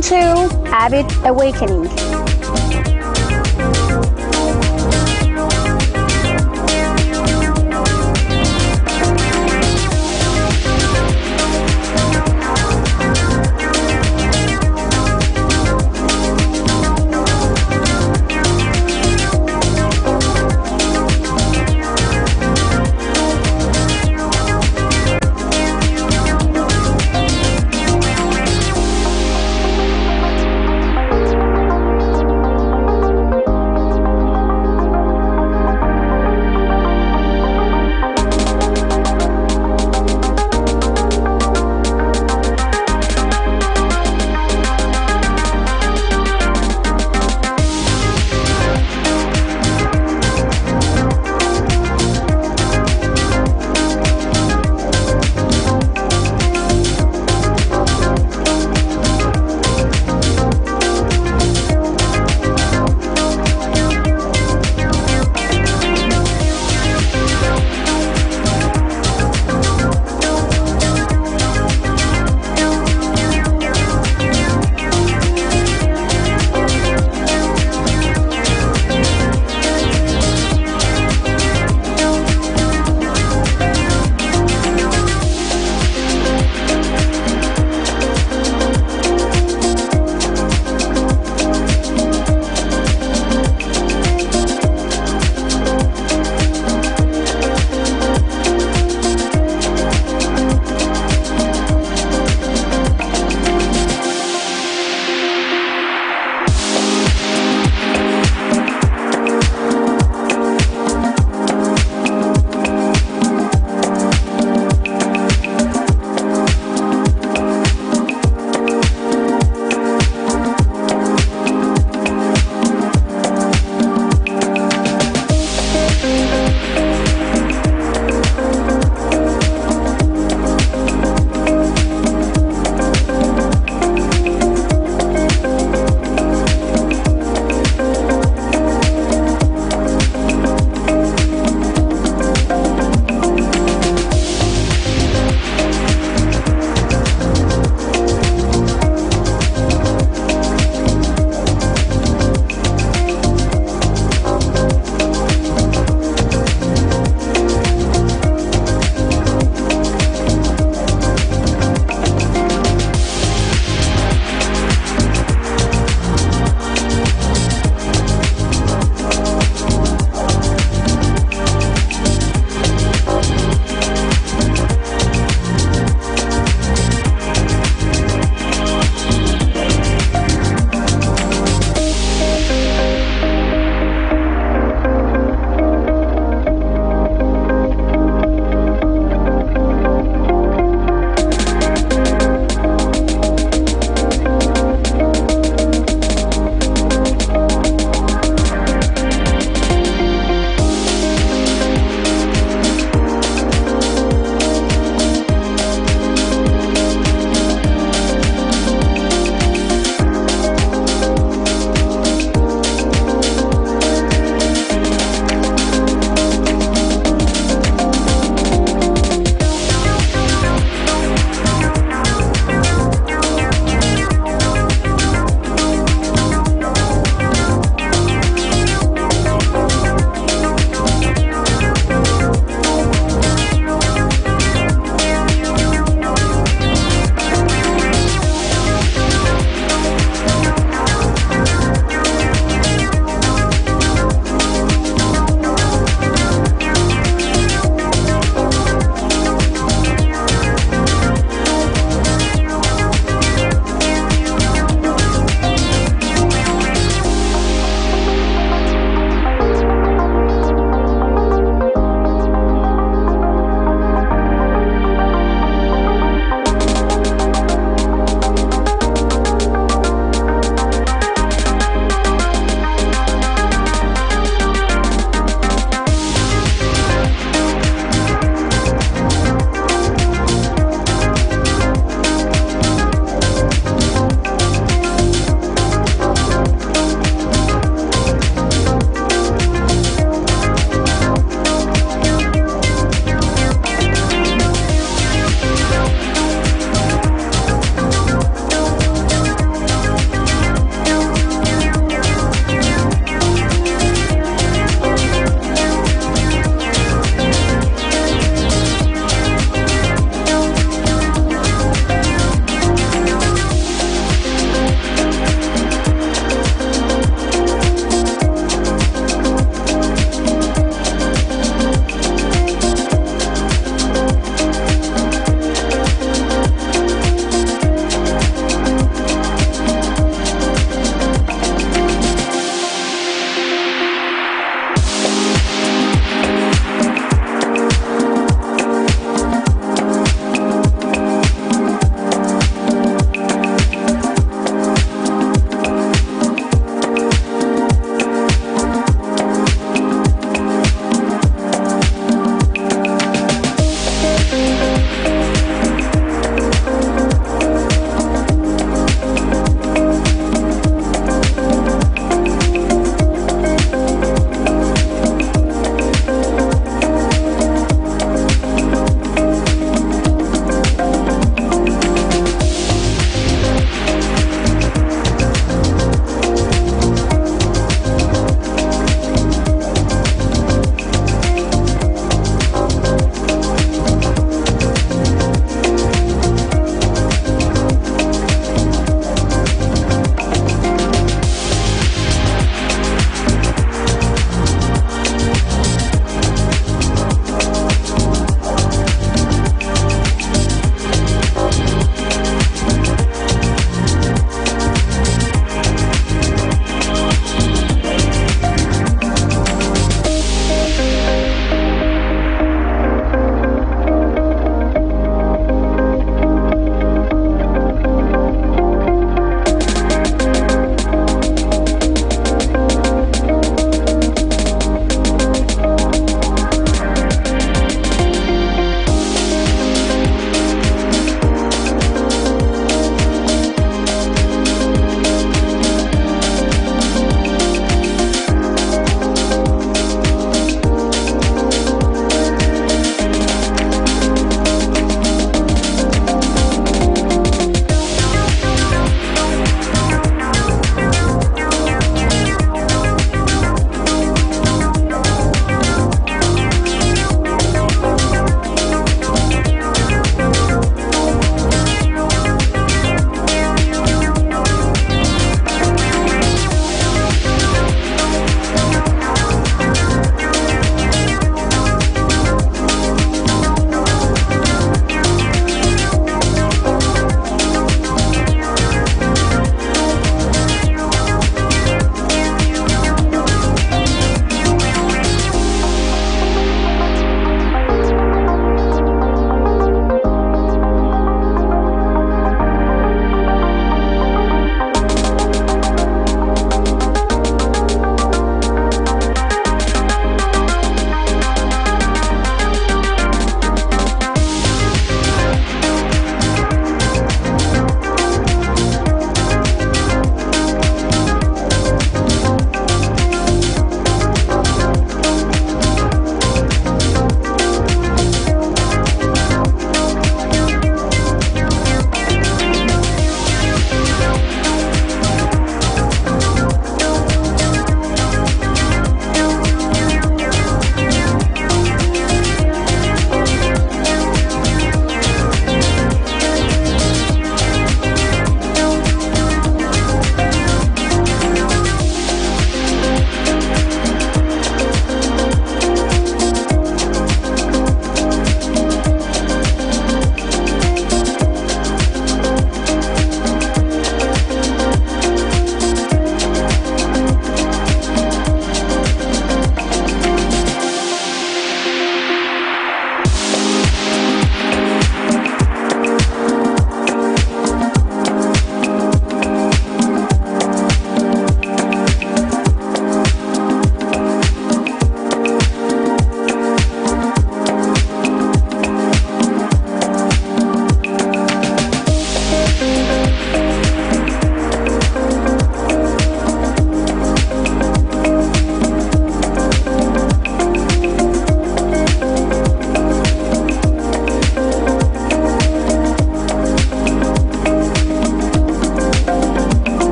Welcome to Habit Awakening.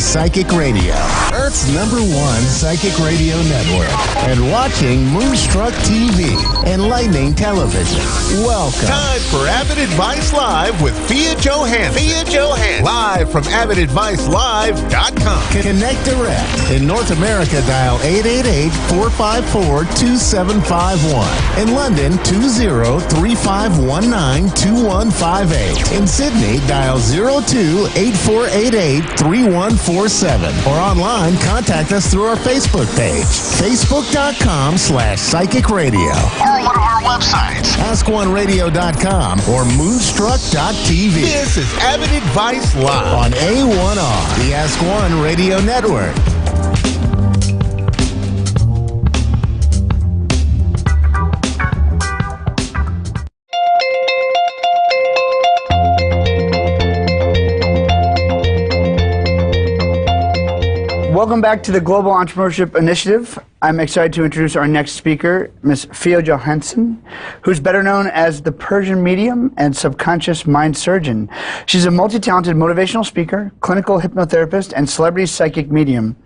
Psychic Radio, Earth's #1 psychic radio network, and watching Moonstruck TV, enlightening television. Welcome. Time for Avid Advice Live with Fia Johansson. Live from AvidAdviceLive.com. Connect direct. In North America, dial 888-454-2751. In London, 20-3519-2158. In Sydney, dial 02-8488-3147. Or online, contact us through our Facebook page, facebook.com/psychic radio. Or one of our websites, askoneradio.com or moonstruck.tv. This is Avid Advice Live on A1R, the Ask One Radio Network. Welcome back to the Global Entrepreneurship Initiative. I'm excited to introduce our next speaker, Ms. Fia Johansson, who's better known as the Persian medium and subconscious mind surgeon. She's a multi-talented motivational speaker, clinical hypnotherapist, and celebrity psychic medium.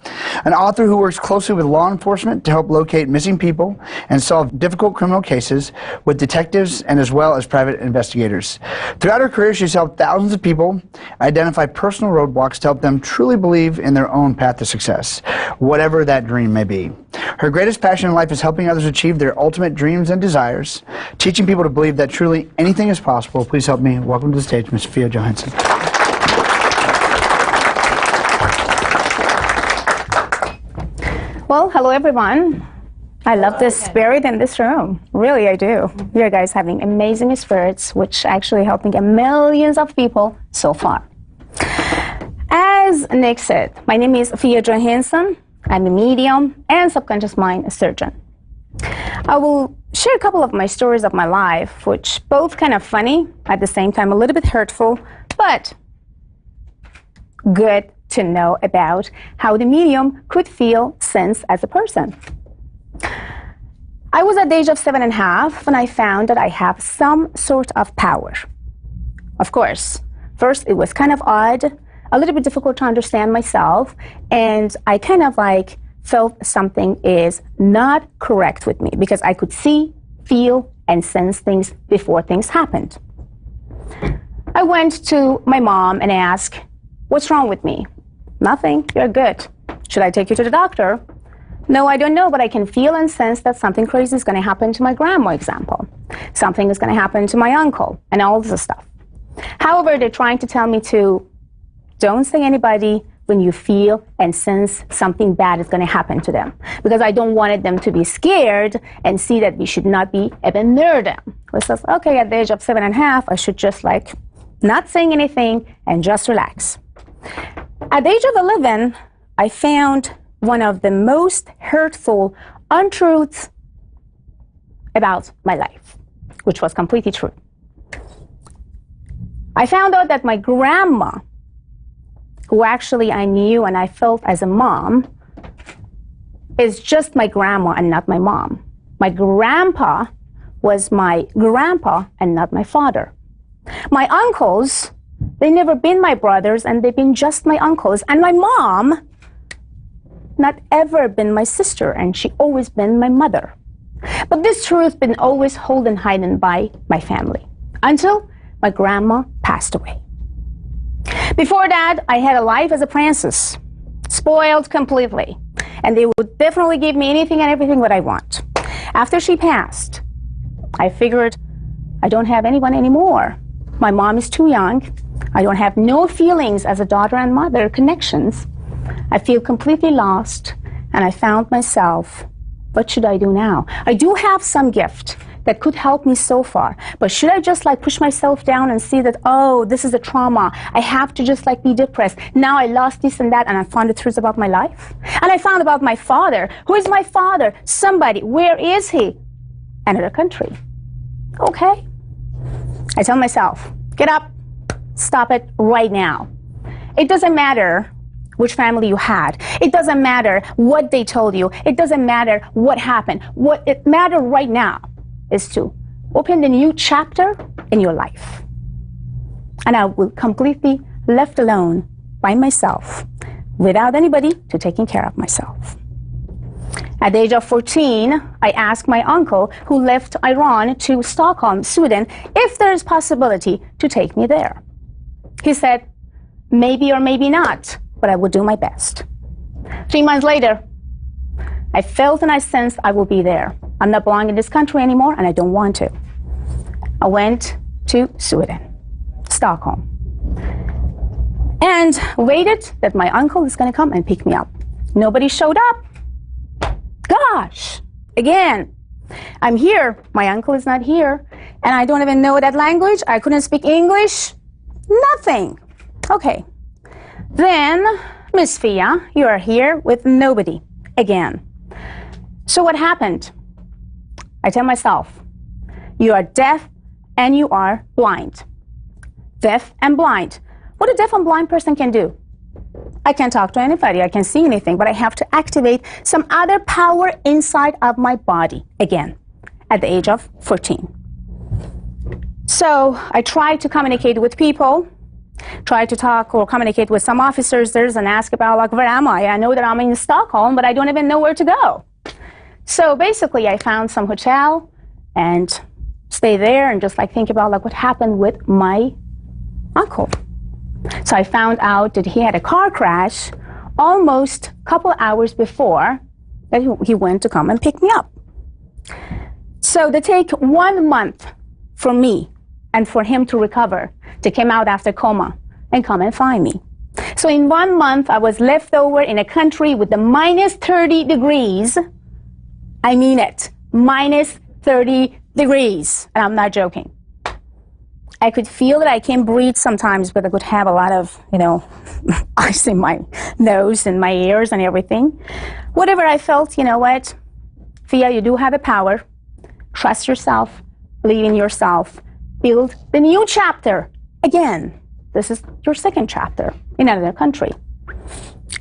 An author who works closely with law enforcement to help locate missing people and solve difficult criminal cases with detectives and as well as private investigators. Throughout her career, she's helped thousands of people identify personal roadblocks to help them truly believe in their own path to success, whatever that dream may be. Her greatest passion in life is helping others achieve their ultimate dreams and desires, teaching people to believe that truly anything is possible. Please help me welcome to the stage, Ms. Fia Johansson. Well, hello everyone. I love the spirit in this room. Really, I do. You guys having amazing spirits, which actually helping millions of people so far. As Nick said, my name is Fia Johansson. I'm a medium and subconscious mind surgeon. I will share a couple of my stories of my life, which both kind of funny, at the same time a little bit hurtful, but good to know about how the medium could feel sense as a person. I was at the age of 7.5 when I found that I have some sort of power. Of course, first it was kind of odd, a little bit difficult to understand myself, and I kind of like felt something is not correct with me because I could see, feel, and sense things before things happened. I went to my mom and asked, "What's wrong with me?" "Nothing, you're good." "Should I take you to the doctor?" "No, I don't know, but I can feel and sense that something crazy is going to happen to my grandma," example. "Something is going to happen to my uncle," and all this stuff. However, they're trying to tell me to don't say anybody when you feel and sense something bad is going to happen to them, because I don't wanted them to be scared and see that we should not be even near them. I says, okay, at the age of 7.5, I should just like not saying anything and just relax. At the age of 11, I found one of the most hurtful untruths about my life, which was completely true. I found out that my grandma, who actually I knew and I felt as a mom, is just my grandma and not my mom. My grandpa was my grandpa and not my father. My uncles, they never been my brothers and they've been just my uncles. And my mom, not ever been my sister, and she always been my mother. But this truth been always held and hidden by my family until my grandma passed away. Before that, I had a life as a princess, spoiled completely, and they would definitely give me anything and everything what I want. After she passed, I figured I don't have anyone anymore. My mom is too young. I don't have no feelings as a daughter and mother connections. I feel completely lost, and I found myself, what should I do now? I do have some gift that could help me so far, but should I just like push myself down and see that, oh, this is a trauma, I have to just like be depressed, now I lost this and that, and I found the truth about my life? And I found about my father. Who is my father? Somebody. Where is he? Another country. Okay. I tell myself, get up, stop it right now. It doesn't matter which family you had. It doesn't matter what they told you. It doesn't matter what happened. What it matters right now is to open the new chapter in your life. And I will completely left alone by myself without anybody to taking care of myself. At the age of 14, I asked my uncle, who left Iran to Stockholm, Sweden, if there is possibility to take me there. He said, maybe or maybe not, but I will do my best. 3 months later, I felt and I sensed I will be there. I'm not belonging in this country anymore, and I don't want to. I went to Sweden, Stockholm, and waited that my uncle is going to come and pick me up. Nobody showed up. Gosh, again, I'm here, my uncle is not here, and I don't even know that language. I couldn't speak English, nothing. Okay, then, Miss Fia, you are here with nobody, again. So what happened? I tell myself, you are deaf and you are blind. Deaf and blind. What a deaf and blind person can do? I can't talk to anybody, I can't see anything, but I have to activate some other power inside of my body, again, at the age of 14. So I tried to communicate with people, tried to talk or communicate with some officers and ask about, like, where am I? I know that I'm in Stockholm, but I don't even know where to go. So basically, I found some hotel and stay there and just like think about like what happened with my uncle. So I found out that he had a car crash almost a couple hours before that he went to come and pick me up. So they take 1 month for me and for him to recover, to come out after coma and come and find me. So in 1 month, I was left over in a country with the minus 30 degrees. I mean it, minus 30 degrees, and I'm not joking. I could feel that I can't breathe sometimes, but I could have a lot of, ice in my nose and my ears and everything. Whatever I felt, you know what? Fia, you do have a power. Trust yourself, believe in yourself, build the new chapter. Again, this is your second chapter in another country.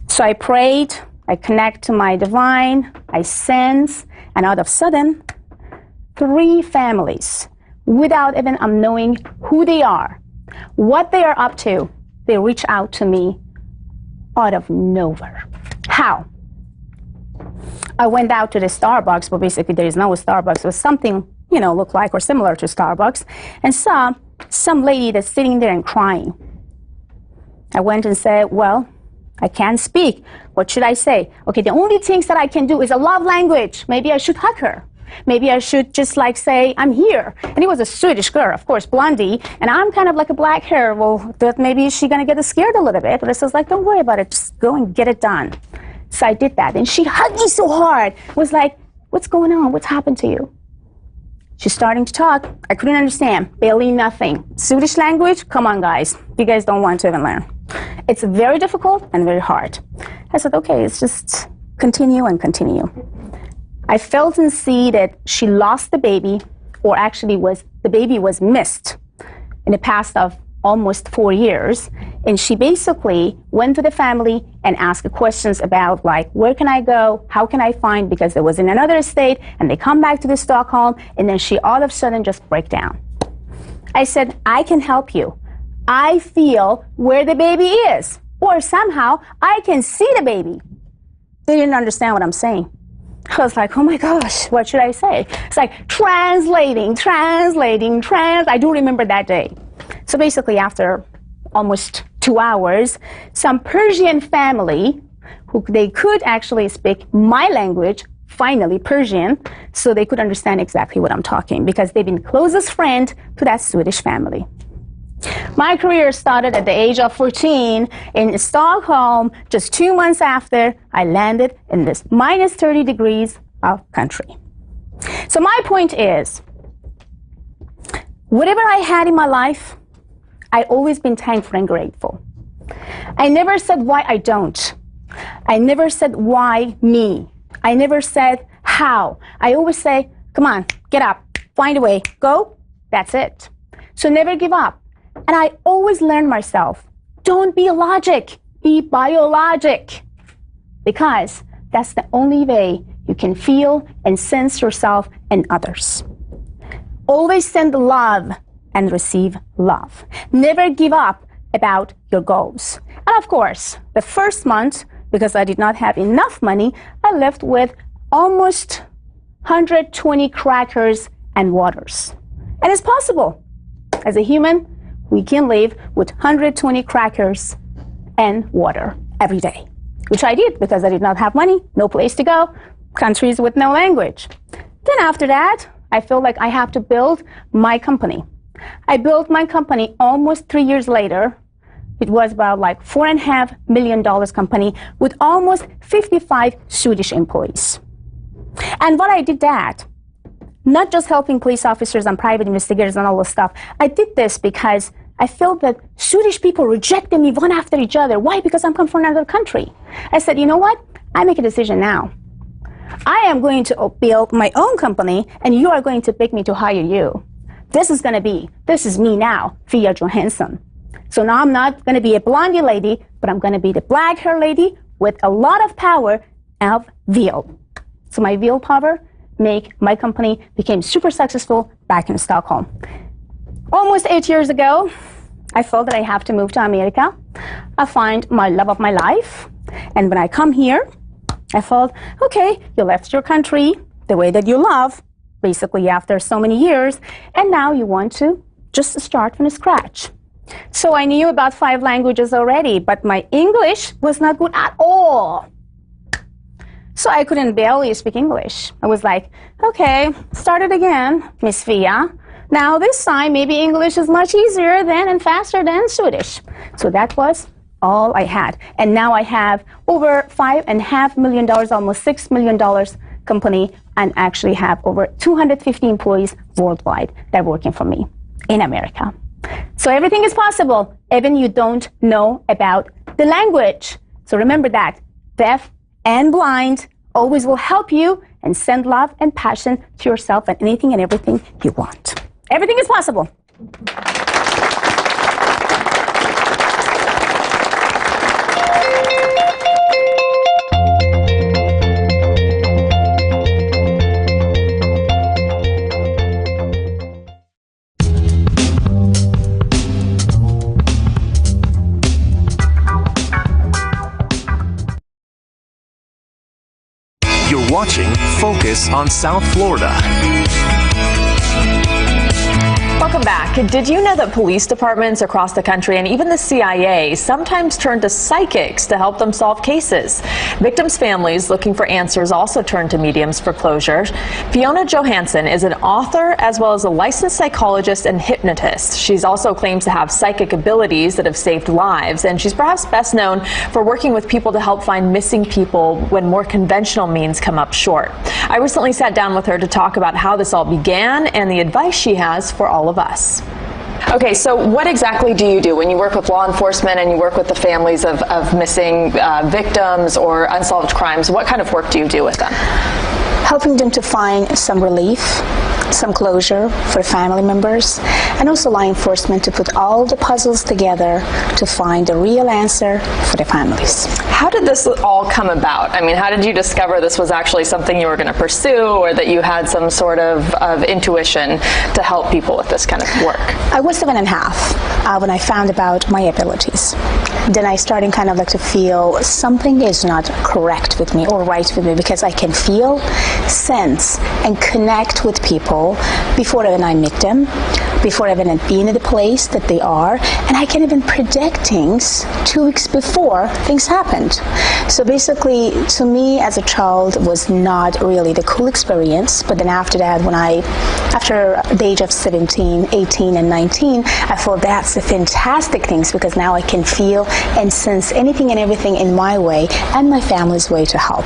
So I prayed, I connect to my divine, I sense, and out of sudden, 3 families, without even knowing who they are, what they are up to, they reach out to me out of nowhere. How? I went out to the Starbucks, but basically there is no Starbucks. It was something, looked like or similar to Starbucks, and saw some lady that's sitting there and crying. I went and said, well, I can't speak. What should I say? Okay, the only things that I can do is a love language. Maybe I should hug her. Maybe I should just like say, I'm here. And he was a Swedish girl, of course, blondie, and I'm kind of like a black hair. Well, that maybe she's going to get scared a little bit. But I was like, don't worry about it. Just go and get it done. So I did that. And she hugged me so hard. Was like, what's going on? What's happened to you? She's starting to talk. I couldn't understand. Barely nothing. Swedish language? Come on, guys. You guys don't want to even learn. It's very difficult and very hard. I said, okay, it's just continue and continue. I felt and see that she lost the baby, or actually the baby was missed in the past of almost 4 years. And she basically went to the family and asked questions about like, where can I go? How can I find? Because it was in another state, and they come back to the Stockholm, and then she all of a sudden just break down. I said, I can help you. I feel where the baby is, or somehow I can see the baby. They didn't understand what I'm saying. I was like, oh my gosh, what should I say? It's like translating. I do remember that day. So basically after almost 2 hours, some Persian family, who they could actually speak my language, finally Persian, so they could understand exactly what I'm talking, because they've been closest friend to that Swedish family. My career started at the age of 14 in Stockholm. Just 2 months after, I landed in this minus 30 degrees of country. So my point is, whatever I had in my life, I always been thankful and grateful. I never said why I don't. I never said why me. I never said how. I always say, come on, get up, find a way, go. That's it. So never give up. And I always learn myself, don't be logic, be biologic. Because that's the only way you can feel and sense yourself and others. Always send love and receive love. Never give up about your goals. And of course, the first month, because I did not have enough money, I lived with almost 120 crackers and waters. And it's possible. As a human, we can live with 120 crackers and water every day, which I did because I did not have money, no place to go, countries with no language. Then after that, I felt like I have to build my company. I built my company almost 3 years later. It was about like $4.5 million company with almost 55 Swedish employees. And what I did that, not just helping police officers and private investigators and all this stuff. I did this because I felt that Swedish people rejected me one after each other. Why? Because I'm come from another country. I said, you know what? I make a decision now. I am going to build my own company, and you are going to pick me to hire you. This is me now, Fia Johansson. So now I'm not going to be a blondie lady, but I'm going to be the black hair lady with a lot of power of veal. So my veal power make my company became super successful back in Stockholm. Almost 8 years ago, I felt that I have to move to America. I find my love of my life. And when I come here, I felt, okay, you left your country, the way that you love, basically after so many years, and now you want to just start from scratch. So I knew about 5 languages already, but my English was not good at all. So I couldn't barely speak English. I was like, okay, start it again, Miss Fia. Now this time, maybe English is much easier than and faster than Swedish. So that was all I had. And now I have over $5.5 million, almost $6 million company, and actually have over 250 employees worldwide that are working for me in America. So everything is possible, even you don't know about the language. So remember that, deaf and blind always will help you and send love and passion to yourself and anything and everything you want. Everything is possible. You're watching Focus on South Florida. Welcome back. Did you know that police departments across the country and even the CIA sometimes turn to psychics to help them solve cases? Victims' families looking for answers also turn to mediums for closure. Fiona Johansson is an author as well as a licensed psychologist and hypnotist. She's also claims to have psychic abilities that have saved lives, and she's perhaps best known for working with people to help find missing people when more conventional means come up short. I recently sat down with her to talk about how this all began and the advice she has for all of us. Okay, so what exactly do you do when you work with law enforcement and you work with the families of missing victims or unsolved crimes? What kind of work do you do with them? Helping them to find some relief, some closure for the family members, and also law enforcement to put all the puzzles together to find the real answer for the families. How did this all come about? I mean, how did you discover this was actually something you were going to pursue, or that you had some sort of intuition to help people with this kind of work? I was 7.5 when I found about my abilities. Then I started kind of like to feel something is not correct with me or right with me, because I can feel, sense, and connect with people before even I meet them, before even being in the place that they are, and I can even predict things 2 weeks before things happened. So basically, to me as a child, was not really the cool experience, but then after that, after the age of 17, 18, and 19, I thought that's the fantastic things, because now I can feel and sense anything and everything in my way and my family's way to help.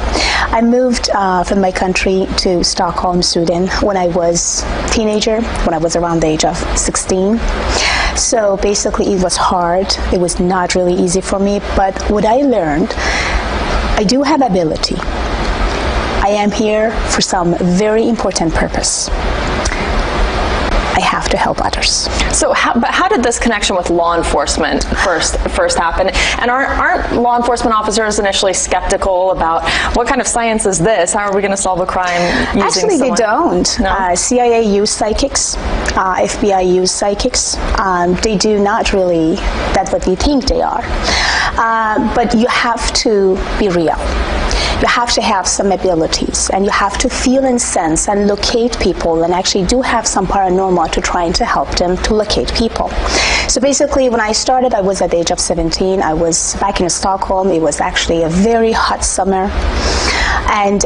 I moved from my country to Stockholm, Sweden when I was a teenager, when I was around the age of 16. So basically it was hard. It was not really easy for me, but what I learned, I do have ability. I am here for some very important purpose. I have to help others. So, how did this connection with law enforcement first happen? And aren't law enforcement officers initially skeptical about what kind of science is this? How are we going to solve a crime using Actually, someone? they don't. No? CIA use psychics. FBI use psychics. They do not really. That's what we think they are. but you have to be real. You have to have some abilities, and you have to feel and sense and locate people, and actually do have some paranormal to trying to help them to locate people. So basically, when I started, I was at the age of 17. I was back in Stockholm. It was actually a very hot summer, and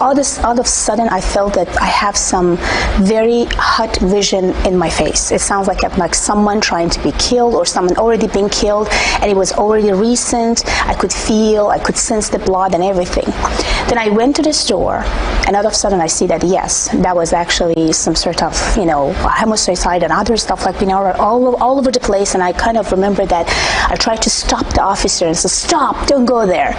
all of a sudden, I felt that I have some very hot vision in my face. It sounds like someone trying to be killed, or someone already been killed, and it was already recent. I could feel, I could sense the blood and everything. Then I went to the store, and all of a sudden I see that, yes, that was actually some sort of, homicide and other stuff like, all over the place. And I kind of remember that I tried to stop the officer and say, stop, don't go there.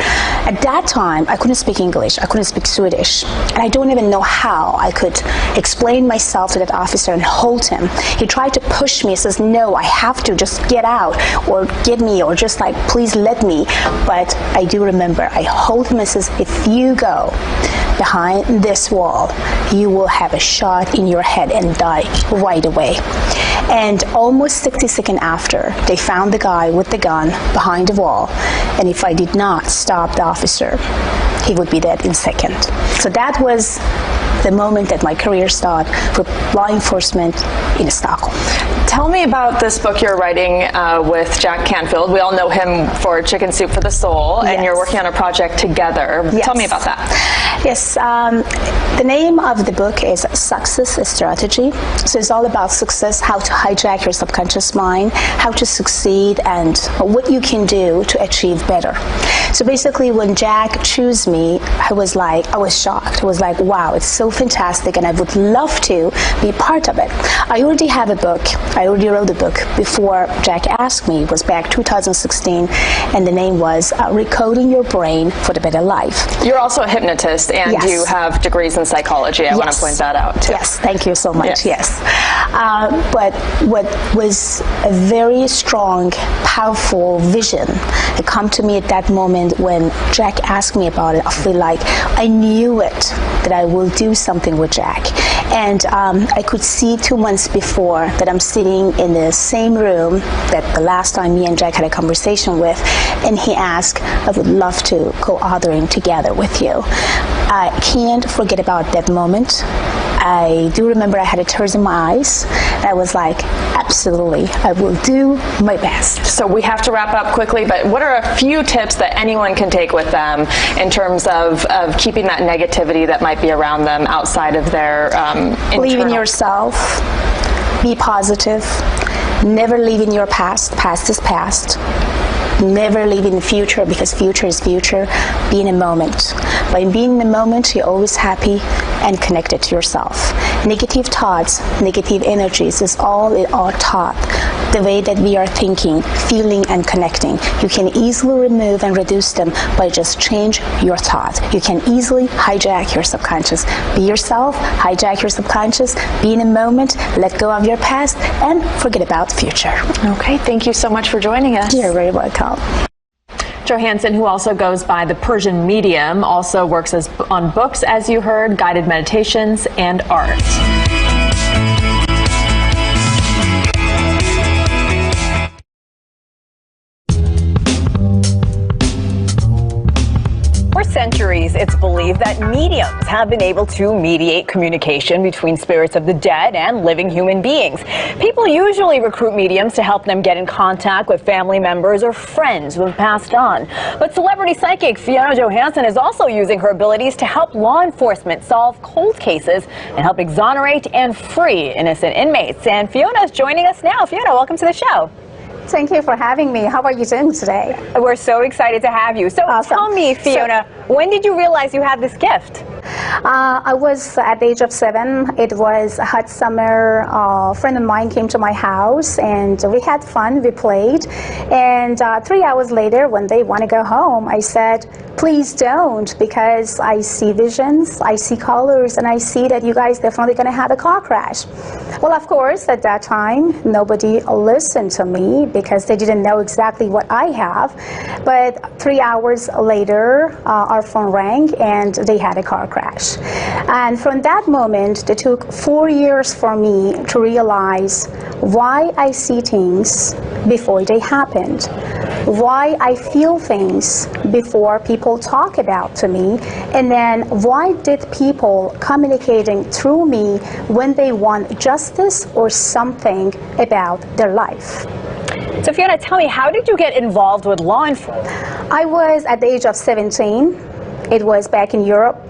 At that time, I couldn't speak English, I couldn't speak Swedish, and I don't even know how I could explain myself to that officer and hold him. He tried to push me, says, no, I have to just get out, or get me, or just like, please let me. But I do remember, I hold him and says, if you go behind this wall, you will have a shot in your head and die right away. And almost 60 seconds after, they found the guy with the gun behind the wall, and if I did not stop the officer, he would be dead in a second. So that was the moment that my career started for law enforcement in Stockholm. Tell me about this book you're writing with Jack Canfield. We all know him for Chicken Soup for the Soul, and you're working on a project together. Yes. Tell me about that. Yes, the name of the book is Success Strategy. So it's all about success, how to hijack your subconscious mind, how to succeed, and what you can do to achieve better. So basically, when Jack chose me, I was shocked. I was like, wow, it's so fantastic, and I would love to be part of it. I already have a book. I already wrote a book before Jack asked me. It was back 2016, and the name was Recoding Your Brain for the Better Life. You're also a hypnotist, and you have degrees in psychology. I want to point that out, too. Yes, thank you so much, yes. But what was a very strong, powerful vision, it come to me at that moment when Jack asked me about it. I feel like I knew it, that I will do something with Jack. And I could see 2 months before that I'm sitting in the same room that the last time me and Jack had a conversation with, and he asked, I would love to go authoring together with you. I can't forget about that moment. I do remember I had tears in my eyes. I was like, absolutely, I will do my best. So we have to wrap up quickly, but what are a few tips that anyone can take with them in terms of keeping that negativity that might be around them outside of their Believe in yourself. Be positive. Never live in your past. Past is past. Never live in the future, because future is future. Be in a moment. By being in the moment, you're always happy and connected to yourself. Negative thoughts, negative energies is all in our thought. The way that we are thinking, feeling, and connecting. You can easily remove and reduce them by just change your thought. You can easily hijack your subconscious. Be yourself, hijack your subconscious, be in a moment, let go of your past, and forget about the future. Okay, thank you so much for joining us. You're very welcome. Johansson, who also goes by the Persian Medium, also works on books, as you heard, guided meditations, and art. For centuries, it's believed that mediums have been able to mediate communication between spirits of the dead and living human beings. People usually recruit mediums to help them get in contact with family members or friends who have passed on. But celebrity psychic Fiona Johansson is also using her abilities to help law enforcement solve cold cases and help exonerate and free innocent inmates. And Fiona is joining us now. Fiona, welcome to the show. Thank you for having me. How are you doing today? We're so excited to have you. So Awesome. Tell me, Fiona, when did you realize you had this gift? I was at the age of 7. It was a hot summer. A friend of mine came to my house and we had fun. We played. And 3 hours later, when they want to go home, I said, please don't, because I see visions, I see colors, and I see that you guys definitely going to have a car crash. Well, of course, at that time, nobody listened to me because they didn't know exactly what I have. But 3 hours later, our phone rang and they had a car crash. And from that moment, it took 4 years for me to realize why I see things before they happened. why I feel things before people talk about to me, and then why did people communicating through me when they want justice or something about their life. So Fiona, tell me, how did you get involved with law enforcement? I was at the age of 17. It was back in Europe.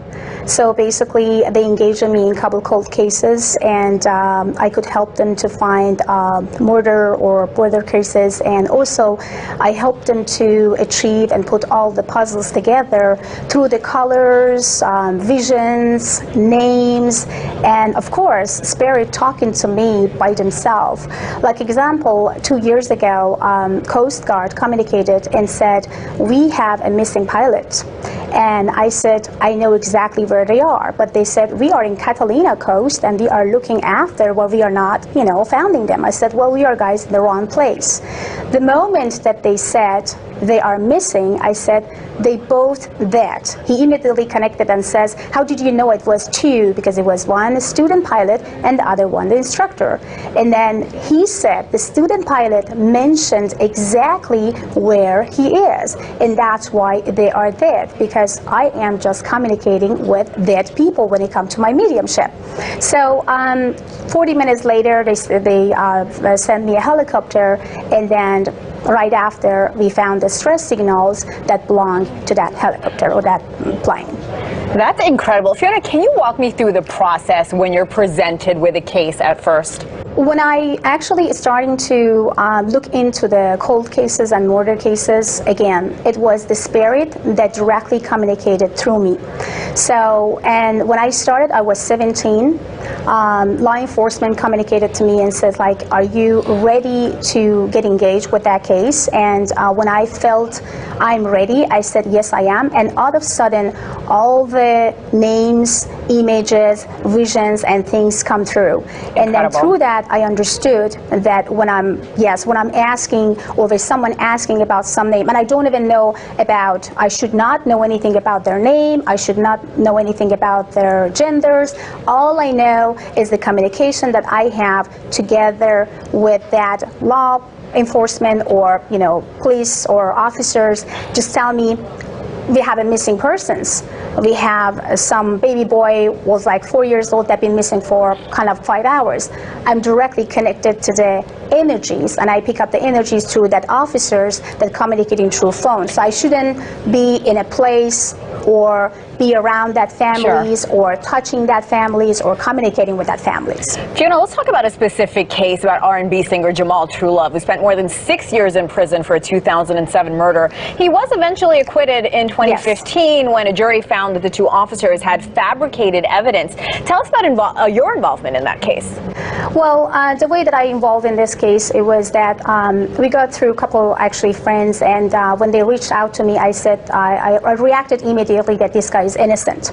So basically, they engaged me in a couple cold cases, and I could help them to find murder or murder cases, and also I helped them to achieve and put all the puzzles together through the colors, visions, names, and of course, spirit talking to me by themselves. Like example, 2 years ago, Coast Guard communicated and said, we have a missing pilot. And I said, I know exactly where they are, but they said, we are in Catalina coast and we are looking after, well, we are not, finding them. I said, well, we are guys in the wrong place. The moment that they said they are missing, I said, they both dead. He immediately connected and says, how did you know it was two? Because it was one student pilot and the other one the instructor. And then he said the student pilot mentioned exactly where he is, and that's why they are dead, because I am just communicating with dead people when it comes to my mediumship. So 40 minutes later, they sent me a helicopter, and then right after, we found the stress signals that belong to that helicopter or that plane. That's incredible. Fiona, can you walk me through the process when you're presented with a case at first? When I actually starting to look into the cold cases and murder cases, again, it was the spirit that directly communicated through me. So, and when I started, I was 17. Law enforcement communicated to me and said, like, are you ready to get engaged with that case? And when I felt I'm ready, I said, yes, I am. And all of a sudden, all the names, images, visions, and things come through. Incredible. And then through that, I understood that when I'm asking, or there's someone asking about some name, and I don't even know about, I should not know anything about their name, I should not know anything about their genders. All I know is the communication that I have together with that law enforcement or, police or officers. Just tell me, we have a missing persons. We have some baby boy was like 4 years old that been missing for kind of 5 hours. I'm directly connected to the energies, and I pick up the energies through that officers that communicating through phone. So I shouldn't be in a place or be around that families, Sure, or touching that families or communicating with that families. Fiona, let's talk about a specific case about R&B singer Jamal Truelove, who spent more than 6 years in prison for a 2007 murder. He was eventually acquitted in 2015 when a jury found that the two officers had fabricated evidence. Tell us about your involvement in that case. Well, the way that I involved in this case, it was that we got through a couple actually friends, and when they reached out to me, I said, I reacted immediately that this guy is innocent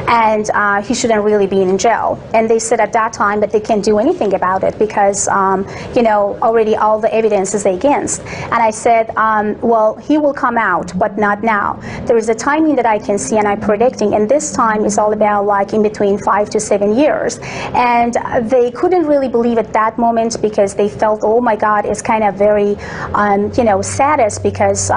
and he shouldn't really be in jail. And they said at that time that they can't do anything about it because, already all the evidence is against. And I said, well, he will come out, but not now. There is a timing that I can see and I'm predicting, and this time is all about like in between 5 to 7 years. And they couldn't really believe at that moment because they felt, oh my God, it's kind of very, saddest because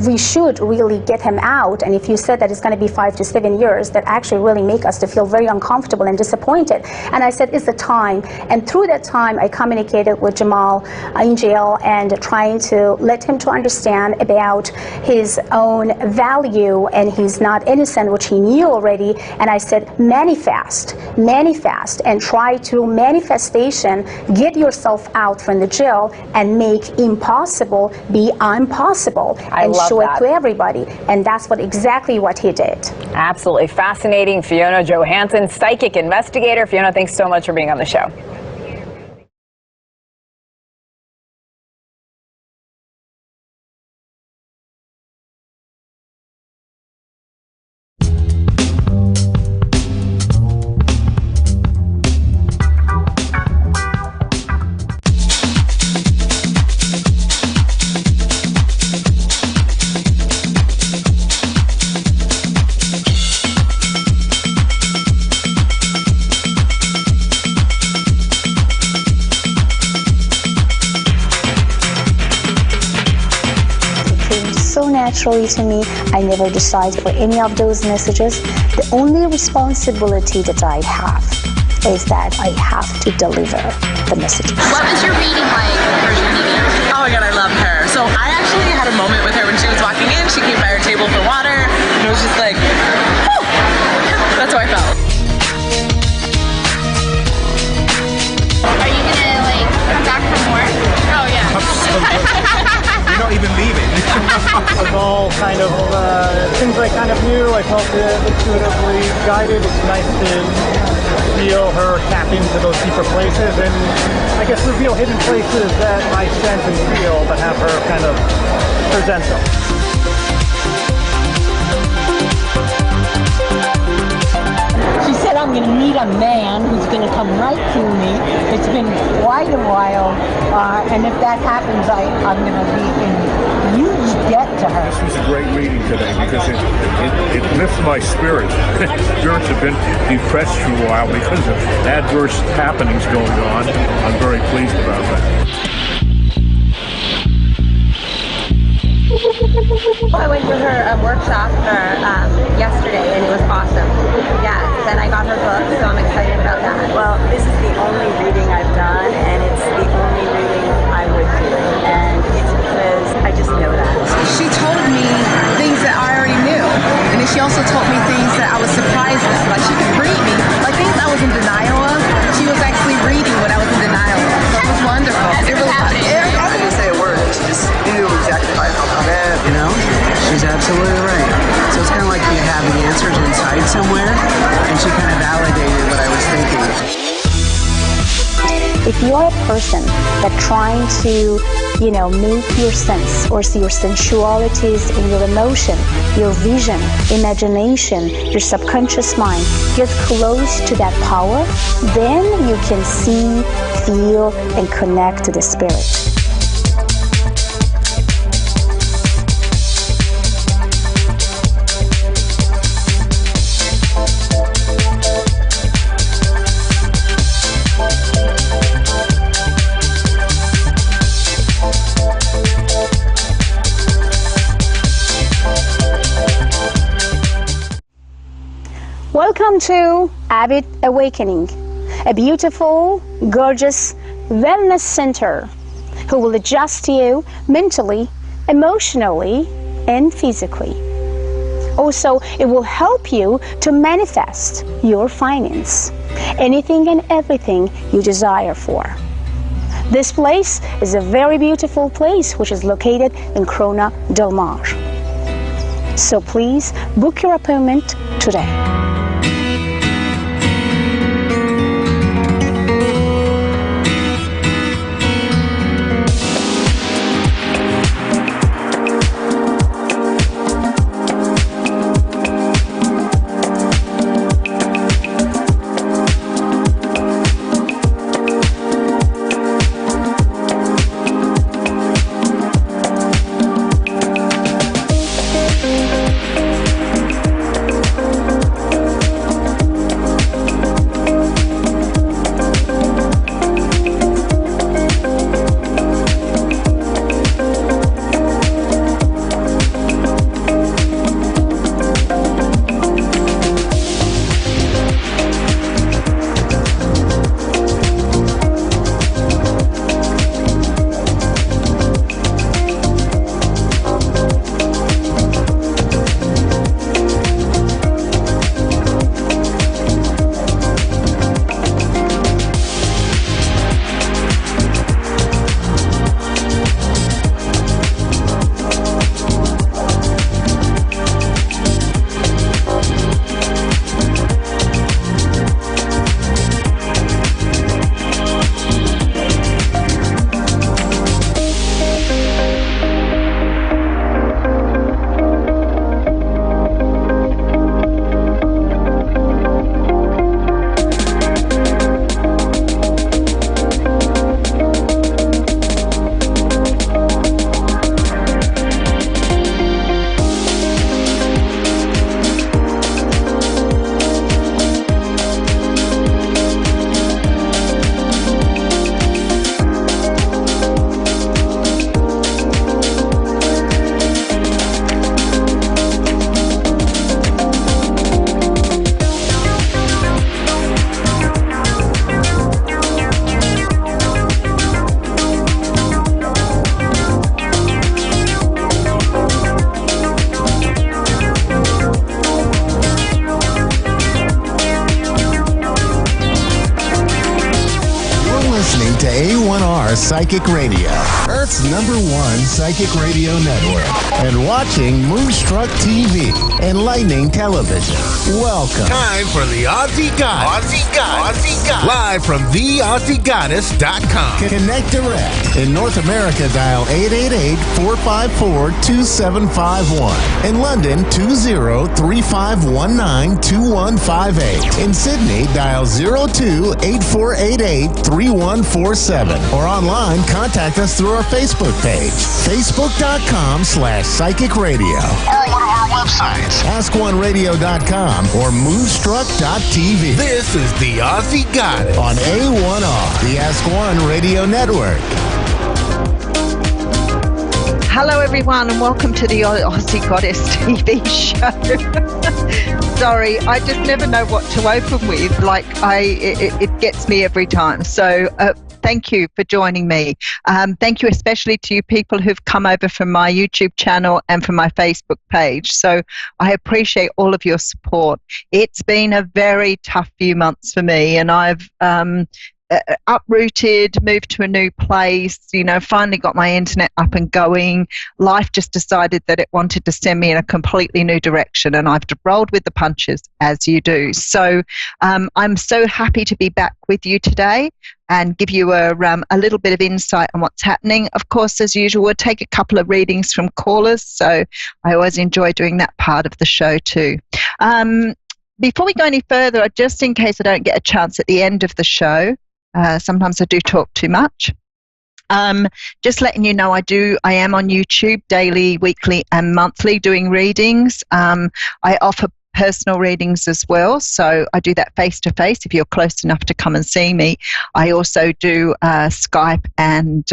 we should really get him out. And if you said that it's going to be 5 to 7 years, that actually really make us to feel very uncomfortable and disappointed. And I said, it's the time. And through that time, I communicated with Jamal in jail and trying to let him to understand about his own value and he's not innocent, which he knew already. And I said, manifest, and try to manifestation, get yourself out from the jail and make impossible be impossible and show it to everybody. And that's exactly what he did. Absolutely fascinating. Fiona Johansson, psychic investigator. Fiona, thanks so much for being on the show. naturally to me. I never decide for any of those messages. The only responsibility that I have is that I have to deliver the messages. What was your reading like in Persian medium? Oh my god, I love her. So I actually had a moment with her when she was walking in. She came by our table for water, and it was just like, whew. That's how I felt. Are you gonna like come back for more? Oh yeah. You're not even leaving. It was all kind of things I kind of knew. I felt intuitively guided. It's nice to feel her tap into those deeper places and I guess reveal hidden places that I sense and feel, but have her kind of present them. She said, I'm going to meet a man who's going to come right to me. It's been quite a while, and if that happens, I'm going to be in huge debt to her. This was a great reading today because it lifts my spirit. Spirits have been depressed for a while because of adverse happenings going on. I'm very pleased about that. I went to her workshop yesterday and it was awesome. Yes, and I got her book, so I'm excited about that. Well, this is the only reading I've done, and it's the only reading I would do, and it's because I just know that. She told me things that I already knew, and then she also told me things that I was surprised at. Like she could read me, like things I was in denial of. She was actually reading what I was in denial of. So it was wonderful. It really was. I didn't say a word. She just knew exactly how I felt about it. You know, she's absolutely right. So it's kind of like you have the answers inside somewhere, and she kind of validated what I was thinking. If you are a person that's trying to, make your sense or see your sensualities in your emotion, your vision, imagination, your subconscious mind, get close to that power, then you can see, feel, and connect to the spirit. Welcome to Avid Awakening, a beautiful, gorgeous wellness center who will adjust you mentally, emotionally, and physically. Also, it will help you to manifest your finance, anything and everything you desire for. This place is a very beautiful place which is located in Corona Del Mar. So please book your appointment today. Psychic Radio, Earth's #1 psychic radio network, and watching Moonstruck TV, Enlightening Television. Welcome. Time for the Aussie Goddess. Live from theaussiegoddess.com. Connect direct. In North America, dial 888-454-2751. In London, 20-3519-2158. In Sydney, dial 02-8488-3147. Or online, contact us through our Facebook page, facebook.com/psychic radio. Or one of our websites, askoneradio.com or moonstruck.tv. This is the Aussie Goddess on A1R, the Ask One Radio Network. Hello, everyone, and welcome to the Aussie Goddess TV show. Sorry, I just never know what to open with. It gets me every time. So thank you for joining me. Thank you especially to you people who've come over from my YouTube channel and from my Facebook page. So I appreciate all of your support. It's been a very tough few months for me, and I've uprooted, moved to a new place, finally got my internet up and going. Life just decided that it wanted to send me in a completely new direction, and I've rolled with the punches, as you do. So I'm so happy to be back with you today and give you a little bit of insight on what's happening. Of course, as usual, we'll take a couple of readings from callers, so I always enjoy doing that part of the show too. Before we go any further, just in case I don't get a chance at the end of the show, sometimes I do talk too much. Just letting you know, I am on YouTube daily, weekly, and monthly doing readings. I offer personal readings as well, so I do that face-to-face if you're close enough to come and see me. I also do Skype and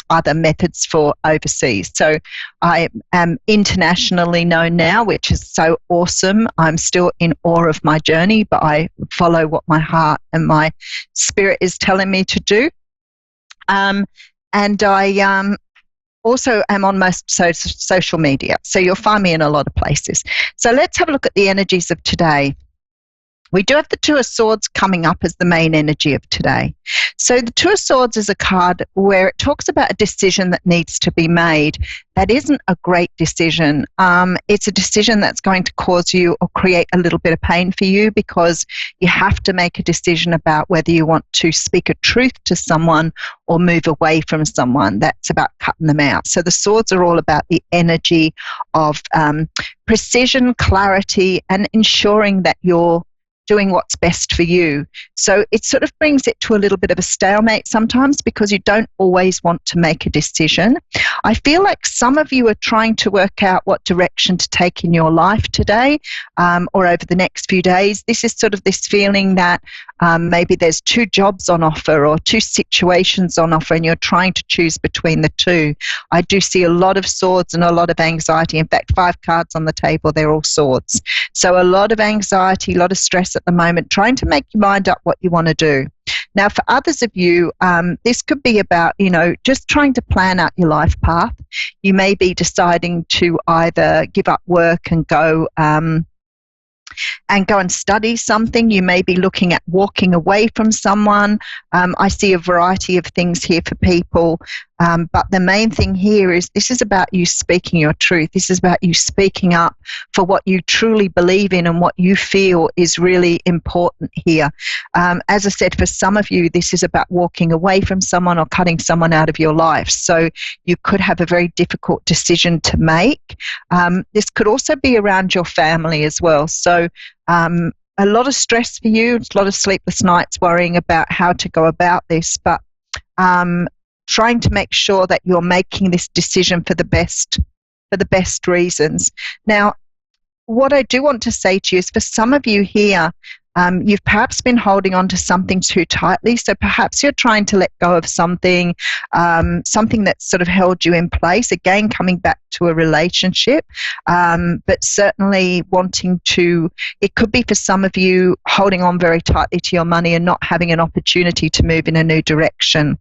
other methods for overseas. So I am internationally known now, which is so awesome. I'm still in awe of my journey, but I follow what my heart and my spirit is telling me to do. And I also am on most social media, so you'll find me in a lot of places. So let's have a look at the energies of today. We do have the Two of Swords coming up as the main energy of today. So the Two of Swords is a card where it talks about a decision that needs to be made. That isn't a great decision. It's a decision that's going to cause you or create a little bit of pain for you, because you have to make a decision about whether you want to speak a truth to someone or move away from someone. That's about cutting them out. So the swords are all about the energy of precision, clarity, and ensuring that you're doing what's best for you. So it sort of brings it to a little bit of a stalemate sometimes, because you don't always want to make a decision. I feel like some of you are trying to work out what direction to take in your life today, or over the next few days. This is sort of this feeling that maybe there's two jobs on offer or two situations on offer, and you're trying to choose between the two. I do see a lot of swords and a lot of anxiety. In fact, 5 cards on the table, they're all swords. So a lot of anxiety, a lot of stress at the moment, trying to make your mind up what you want to do. Now, for others of you, this could be about, just trying to plan out your life path. You may be deciding to either give up work and go and study something. You may be looking at walking away from someone. I see a variety of things here for people. But the main thing here is this is about you speaking your truth. This is about you speaking up for what you truly believe in and what you feel is really important here. As I said, for some of you, this is about walking away from someone or cutting someone out of your life. So you could have a very difficult decision to make. This could also be around your family as well. So a lot of stress for you, a lot of sleepless nights worrying about how to go about this, but trying to make sure that you're making this decision for the best reasons. Now, what I do want to say to you is, for some of you here, you've perhaps been holding on to something too tightly. So perhaps you're trying to let go of something, something that's sort of held you in place. Again, coming back to a relationship, but certainly wanting to, it could be for some of you holding on very tightly to your money and not having an opportunity to move in a new direction.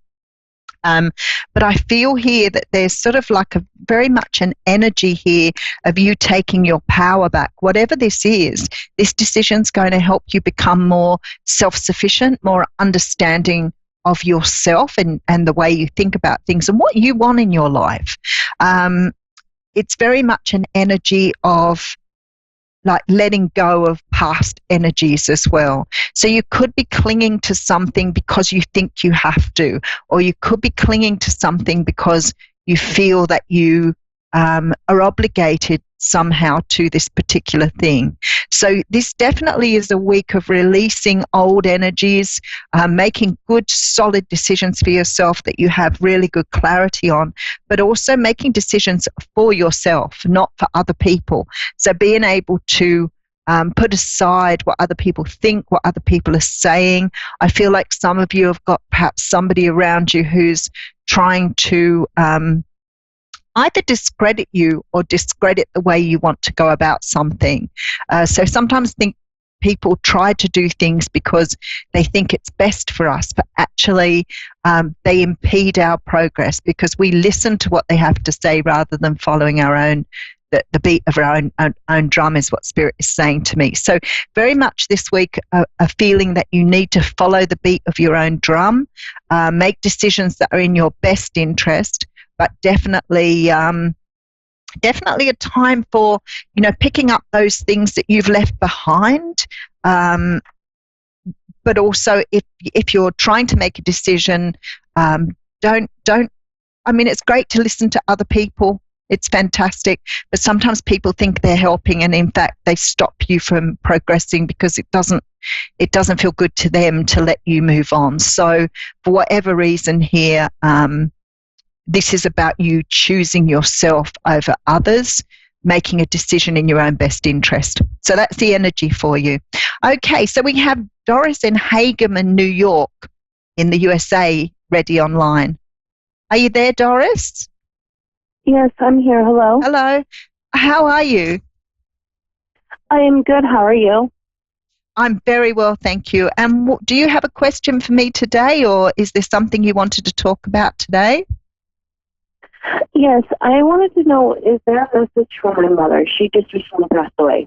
But I feel here that there's sort of like a very much an energy here of you taking your power back. Whatever this is, this decision's going to help you become more self-sufficient, more understanding of yourself and the way you think about things and what you want in your life. It's very much an energy of like letting go of past energies as well. So you could be clinging to something because you think you have to, or you could be clinging to something because you feel that you are obligated somehow to this particular thing. So this definitely is a week of releasing old energies, making good solid decisions for yourself that you have really good clarity on, but also making decisions for yourself, not for other people. So being able to put aside what other people think, what other people are saying. I feel like some of you have got perhaps somebody around you who's trying to either discredit you or discredit the way you want to go about something. So sometimes think people try to do things because they think it's best for us, but actually they impede our progress because we listen to what they have to say rather than following our own, the beat of our own drum is what Spirit is saying to me. So very much this week, a feeling that you need to follow the beat of your own drum, make decisions that are in your best interest, but definitely a time for, picking up those things that you've left behind. But also if you're trying to make a decision, don't, it's great to listen to other people. It's fantastic, but sometimes people think they're helping and in fact they stop you from progressing because it doesn't feel good to them to let you move on. So for whatever reason here, this is about you choosing yourself over others, making a decision in your own best interest. So that's the energy for you. Okay, so we have Doris in Hagerman, New York in the USA ready online. Are you there, Doris? Yes, I'm here. Hello. Hello. How are you? I am good. How are you? I'm very well, thank you. And do you have a question for me today, or is there something you wanted to talk about today? Yes, I wanted to know, is there a message for my mother? She just recently passed away.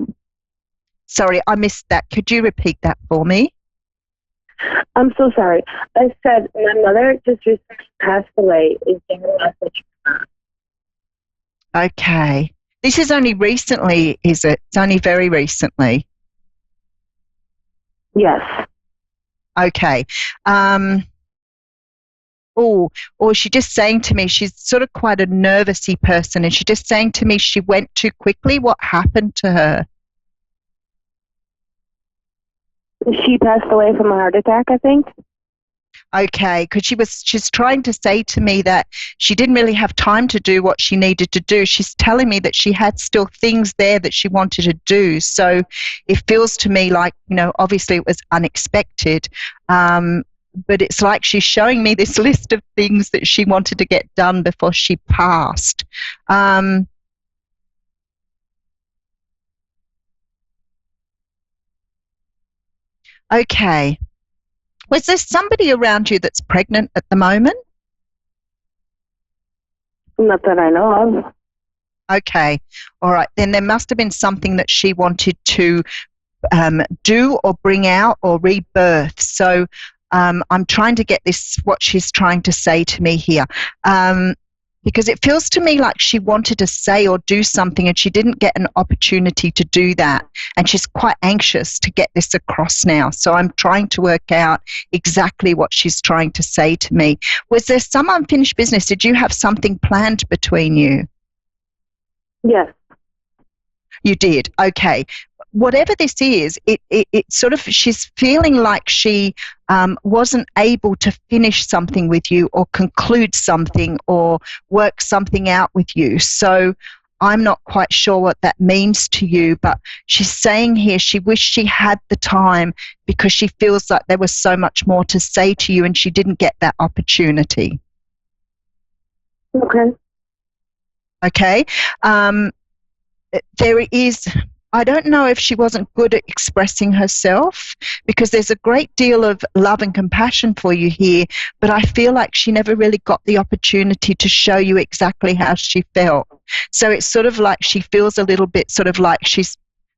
Sorry, I missed that. Could you repeat that for me? I'm so sorry. I said my mother just recently passed away. Is there a message for her? Okay. This is only recently, is it? It's only very recently. Yes. Okay. She's just saying to me, she's sort of quite a nervousy person, and she's just saying to me she went too quickly. What happened to her? She passed away from a heart attack, I think. Okay, because she's trying to say to me that she didn't really have time to do what she needed to do. She's telling me that she had still things there that she wanted to do. So it feels to me like, obviously it was unexpected. But it's like she's showing me this list of things that she wanted to get done before she passed. Okay. Was there somebody around you that's pregnant at the moment? Not that I know of. Okay. All right. Then there must have been something that she wanted to do or bring out or rebirth. So I'm trying to get this, what she's trying to say to me here. Because it feels to me like she wanted to say or do something and she didn't get an opportunity to do that. And she's quite anxious to get this across now. So I'm trying to work out exactly what she's trying to say to me. Was there some unfinished business? Did you have something planned between you? Yes. You did? Okay. Whatever this is, it sort of, she's feeling like she wasn't able to finish something with you or conclude something or work something out with you. So I'm not quite sure what that means to you, but she's saying here she wished she had the time because she feels like there was so much more to say to you and she didn't get that opportunity. Okay. Okay. There is... I don't know if she wasn't good at expressing herself because there's a great deal of love and compassion for you here, but I feel like she never really got the opportunity to show you exactly how she felt. So it's sort of like she feels a little bit sort of like she's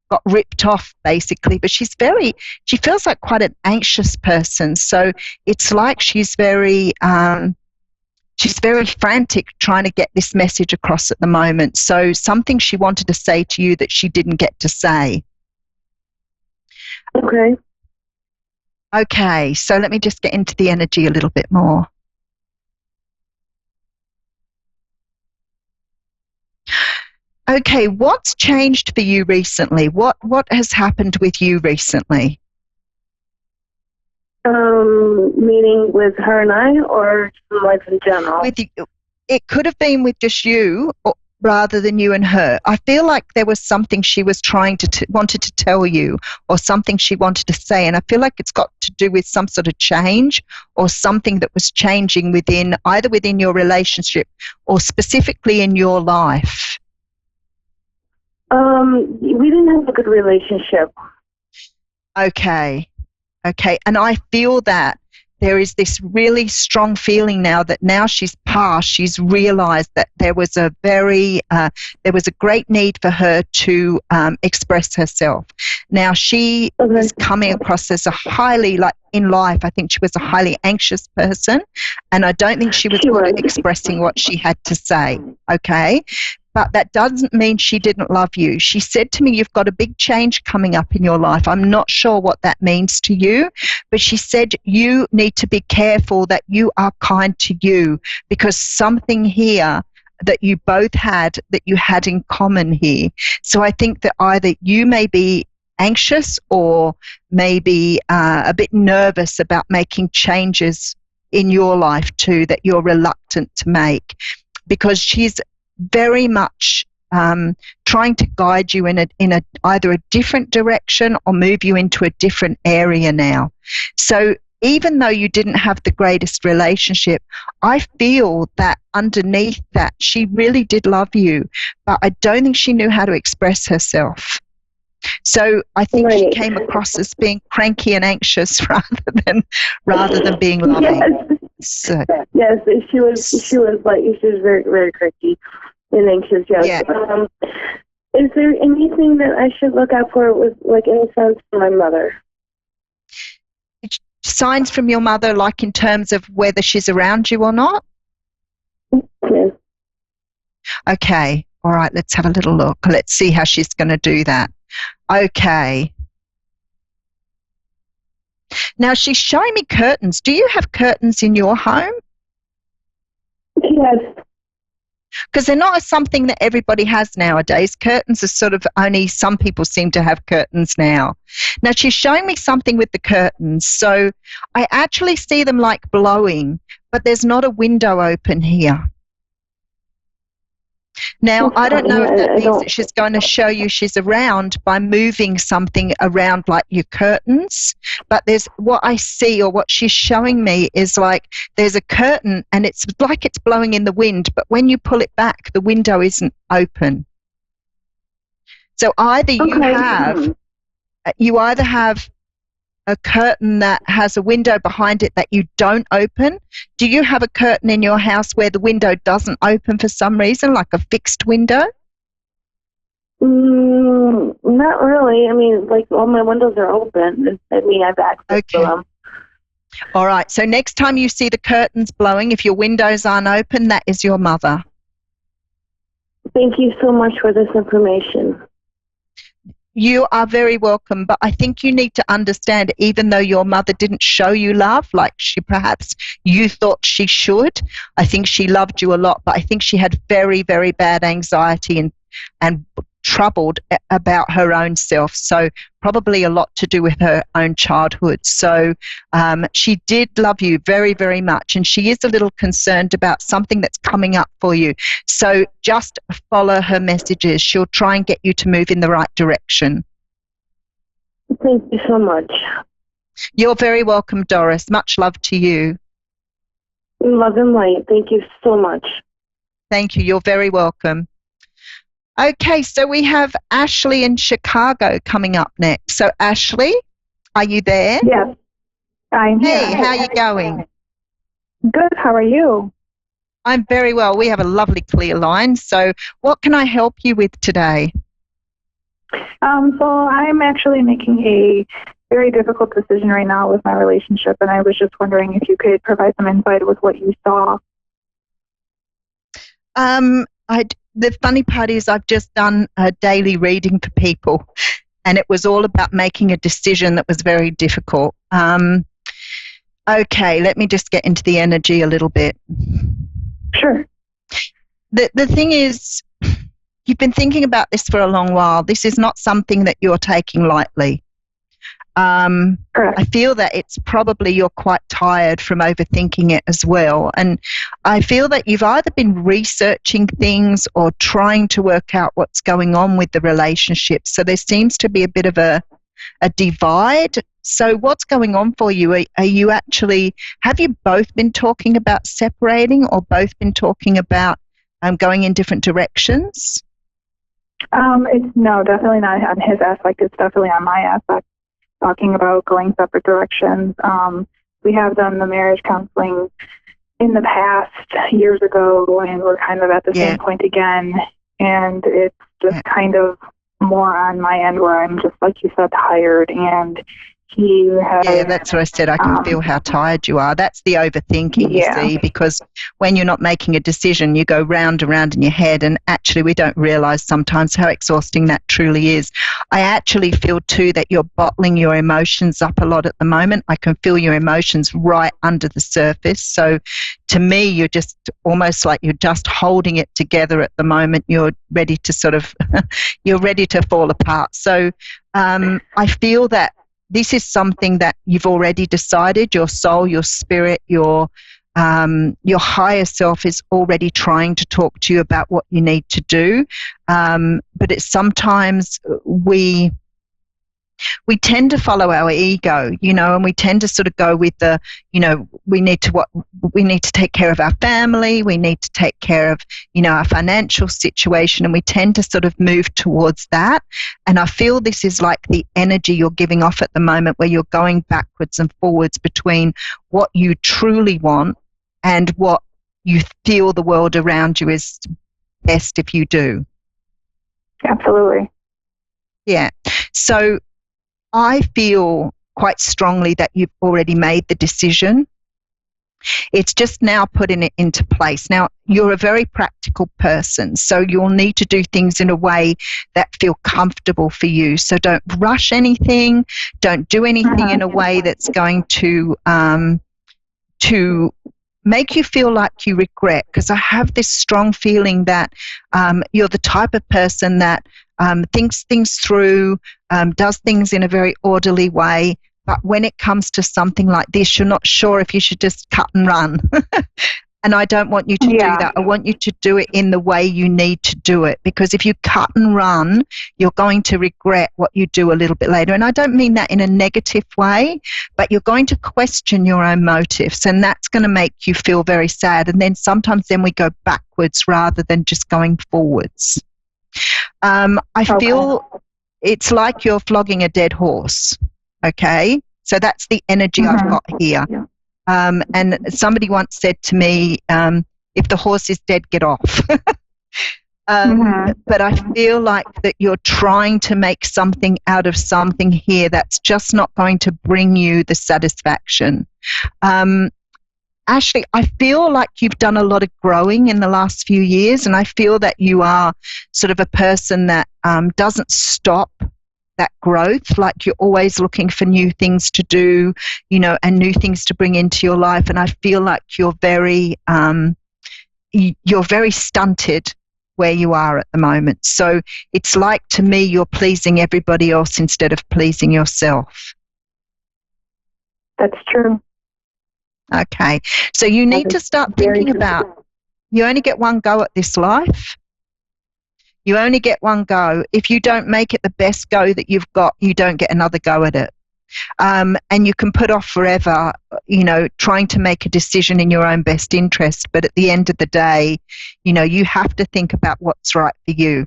got ripped off, basically. But she feels like quite an anxious person. So it's like she's very frantic trying to get this message across at the moment. So something she wanted to say to you that she didn't get to say. Okay. Okay, so let me just get into the energy a little bit more. Okay, what's changed for you recently? What has happened with you recently? Meaning with her and I, or life in general? With you, it could have been with just you, rather than you and her. I feel like there was something she was trying to wanted to tell you, or something she wanted to say, and I feel like it's got to do with some sort of change, or something that was changing either within your relationship or specifically in your life. We didn't have a good relationship. Okay. And I feel that there is this really strong feeling now that now she's passed, she's realized that there was a great need for her to express herself. Now she is coming across as a highly, like in life, I think she was a highly anxious person, and I don't think she was good at expressing what she had to say. Okay. But that doesn't mean she didn't love you. She said to me, you've got a big change coming up in your life. I'm not sure what that means to you, but she said you need to be careful that you are kind to you, because something here that you both had, that you had in common here. So I think that either you may be anxious or maybe a bit nervous about making changes in your life too, that you're reluctant to make, because she's very much trying to guide you in either a different direction or move you into a different area now. So even though you didn't have the greatest relationship, I feel that underneath that she really did love you, but I don't think she knew how to express herself. So I think she came across as being cranky and anxious rather than being loving. Yes, yes, she was very, very cranky and anxious. Yes. Yeah. Is there anything that I should look out for with, like, any signs from my mother? Signs from your mother, like in terms of whether she's around you or not? Yes. Okay. All right. Let's have a little look. Let's see how she's going to do that. Okay. Now she's showing me curtains. Do you have curtains in your home? Yes. Because they're not something that everybody has nowadays. Curtains are sort of only some people seem to have curtains now. Now she's showing me something with the curtains. So I actually see them like blowing, but there's not a window open here. Now, I don't know if that means that she's going to show you she's around by moving something around like your curtains, but there's what I see, or what she's showing me is like there's a curtain and it's like it's blowing in the wind, but when you pull it back, the window isn't open. So either you either have a curtain that has a window behind it that you don't open. Do you have a curtain in your house where the window doesn't open for some reason, like a fixed window? Not really. I mean, like, all my windows are open. I mean, I've access to them. All right. So next time you see the curtains blowing, if your windows aren't open, that is your mother. Thank you so much for this information. You are very welcome, but I think you need to understand, even though your mother didn't show you love like you thought she should, I think she loved you a lot, but I think she had very, very bad anxiety and troubled about her own self, so probably a lot to do with her own childhood. So she did love you very, very much, and she is a little concerned about something that's coming up for you. So just follow her messages. She'll try and get you to move in the right direction. Thank you so much. You're very welcome, Doris. Much love to you. Love and light. Thank you so much. Thank you. You're very welcome. Okay, so we have Ashley in Chicago coming up next. So Ashley, are you there? Yes, I'm here. Hey, how are you going? Good, how are you? I'm very well. We have a lovely clear line. So what can I help you with today? So I'm actually making a very difficult decision right now with my relationship, and I was just wondering if you could provide some insight with what you saw. The funny part is I've just done a daily reading for people, and it was all about making a decision that was very difficult. Okay, let me just get into the energy a little bit. Sure. The thing is, you've been thinking about this for a long while. This is not something that you're taking lightly. I feel that it's probably you're quite tired from overthinking it as well. And I feel that you've either been researching things or trying to work out what's going on with the relationship. So there seems to be a bit of a divide. So what's going on for you? Are you actually, have you both been talking about separating or both been talking about going in different directions? No, definitely not on his aspect. It's definitely on my aspect. Talking about going separate directions. We have done the marriage counseling in the past years ago, and we're kind of at the same point again. And it's just kind of more on my end where I'm just, like you said, tired. And he has... Yeah, that's what I said. I can feel how tired you are. That's the overthinking, you see, because when you're not making a decision, you go round and round in your head, and actually we don't realize sometimes how exhausting that truly is. I actually feel too that you're bottling your emotions up a lot at the moment. I can feel your emotions right under the surface. So to me, you're just almost like you're just holding it together at the moment. You're ready to sort of, you're ready to fall apart. So I feel that this is something that you've already decided. Your soul, your spirit, your higher self is already trying to talk to you about what you need to do. But it's sometimes we tend to follow our ego, and we tend to sort of go with the, we need to take care of our family, we need to take care of, our financial situation, and we tend to sort of move towards that. And I feel this is like the energy you're giving off at the moment, where you're going backwards and forwards between what you truly want and what you feel the world around you is best if you do. Absolutely. Yeah. So I feel quite strongly that you've already made the decision. It's just now putting it into place. Now, you're a very practical person, so you'll need to do things in a way that feel comfortable for you. So don't rush anything. Don't do anything in a way that's going to make you feel like you regret, because I have this strong feeling that you're the type of person that thinks things through, does things in a very orderly way, but when it comes to something like this, you're not sure if you should just cut and run. And I don't want you to do that. I want you to do it in the way you need to do it, because if you cut and run, you're going to regret what you do a little bit later. And I don't mean that in a negative way, but you're going to question your own motives, and that's going to make you feel very sad. And then sometimes we go backwards rather than just going forwards. I feel it's like you're flogging a dead horse, okay? So that's the energy I've got here. Yeah. And somebody once said to me, if the horse is dead, get off. But I feel like that you're trying to make something out of something here that's just not going to bring you the satisfaction. Ashley, I feel like you've done a lot of growing in the last few years, and I feel that you are sort of a person that doesn't stop that growth. Like you're always looking for new things to do, and new things to bring into your life. And I feel like you're very stunted where you are at the moment. So it's like, to me, you're pleasing everybody else instead of pleasing yourself. That's true. Okay. So you need to start thinking about, you only get one go at this life. You only get one go. If you don't make it the best go that you've got, you don't get another go at it. And you can put off forever, trying to make a decision in your own best interest. But at the end of the day, you have to think about what's right for you,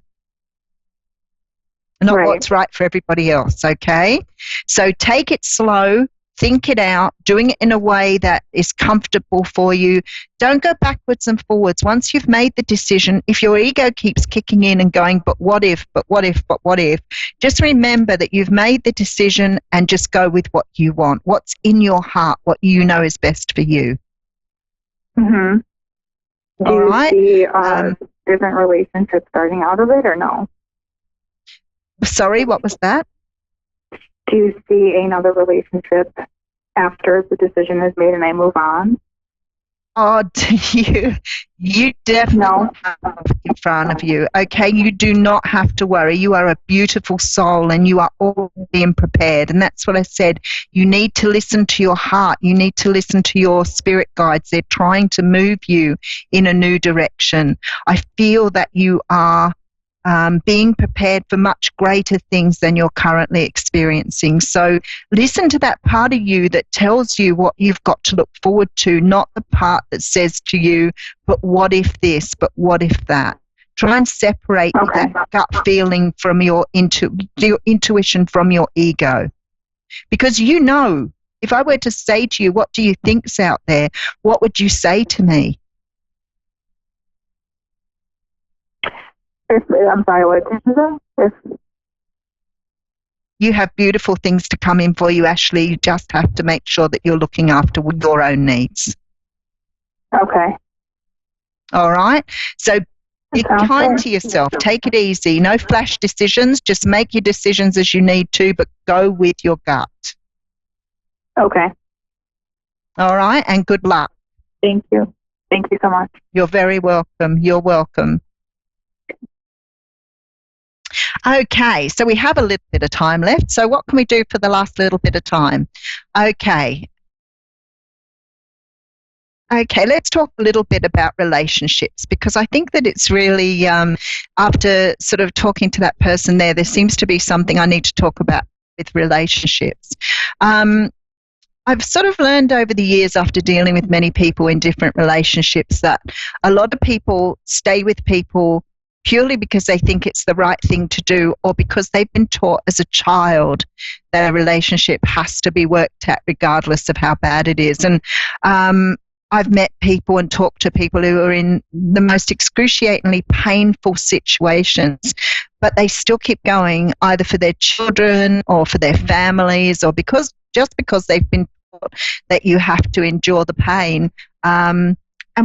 not what's right for everybody else, okay? So take it slow, think it out, doing it in a way that is comfortable for you. Don't go backwards and forwards. Once you've made the decision, if your ego keeps kicking in and going, but what if, but what if, but what if, just remember that you've made the decision and just go with what you want, what's in your heart, what you know is best for you. Mm-hmm. Do All you right. see different relationships starting out of it, or no? Sorry, what was that? Do you see another relationship after the decision is made and I move on? Oh, do you definitely have in front of you. Okay, you do not have to worry. You are a beautiful soul and you are all being prepared. And that's what I said. You need to listen to your heart. You need to listen to your spirit guides. They're trying to move you in a new direction. I feel that you are being prepared for much greater things than you're currently experiencing. So listen to that part of you that tells you what you've got to look forward to, not the part that says to you, but what if this, but what if that. Try and separate that gut feeling from your intuition from your ego. Because you know, if I were to say to you, what do you think's out there, what would you say to me? I'm sorry, what is that? You have beautiful things to come in for you, Ashley. You just have to make sure that you're looking after your own needs. Okay. All right? So be kind to yourself. Take it easy. No flash decisions. Just make your decisions as you need to, but go with your gut. Okay. All right? And good luck. Thank you. Thank you so much. You're very welcome. You're welcome. Okay, so we have a little bit of time left. So what can we do for the last little bit of time? Okay, let's talk a little bit about relationships, because I think that it's really, after sort of talking to that person there seems to be something I need to talk about with relationships. I've sort of learned over the years, after dealing with many people in different relationships, that a lot of people stay with people purely because they think it's the right thing to do, or because they've been taught as a child that a relationship has to be worked at regardless of how bad it is. And I've met people and talked to people who are in the most excruciatingly painful situations, but they still keep going, either for their children or for their families, or just because they've been taught that you have to endure the pain. And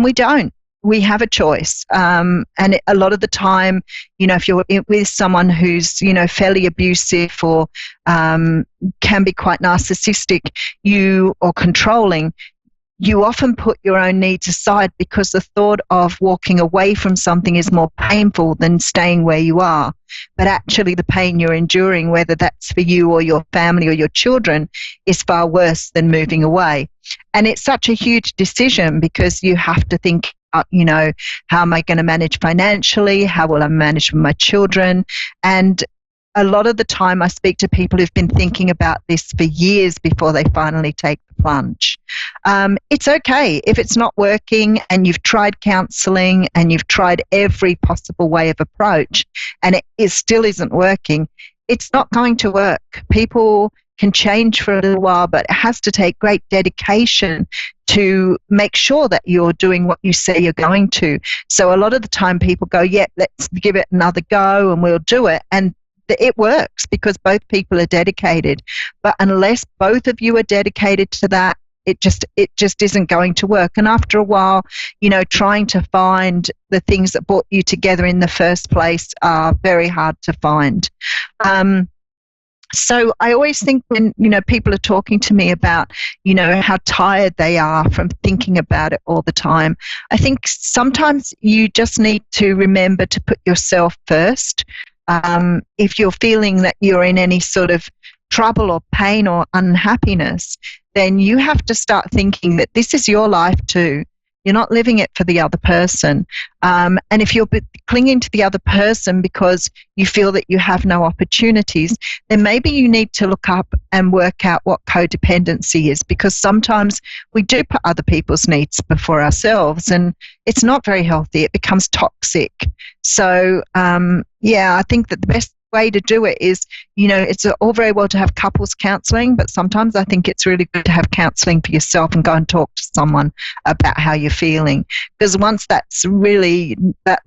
we don't. We have a choice. And a lot of the time, if you're with someone who's, fairly abusive or can be quite narcissistic, or controlling, you often put your own needs aside because the thought of walking away from something is more painful than staying where you are. But actually the pain you're enduring, whether that's for you or your family or your children, is far worse than moving away. And it's such a huge decision because you have to think, how am I going to manage financially? How will I manage with my children? And a lot of the time I speak to people who've been thinking about this for years before they finally take the plunge. It's okay if it's not working and you've tried counseling and you've tried every possible way of approach and it still isn't working. It's not going to work. People can change for a little while, but it has to take great dedication to make sure that you're doing what you say you're going to. So a lot of the time people go, yeah, let's give it another go and we'll do it. And it works because both people are dedicated. But unless both of you are dedicated to that, it just isn't going to work. And after a while, trying to find the things that brought you together in the first place are very hard to find. So I always think when, people are talking to me about, how tired they are from thinking about it all the time, I think sometimes you just need to remember to put yourself first. If you're feeling that you're in any sort of trouble or pain or unhappiness, then you have to start thinking that this is your life too. You're not living it for the other person. And if you're clinging to the other person because you feel that you have no opportunities, then maybe you need to look up and work out what codependency is, because sometimes we do put other people's needs before ourselves and it's not very healthy. It becomes toxic. So, I think that the best way to do it is, it's all very well to have couples counseling, but sometimes I think it's really good to have counseling for yourself and go and talk to someone about how you're feeling. Because once that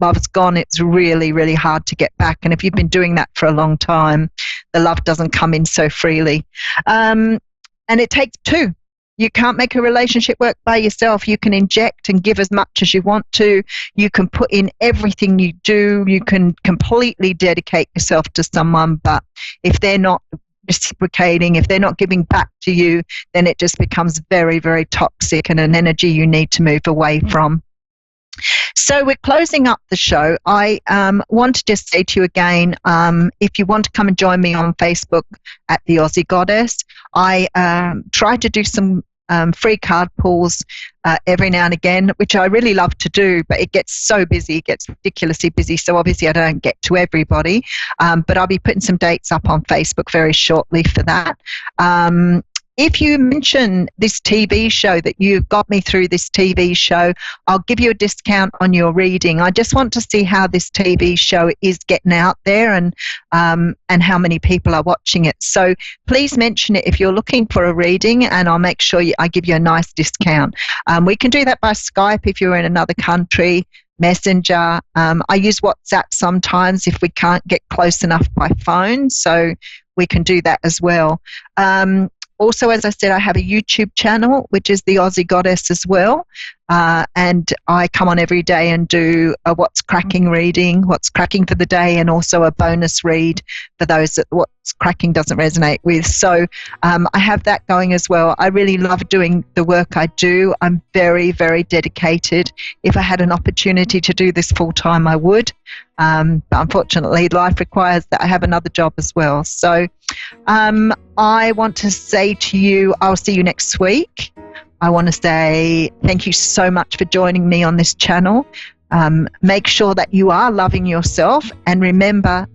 love's gone, it's really, really hard to get back. And if you've been doing that for a long time, the love doesn't come in so freely. And it takes two. You can't make a relationship work by yourself. You can inject and give as much as you want to. You can put in everything you do. You can completely dedicate yourself to someone. But if they're not reciprocating, if they're not giving back to you, then it just becomes very, very toxic and an energy you need to move away from. So we're closing up the show. I want to just say to you again, if you want to come and join me on Facebook at the Aussie Goddess, I try to do some free card pulls every now and again, which I really love to do, but it gets so busy, it gets ridiculously busy, so obviously I don't get to everybody, but I'll be putting some dates up on Facebook very shortly for that. If you mention this TV show, that you've got me through this TV show, I'll give you a discount on your reading. I just want to see how this TV show is getting out there and how many people are watching it. So please mention it if you're looking for a reading, and I'll make sure I give you a nice discount. We can do that by Skype if you're in another country, Messenger. I use WhatsApp sometimes if we can't get close enough by phone, so we can do that as well. Also, as I said, I have a YouTube channel, which is the Aussie Goddess as well. And I come on every day and do a What's Cracking reading, What's Cracking for the day, and also a bonus read for those that What's Cracking doesn't resonate with. So I have that going as well. I really love doing the work I do. I'm very, very dedicated. If I had an opportunity to do this full time, I would. But unfortunately, life requires that I have another job as well. So I want to say to you, I'll see you next week. I want to say thank you so much for joining me on this channel. Make sure that you are loving yourself, and remember,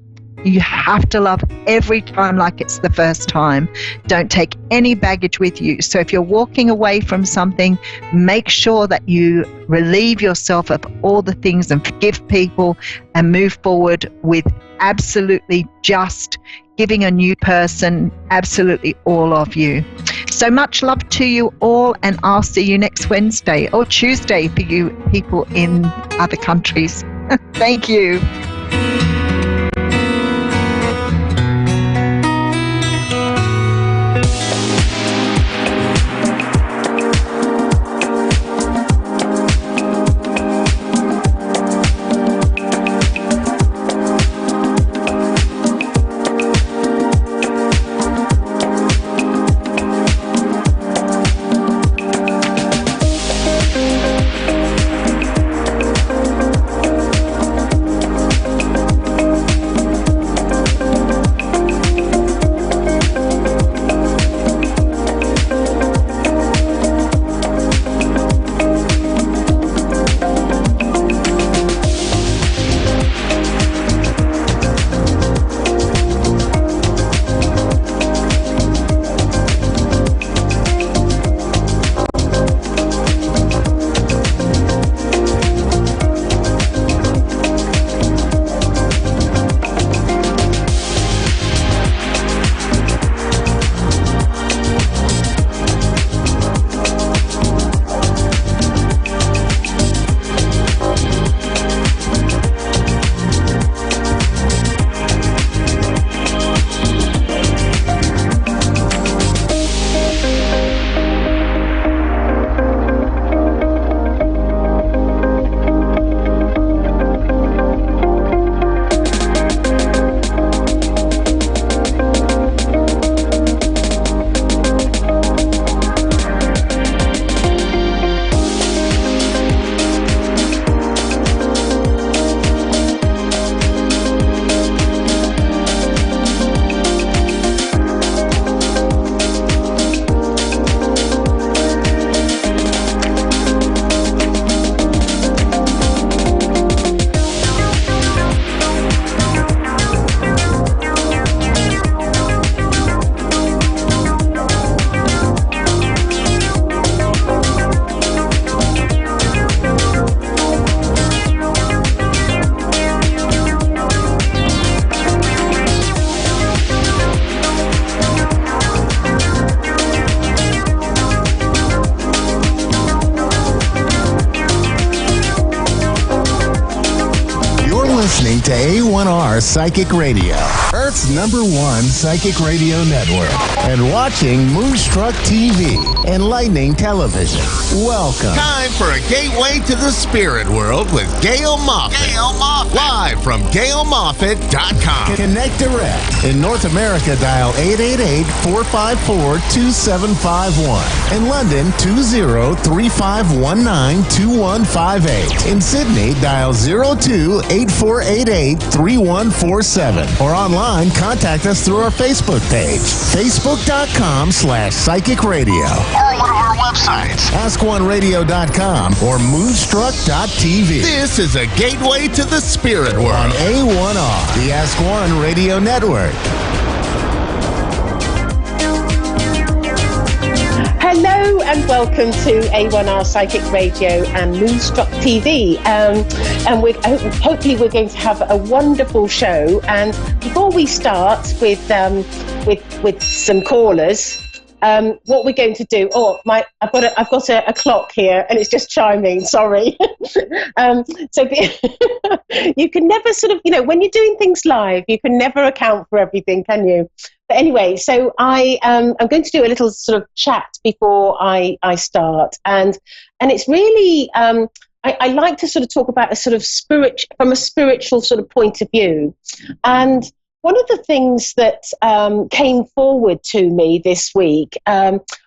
you have to love every time like it's the first time. Don't take any baggage with you. So if you're walking away from something, make sure that you relieve yourself of all the things and forgive people and move forward with absolutely just giving a new person absolutely all of you. So much love to you all, and I'll see you next Wednesday or Tuesday for you people in other countries. Thank you. listening to A1R Psychic Radio, Earth's #1 psychic radio network, and watching Moonstruck TV, enlightening television. Welcome. Time for a gateway to the spirit world with Gail Moffat. Live from GailMoffat.com. Connect direct. In North America, dial 888-454-2751. In London, 20-3519-2158. In Sydney, dial 02-8488-3147. Or online, contact us through our Facebook page, facebook.com/psychic radio. Or one of our websites, AskOneRadio.com or Moonstruck.tv. This is a gateway to the spirit world on A1R, the Ask One Radio Network. Hello and welcome to A1R Psychic Radio and Moonstruck TV. And hopefully we're going to have a wonderful show. And before we start with some callers, what we're going to do? I've got a clock here, and it's just chiming. Sorry. You can never when you're doing things live, you can never account for everything, can you? But anyway, so I'm going to do a little sort of chat before I start, and it's really I like to sort of talk about a sort of from a spiritual sort of point of view, and one of the things that came forward to me this week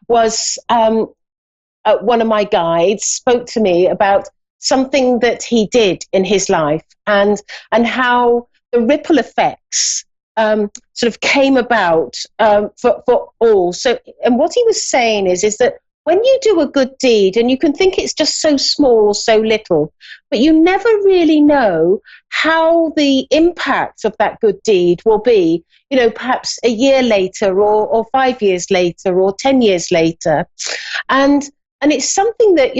was one of my guides spoke to me about something that he did in his life and how the ripple effects sort of came about for all. So, and what he was saying is that when you do a good deed, and you can think it's just so small or so little, but you never really know how the impact of that good deed will be, perhaps a year later or 5 years later or 10 years later. And it's something that,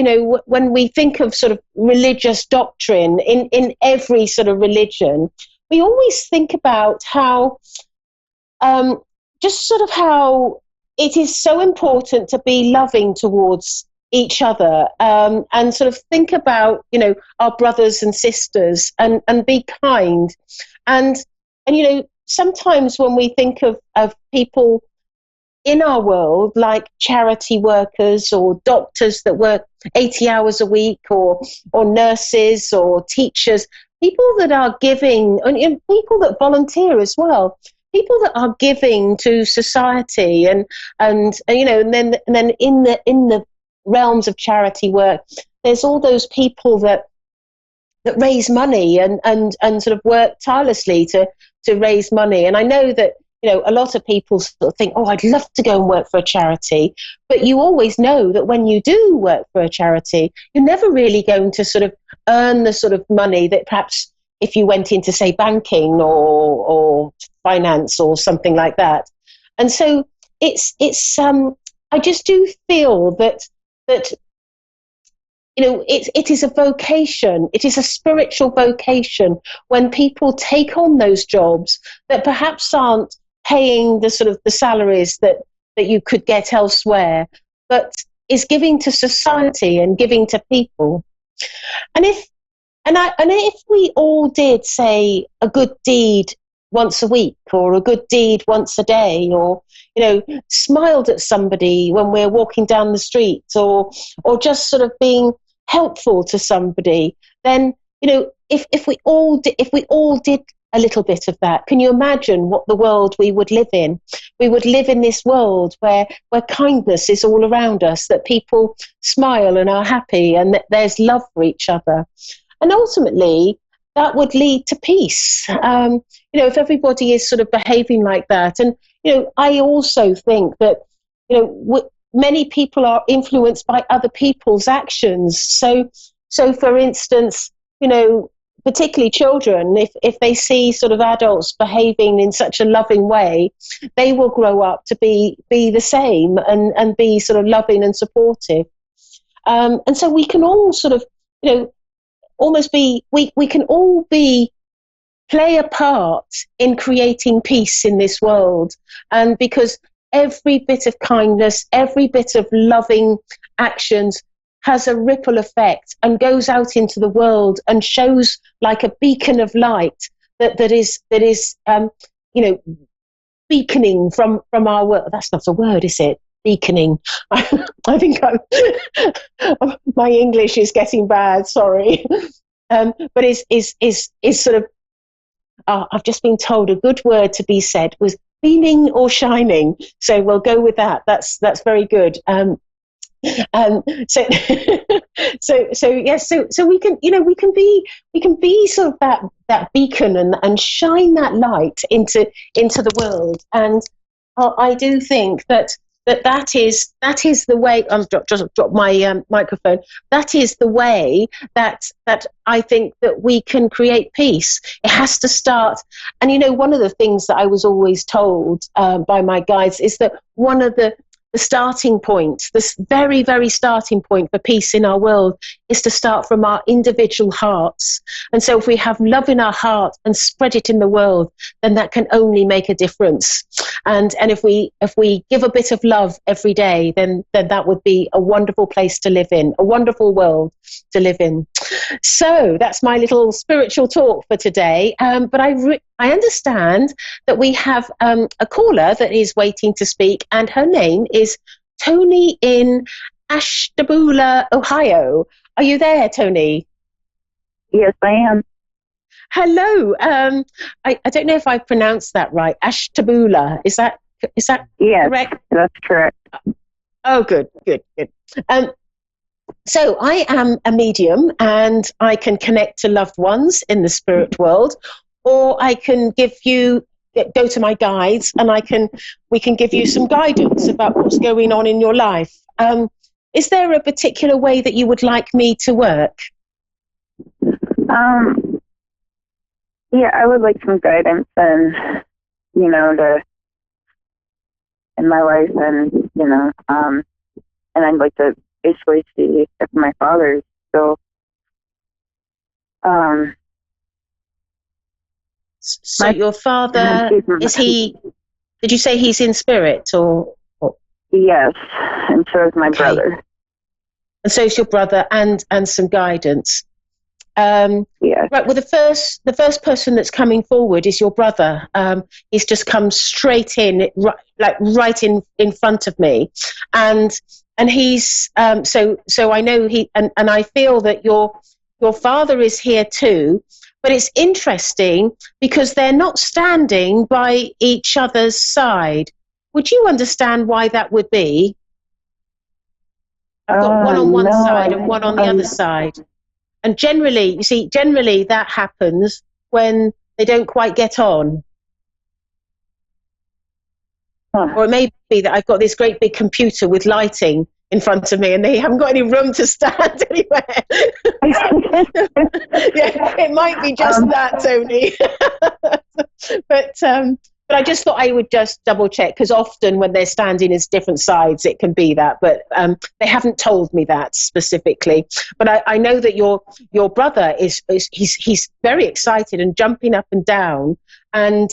when we think of sort of religious doctrine in every sort of religion, we always think about how, just sort of how it is so important to be loving towards each other, and sort of think about, our brothers and sisters and be kind. And sometimes when we think of people in our world, like charity workers or doctors that work 80 hours a week, or nurses or teachers, people that are giving, and people that volunteer as well, people that are giving to society, and then in the realms of charity work, there's all those people that raise money and sort of work tirelessly to raise money. And I know that a lot of people sort of think, I'd love to go and work for a charity, but you always know that when you do work for a charity, you're never really going to sort of earn the sort of money that perhaps if you went into, say, banking or finance or something like that. And so it's I just do feel that it is a vocation. It is a spiritual vocation when people take on those jobs that perhaps aren't paying the sort of the salaries that you could get elsewhere, but is giving to society and giving to people. And if we all did, say, a good deed once a week, or a good deed once a day, or smiled at somebody when we're walking down the street, or just sort of being helpful to somebody, then if we all did a little bit of that, can you imagine what the world we would live in? We would live in this world where kindness is all around us, that people smile and are happy, and that there's love for each other. And ultimately, that would lead to peace. If everybody is sort of behaving like that. And, I also think that, many people are influenced by other people's actions. So for instance, particularly children, if they see sort of adults behaving in such a loving way, they will grow up to be the same and be sort of loving and supportive. And so we can all sort of, almost be, we can all play a part in creating peace in this world. And because every bit of kindness, every bit of loving actions has a ripple effect and goes out into the world and shows like a beacon of light that is beaconing from our world. That's not a word, is it? Beaconing. I think my English is getting bad. Sorry, but is sort of. I've just been told a good word to be said was beaming or shining. So we'll go with that. That's very good. So yes, so we can be sort of that beacon and shine that light into the world. And I do think that is the way. Just drop my microphone. That is the way that I think that we can create peace. It has to start. And one of the things that I was always told by my guides is that one of the starting point, this very, very starting point for peace in our world, is to start from our individual hearts. And so if we have love in our heart and spread it in the world, then that can only make a difference. And if we give a bit of love every day, then that would be a wonderful place to live in, a wonderful world to live in. So that's my little spiritual talk for today. But I understand that we have a caller that is waiting to speak, and her name is Tony in Ashtabula, Ohio. Are you there, Tony? Yes, I am. Hello. I don't know if I pronounced that right. Ashtabula. Is that yes, correct? That's correct. Oh, good. So I am a medium, and I can connect to loved ones in the spirit world, or I can go to my guides, and we can give you some guidance about what's going on in your life. Is there a particular way that you would like me to work? Yeah, I would like some guidance and in my life, and and I'd like to basically see if my father is still So your father, did you say he's in spirit or? Yes, and so is my brother. And so is your brother, and some guidance. Yes. Right. Well, the first person that's coming forward is your brother. He's just come straight in, right in front of me, and he's so I know and I feel that your father is here too. But it's interesting because they're not standing by each other's side. Would you understand why that would be? I've got one on one side and one on the other side. And generally that happens when they don't quite get on. Or it may be that I've got this great big computer with lighting in front of me and they haven't got any room to stand anywhere. Yeah, it might be just that, Tony. But I just thought I would just double check, because often when they're standing as different sides, it can be that. But they haven't told me that specifically. But I know that your brother he's very excited and jumping up and down, and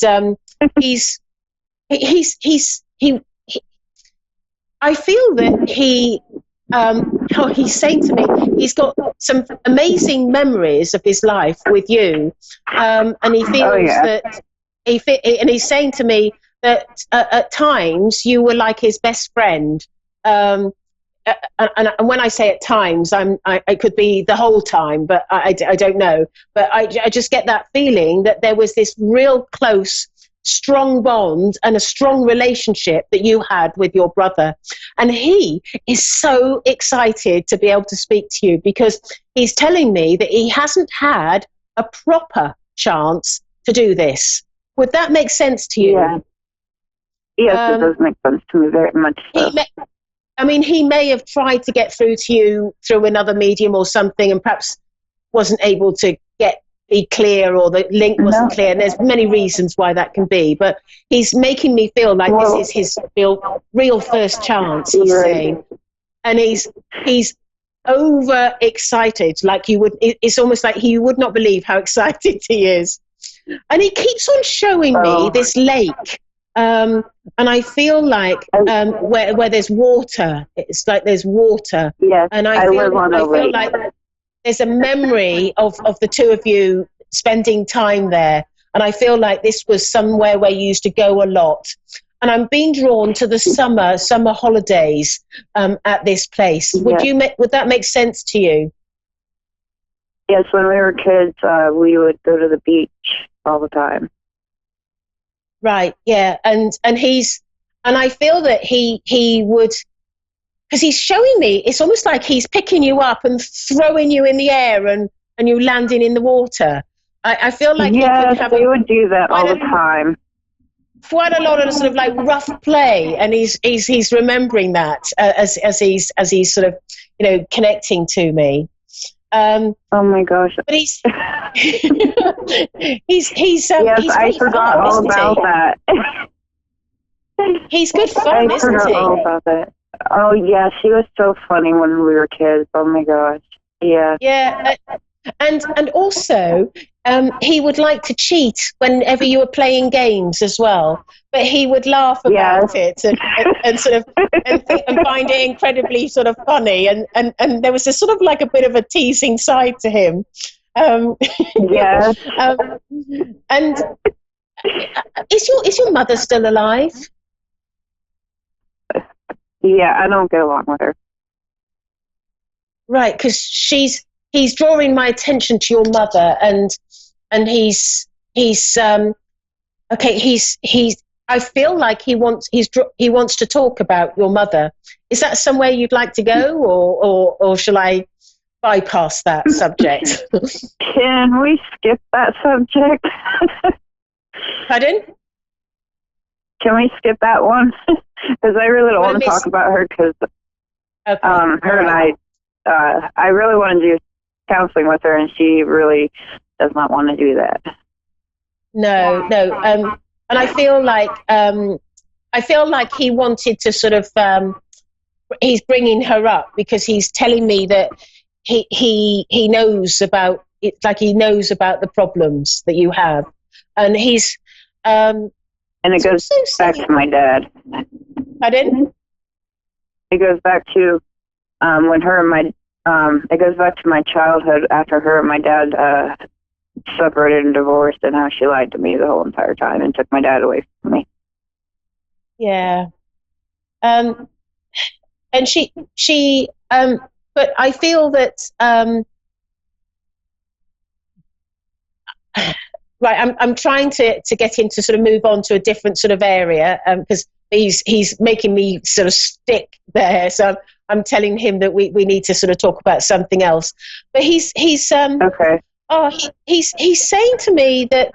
he's I feel that he's saying to me, he's got some amazing memories of his life with you, and he feels that and he's saying to me that at times you were like his best friend. And when I say at times, I could be the whole time, but I don't know. But I just get that feeling that there was this real close, strong bond and a strong relationship that you had with your brother. And he is so excited to be able to speak to you, because he's telling me that he hasn't had a proper chance to do this. Would that make sense to you? Yeah. Yes, it does make sense to me very much. So. He may have tried to get through to you through another medium or something, and perhaps wasn't able to be clear, or the link wasn't clear. And there's many reasons why that can be. But he's making me feel like this is his real first chance, he's saying. And he's over excited, like it's almost like he would not believe how excited he is. And he keeps on showing me this lake And I feel like where there's water, it's like there's water. Yes, and I live on a I feel lake. like there's a memory of the two of you spending time there. And I feel like this was somewhere where you used to go a lot. And I'm being drawn to the summer holidays at this place. Yes. Would that make sense to you? Yes, when we were kids, we would go to the beach all the time. Right. Yeah. And I feel that he would, because he's showing me, it's almost like he's picking you up and throwing you in the air and you landing in the water. I feel like yes, they would do that all the time. Quite a lot of sort of like rough play, and he's remembering that as he's sort of, you know, connecting to me. Oh my gosh! But he's yes, I forgot fun, all about that. He's good fun, I isn't forgot he? all about that. Oh yeah, she was so funny when we were kids. Oh my gosh! Yeah. Yeah, and also he would like to cheat whenever you were playing games as well. But he would laugh about it and sort of and find it incredibly sort of funny. And there was a sort of like a bit of a teasing side to him. Yes. And is your mother still alive? Yeah, I don't get along with her. Right, because he's drawing my attention to your mother, and he's I feel like he wants to talk about your mother. Is that somewhere you'd like to go, or shall I bypass that subject? Can we skip that subject? Pardon? Can we skip that one? Because I really don't want to talk about her, because her and I really want to do counseling with her, and she really does not want to do that. No. And I feel like he wanted to sort of he's bringing her up because he's telling me that he knows about it, like he knows about the problems that you have, and he's and it goes back to my dad. Pardon? It goes back to when her and my it goes back to my childhood after her and my dad separated and divorced, and how she lied to me the whole entire time and took my dad away from me. Yeah. And she but I feel that right, I'm trying to get him to sort of move on to a different sort of area, because he's making me sort of stick there. So I'm telling him that we need to sort of talk about something else. But he's okay. Oh, he's saying to me that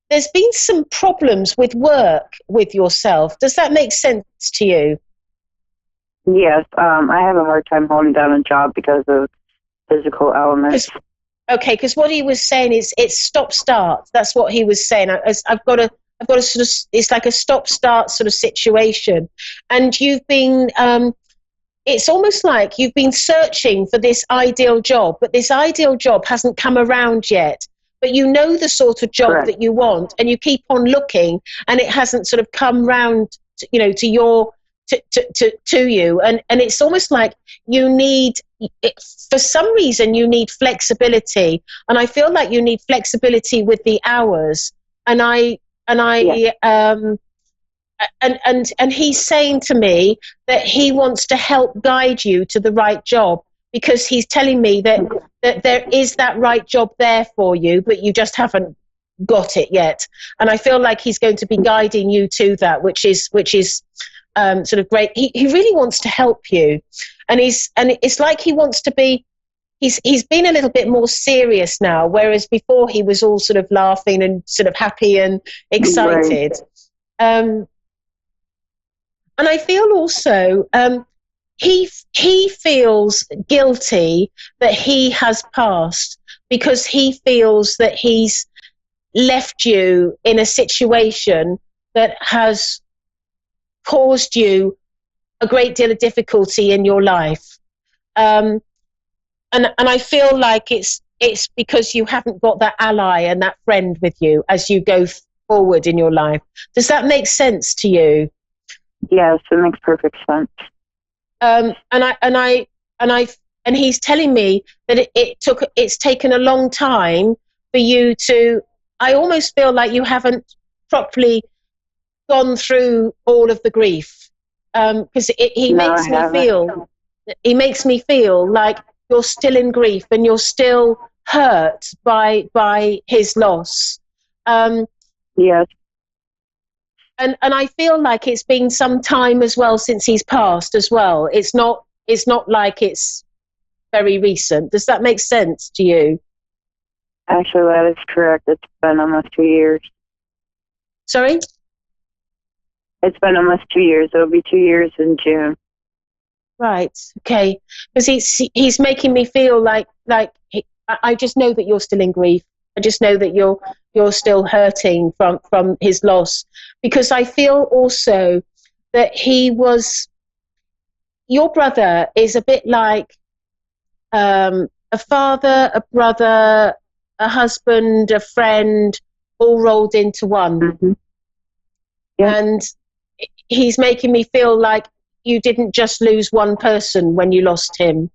there's been some problems with work with yourself. Does that make sense to you? Yes, I have a hard time holding down a job because of physical elements. Okay, because what he was saying is it's stop-start. That's what he was saying. I've got a sort of, it's like a stop-start sort of situation, and you've been. It's almost like you've been searching for this ideal job, but this ideal job hasn't come around yet. But you know the sort of job that you want, and you keep on looking, and it hasn't sort of come round, to you. And it's almost like you need, for some reason, you need flexibility, and I feel like you need flexibility with the hours. And he's saying to me that he wants to help guide you to the right job, because he's telling me that there is that right job there for you, but you just haven't got it yet. And I feel like he's going to be guiding you to that, which is sort of great. He really wants to help you, and it's like he wants to be. He's been a little bit more serious now, whereas before he was all sort of laughing and sort of happy and excited. And I feel also he feels guilty that he has passed, because he feels that he's left you in a situation that has caused you a great deal of difficulty in your life. And I feel like it's because you haven't got that ally and that friend with you as you go forward in your life. Does that make sense to you? Yes, it makes perfect sense. And he's telling me that it's taken a long time for you to. I almost feel like you haven't properly gone through all of the grief, because he makes me feel like you're still in grief and you're still hurt by his loss. Yes. And I feel like it's been some time as well since he's passed as well. It's not like it's very recent. Does that make sense to you? Actually, that is correct. It's been almost 2 years. Sorry? It's been almost 2 years. It'll be 2 years in June. Right. Okay. Because he's making me feel like I just know that you're still in grief. I just know that you're still hurting from his loss, because I feel also that your brother is a bit like a father, a brother, a husband, a friend, all rolled into one. Mm-hmm. Yeah. And he's making me feel like you didn't just lose one person when you lost him.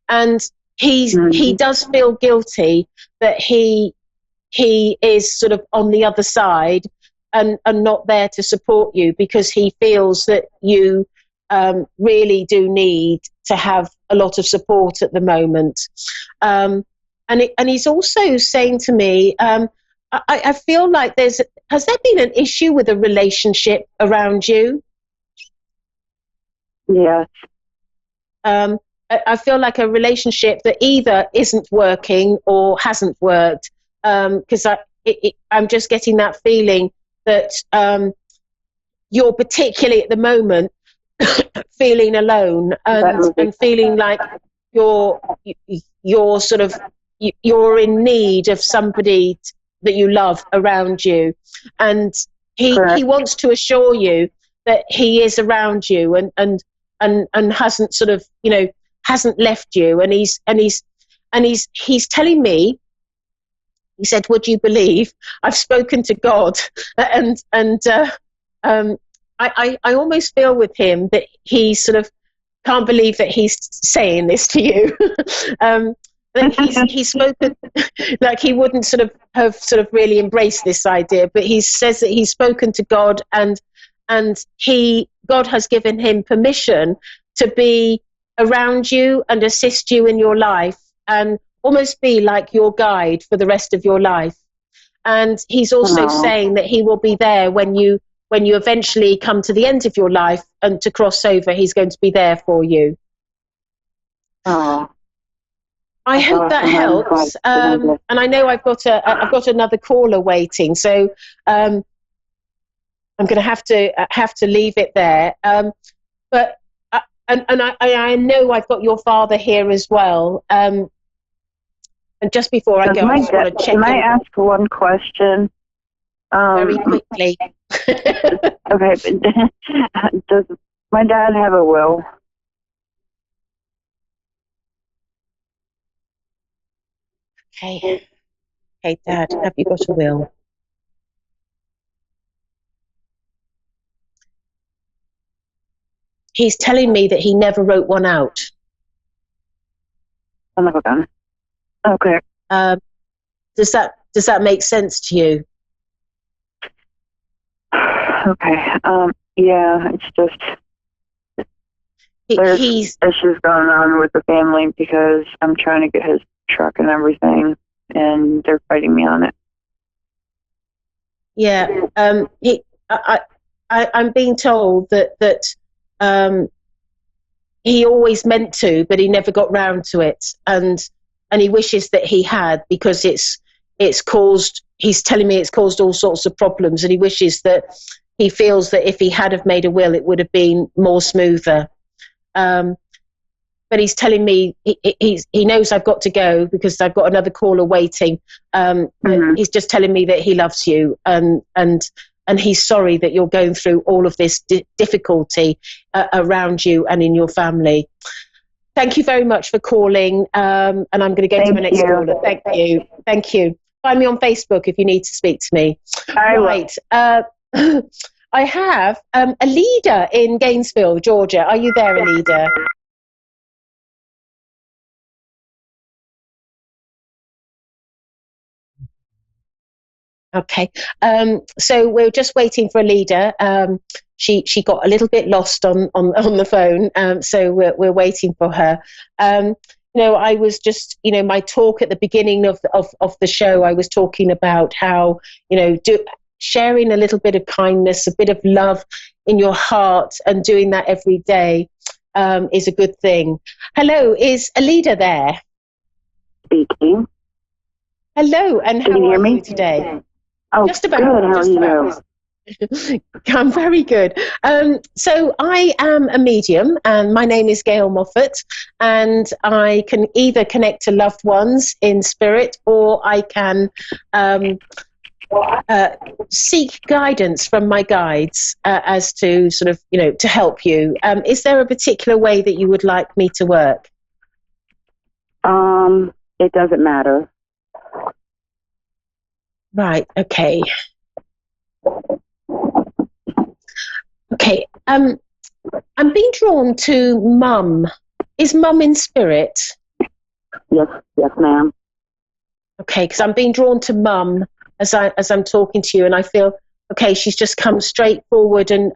And he does feel guilty that he is sort of on the other side and not there to support you, because he feels that you really do need to have a lot of support at the moment. And he's also saying to me, I feel like has there been an issue with a relationship around you? Yes. I feel like a relationship that either isn't working or hasn't worked, because I'm just getting that feeling that you're particularly at the moment feeling alone and feeling like you're in need of somebody that you love around you, and he wants to assure you that he is around you and hasn't hasn't left you, and he's telling me, he said, would you believe I've spoken to God, and I almost feel with him that he sort of can't believe that he's saying this to you. That he's spoken, like he wouldn't have really embraced this idea, but he says that he's spoken to God, and God has given him permission to be around you and assist you in your life and almost be like your guide for the rest of your life. And he's also saying that he will be there when you eventually come to the end of your life and to cross over. He's going to be there for you. I hope that helps. And I know I've got another caller waiting, so I'm going to have to leave it there. But I know I've got your father here as well. And just before I go, I just want to check. Can I ask one question? Very quickly. Okay. Does my dad have a will? Okay, Dad, have you got a will? He's telling me that he never wrote one out. I'm not done. Okay. Does that make sense to you? Okay. Yeah, it's just there's issues going on with the family because I'm trying to get his truck and everything, and they're fighting me on it. Yeah. I'm being told that he always meant to, but he never got round to it, and he wishes that he had, because it's caused. He's telling me it's caused all sorts of problems, and he wishes that he feels that if he had have made a will, it would have been more smoother. But he's telling me he knows I've got to go because I've got another caller waiting. He's just telling me that he loves you, and he's sorry that you're going through all of this difficulty around you and in your family. Thank you very much for calling, and I'm going to go to the next caller. Thank you. find me on Facebook if you need to speak to me. Right. I have Alida in Gainesville, Georgia. Are you there, Alida? Okay. So we're just waiting for Alida. She got a little bit lost on the phone, so we're waiting for her. I was just, my talk at the beginning of the show, I was talking about how, sharing a little bit of kindness, a bit of love in your heart and doing that every day is a good thing. Hello, is Alida there? Speaking. Hello, and how are you today? Oh, just about. Good. How Just are about. I'm very good. So I am a medium, and my name is Gail Moffat, and I can either connect to loved ones in spirit, or I can seek guidance from my guides as to sort of, to help you. Is there a particular way that you would like me to work? It doesn't matter. Right. Okay. Okay. I'm being drawn to Mum. Is Mum in spirit? Yes, ma'am. Okay, because I'm being drawn to Mum as I'm talking to you, and I feel okay. She's just come straight forward and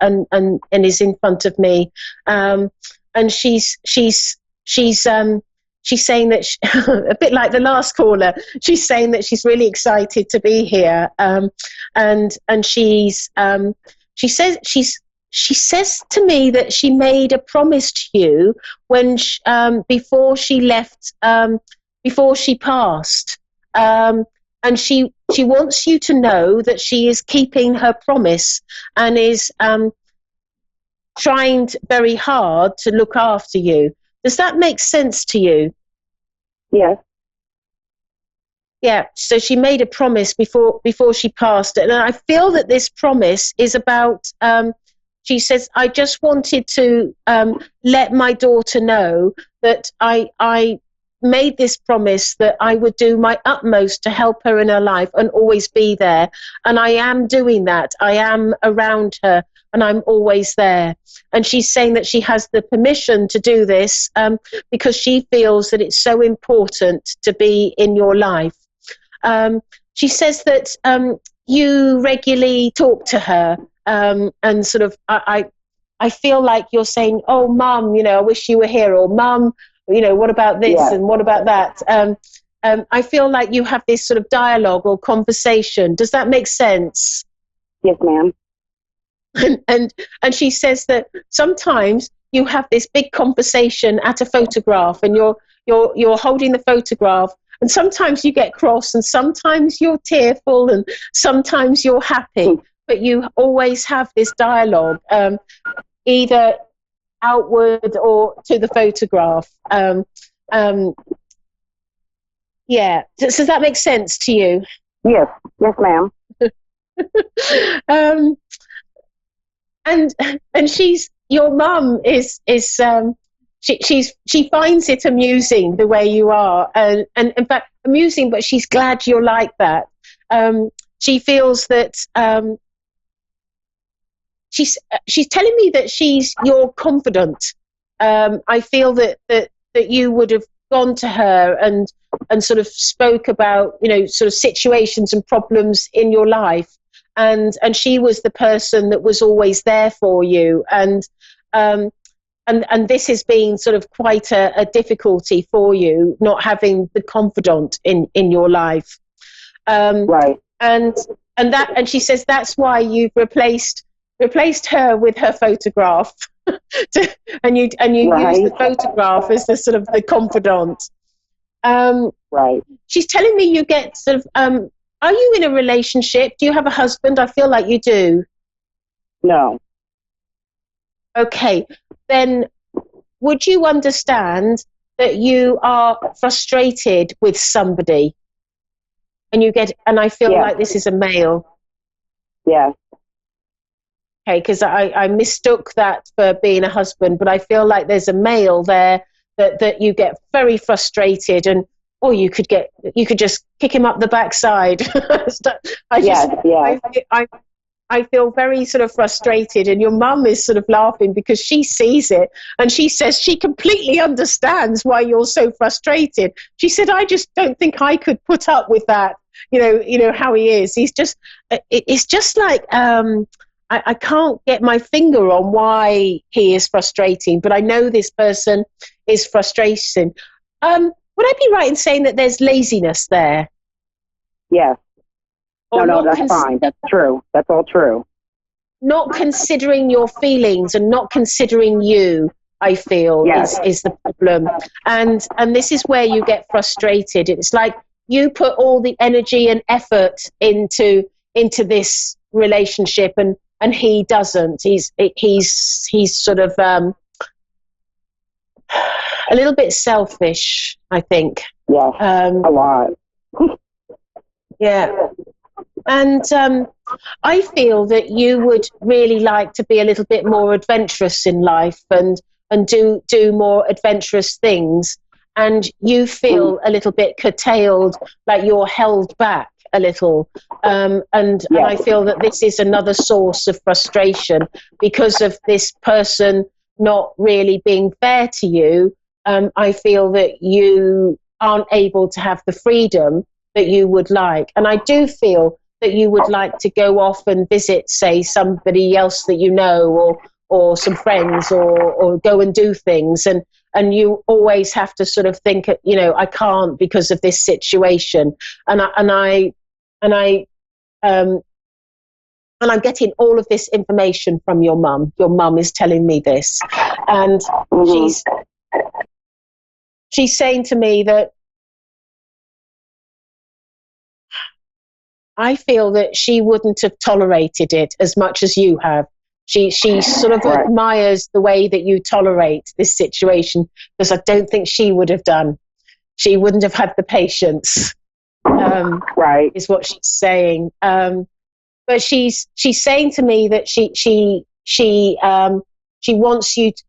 is in front of me, and she's saying that a bit like the last caller. She's saying that she's really excited to be here, and she says to me that she made a promise to you when before she left, before she passed, and she wants you to know that she is keeping her promise and is trying very hard to look after you. Does that make sense to you? Yes. Yeah, so she made a promise before she passed, and I feel that this promise is about. She says, "I just wanted to let my daughter know that I made this promise that I would do my utmost to help her in her life and always be there, and I am doing that. I am around her, and I'm always there." And she's saying that she has the permission to do this because she feels that it's so important to be in your life. She says that you regularly talk to her, and sort of I feel like you're saying, "Oh, Mum, I wish you were here," or "Mum, what about this and what about that?" I feel like you have this sort of dialogue or conversation. Does that make sense? Yes, ma'am. And she says that sometimes you have this big conversation at a photograph, and you're holding the photograph, and sometimes you get cross, and sometimes you're tearful, and sometimes you're happy, but you always have this dialogue, either outward or to the photograph. Yeah. Does that make sense to you? Yes, ma'am. And your mum is she finds it amusing the way you are, and in fact amusing, but she's glad you're like that. She feels that she's telling me that she's your confidant. I feel that you would have gone to her and sort of spoke about sort of situations and problems in your life, and she was the person that was always there for you, and this has been sort of quite a difficulty for you, not having the confidant in your life. Right. And she says that's why you've replaced her with her photograph, and you right. use the photograph as the sort of the confidant. Right. She's telling me you get sort of. Are you in a relationship? Do you have a husband? I feel like you do. No. Okay, then would you understand that you are frustrated with somebody, and I feel like this is a male. Yeah. Okay, because I mistook that for being a husband, but I feel like there's a male there that you get very frustrated and or you could just kick him up the backside. I feel very sort of frustrated, and your mum is sort of laughing because she sees it, and she says she completely understands why you're so frustrated. She said, I just don't think I could put up with that. You know how he is. He's just, it's just like, I can't get my finger on why he is frustrating, but I know this person is frustrating. Would I be right in saying that there's laziness there? Yes. No, that's fine. That's true. That's all true. Not considering your feelings and not considering you, I feel, is the problem. And this is where you get frustrated. It's like you put all the energy and effort into this relationship, and he doesn't. He's sort of a little bit selfish, I think. Yeah, a lot. Yeah. And I feel that you would really like to be a little bit more adventurous in life and do more adventurous things. And you feel a little bit curtailed, like you're held back a little. And I feel that this is another source of frustration because of this person not really being fair to you. I feel that you aren't able to have the freedom that you would like. And I do feel that you would like to go off and visit, say, somebody else that you know, or some friends, or go and do things. And you always have to sort of think, I can't because of this situation. And I'm getting all of this information from your mum. Your mum is telling me this. And she's saying to me that I feel that she wouldn't have tolerated it as much as you have. She sort of admires the way that you tolerate this situation, because I don't think she would have done. She wouldn't have had the patience. Is what she's saying. But she's saying to me that she wants you to,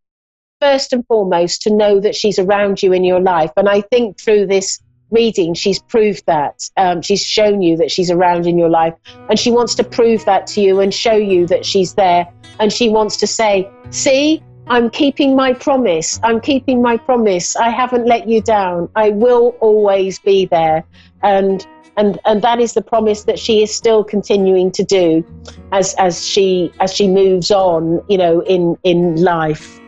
first and foremost, to know that she's around you in your life. And I think through this reading, she's proved that. She's shown you that she's around in your life, and she wants to prove that to you and show you that she's there. And she wants to say, see, I'm keeping my promise. I'm keeping my promise. I haven't let you down. I will always be there. And that is the promise that she is still continuing to do as she moves on, in life.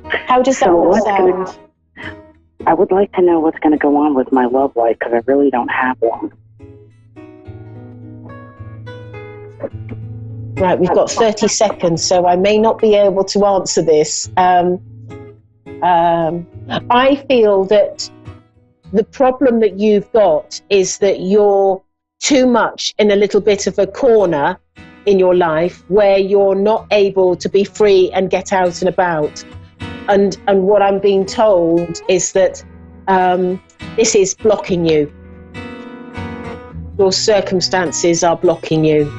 How does that all sound? I would like to know what's going to go on with my love life, because I really don't have one. Right, we've got 30 seconds, so I may not be able to answer this. I feel that the problem that you've got is that you're too much in a little bit of a corner in your life where you're not able to be free and get out and about. And what I'm being told is that this is blocking you. Your circumstances are blocking you.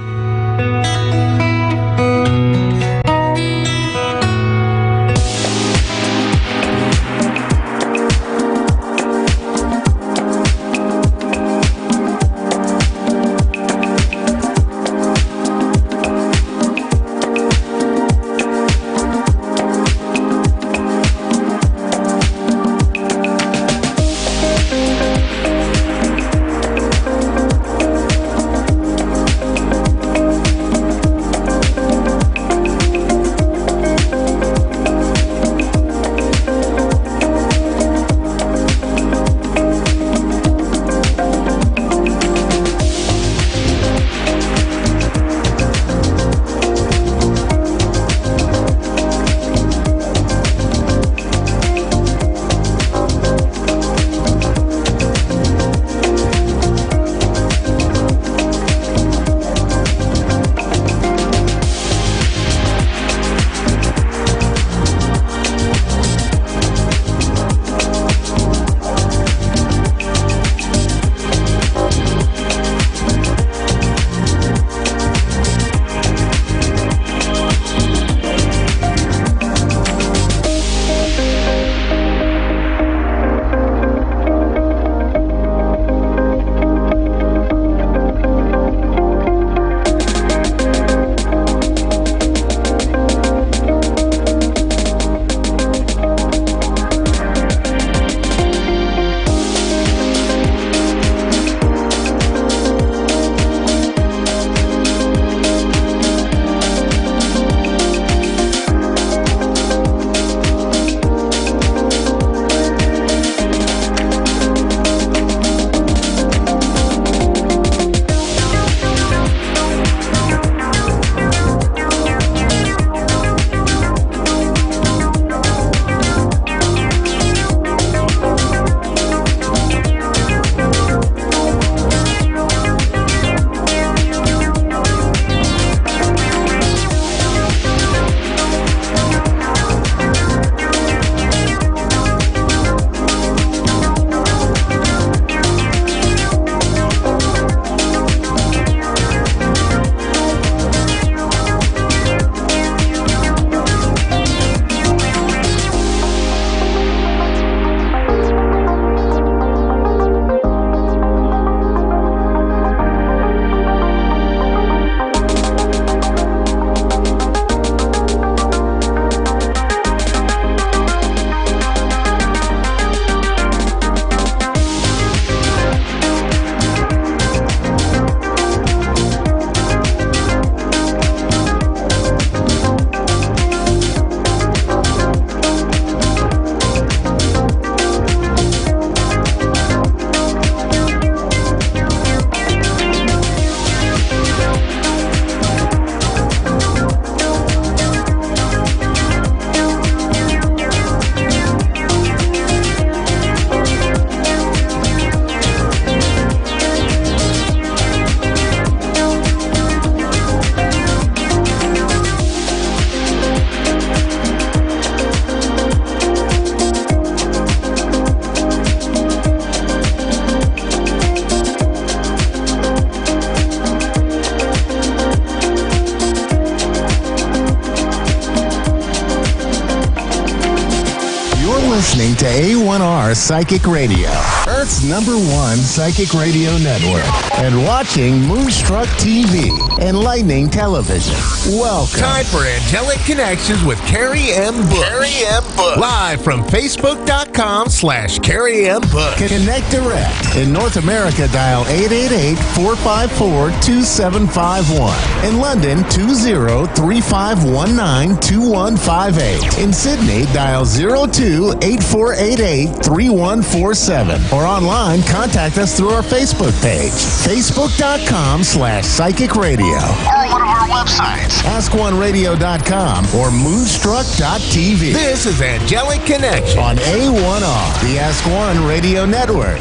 listening to A1R Psychic Radio, Earth's #1 psychic radio network, and watching Moonstruck TV, enlightening television. Welcome. Time for Angelic Connections with Carrie M. Bush. Carrie M. Bush. Live from Facebook.com/Carrie M. Bush. Connect direct. In North America, dial 888-454-2751. In London, 20-3519-2158. In Sydney, dial 02-8488-3147. Or online, contact us through our Facebook page, Facebook.com/Psychic Radio. Or one of our websites, AskOneRadio.com or Moonstruck.tv. This is Angelic Connection on A1R, the Ask One Radio Network.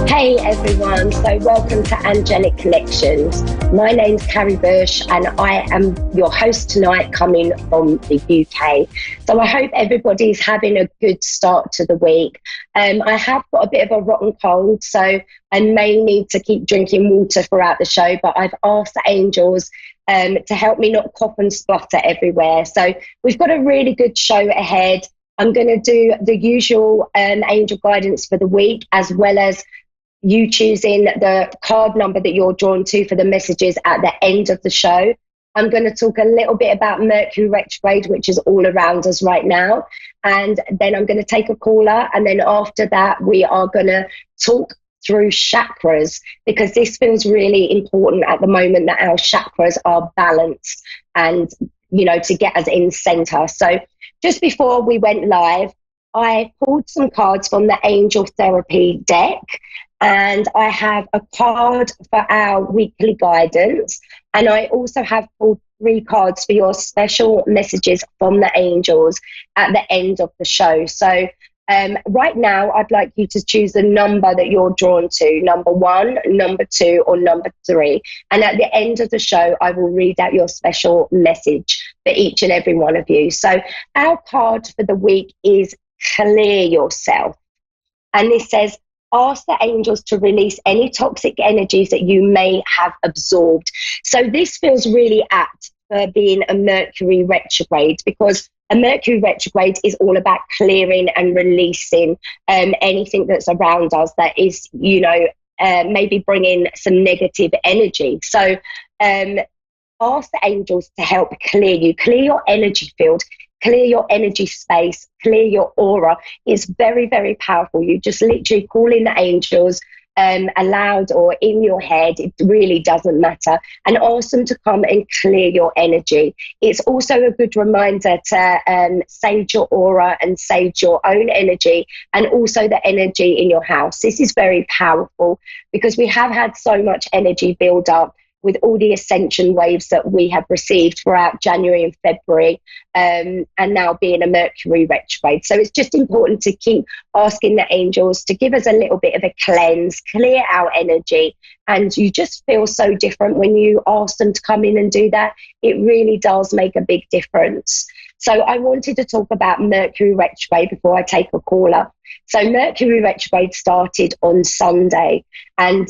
Hey everyone, so welcome to Angelic Connections. My name's Carrie Bush and I am your host tonight coming from the UK. So I hope everybody's having a good start to the week. I have got a bit of a rotten cold, so I may need to keep drinking water throughout the show, but I've asked the angels to help me not cough and splutter everywhere. So we've got a really good show ahead. I'm going to do the usual angel guidance for the week, as well as you choosing the card number that you're drawn to for the messages at the end of the show. I'm going to talk a little bit about Mercury retrograde, which is all around us right now. And then I'm going to take a caller. And then after that, we are going to talk through chakras, because this feels really important at the moment that our chakras are balanced and, you know, to get us in center. So just before we went live, I pulled some cards from the Angel Therapy deck. And I have a card for our weekly guidance. And I also have pulled 3 cards for your special messages from the angels at the end of the show. So right now, I'd like you to choose the number that you're drawn to, number 1, number 2, or number 3. And at the end of the show, I will read out your special message for each and every one of you. So our card for the week is Clear Yourself. And this says, ask the angels to release any toxic energies that you may have absorbed. So this feels really apt for being a Mercury retrograde, because a Mercury retrograde is all about clearing and releasing anything that's around us that is, you know, maybe bringing some negative energy. So ask the angels to help clear you, clear your energy field, clear your energy space, clear your aura. Is very, very powerful. You just literally call in the angels aloud or in your head. It really doesn't matter. And ask them to come and clear your energy. It's also a good reminder to sage your aura and sage your own energy, and also the energy in your house. This is very powerful because we have had so much energy build up with all the ascension waves that we have received throughout January and February, and now being a Mercury retrograde. So it's just important to keep asking the angels to give us a little bit of a cleanse, clear our energy, and you just feel so different when you ask them to come in and do that. It really does make a big difference. So I wanted to talk about Mercury retrograde before I take a caller. So Mercury retrograde started on Sunday, and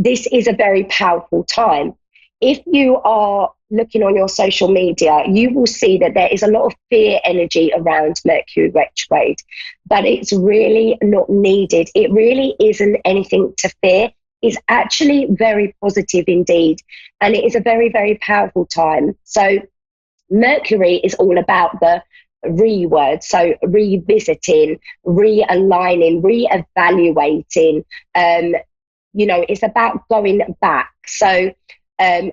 this is a very powerful time. If you are looking on your social media, you will see that there is a lot of fear energy around Mercury retrograde, but it's really not needed. It really isn't anything to fear. It's actually very positive indeed. And it is a very, very powerful time. So Mercury is all about the re-word, so revisiting, realigning, reevaluating, you know, it's about going back. So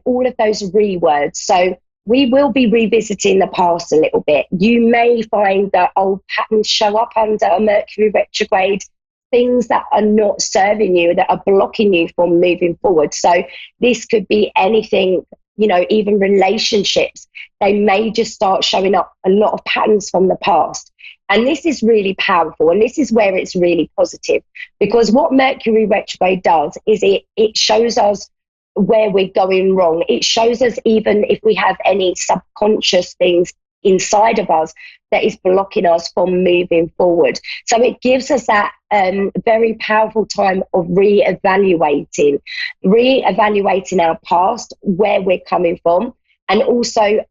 all of those re-words. So we will be revisiting the past a little bit. You may find that old patterns show up under a Mercury retrograde, things that are not serving you, that are blocking you from moving forward. So this could be anything, you know, even relationships. They may just start showing up a lot of patterns from the past. And this is really powerful, and this is where it's really positive, because what Mercury retrograde does is it shows us where we're going wrong. It shows us even if we have any subconscious things inside of us that is blocking us from moving forward. So it gives us that very powerful time of reevaluating our past, where we're coming from, and also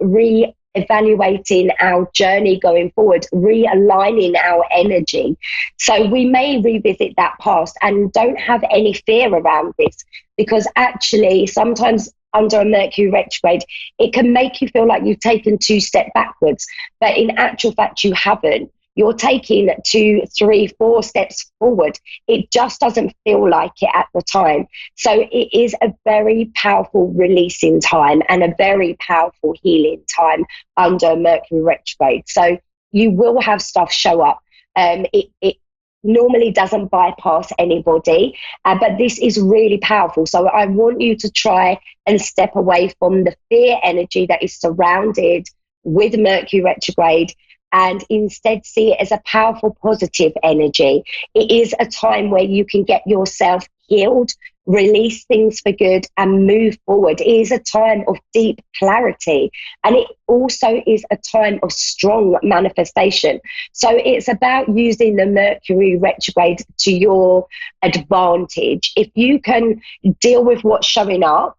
evaluating our journey going forward, realigning our energy. So we may revisit that past, and don't have any fear around this, because actually sometimes under a Mercury retrograde, it can make you feel like you've taken 2 steps backwards, but in actual fact, you haven't. You're taking 2, 3, 4 steps forward. It just doesn't feel like it at the time. So it is a very powerful releasing time and a very powerful healing time under Mercury retrograde. So you will have stuff show up. It normally doesn't bypass anybody, but this is really powerful. So I want you to try and step away from the fear energy that is surrounded with Mercury retrograde, and instead see it as a powerful, positive energy. It is a time where you can get yourself healed, release things for good, and move forward. It is a time of deep clarity, and it also is a time of strong manifestation. So it's about using the Mercury retrograde to your advantage. If you can deal with what's showing up,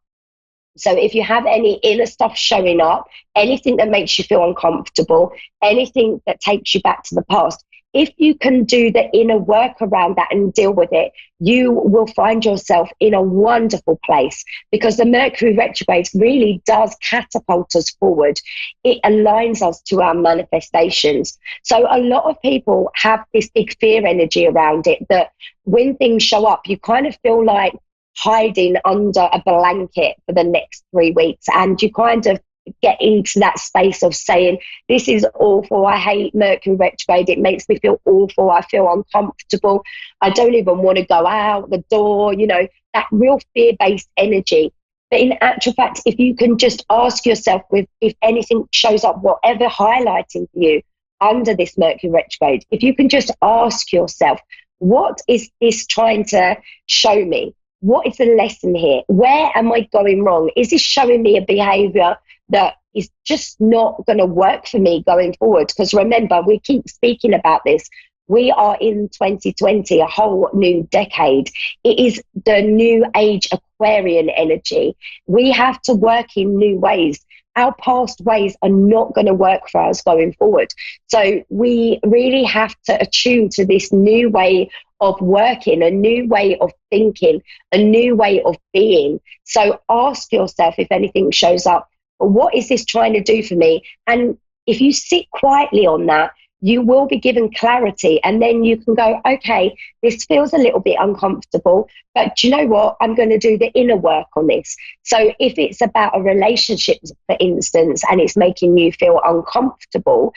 so if you have any inner stuff showing up, anything that makes you feel uncomfortable, anything that takes you back to the past, if you can do the inner work around that and deal with it, you will find yourself in a wonderful place, because the Mercury retrograde really does catapult us forward. It aligns us to our manifestations. So a lot of people have this big fear energy around it, that when things show up, you kind of feel like hiding under a blanket for the next 3 weeks, and you kind of get into that space of saying, this is awful, I hate Mercury retrograde, it makes me feel awful, I feel uncomfortable, I don't even want to go out the door, that real fear-based energy. But in actual fact, if you can just ask yourself, if anything shows up, whatever highlighting for you under this Mercury retrograde, if you can just ask yourself, what is this trying to show me? What is the lesson here? Where am I going wrong? Is this showing me a behavior that is just not going to work for me going forward? Because remember, we keep speaking about this. We are in 2020, a whole new decade. It is the new age Aquarian energy. We have to work in new ways. Our past ways are not going to work for us going forward. So we really have to attune to this new way of working, a new way of thinking, a new way of being. So ask yourself, if anything shows up, what is this trying to do for me? And if you sit quietly on that, you will be given clarity, and then you can go, okay, this feels a little bit uncomfortable, but do you know what? I'm going to do the inner work on this. So if it's about a relationship, for instance, and it's making you feel uncomfortable,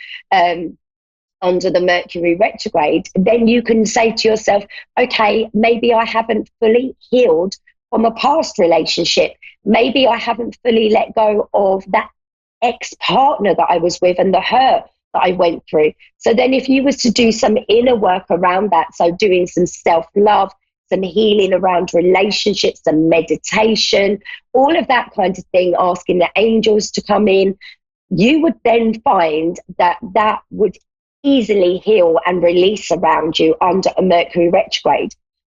under the Mercury retrograde, then you can say to yourself, okay, maybe I haven't fully healed from a past relationship. Maybe I haven't fully let go of that ex-partner that I was with and the hurt that I went through. So then if you was to do some inner work around that, so doing some self-love, some healing around relationships, some meditation, all of that kind of thing, asking the angels to come in, you would then find that that would easily heal and release around you under a Mercury retrograde.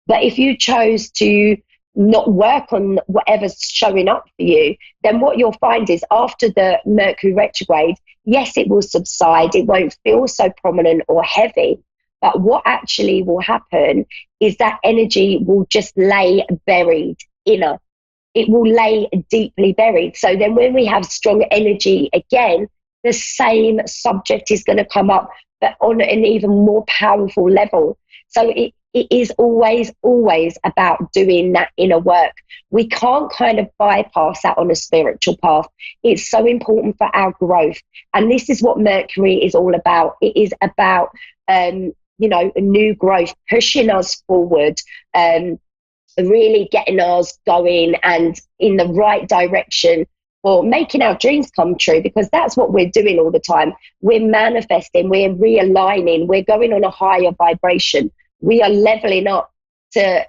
But if you chose to not work on whatever's showing up for you, then what you'll find is after the Mercury retrograde, yes, it will subside, it won't feel so prominent or heavy, but what actually will happen is that energy will just lay buried inner. It will lay deeply buried. So then when we have strong energy again, the same subject is going to come up, but on an even more powerful level. So it is always about doing that inner work. We can't kind of bypass that on a spiritual path. It's so important for our growth. And this is what Mercury is all about. It is about, a new growth, pushing us forward, really getting us going and in the right direction, or making our dreams come true, because that's what we're doing all the time. We're manifesting, we're realigning, we're going on a higher vibration. We are leveling up to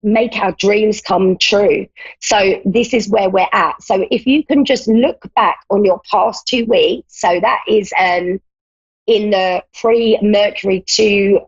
make our dreams come true. So this is where we're at. So if you can just look back on your past 2 weeks, so that is in the pre-Mercury 2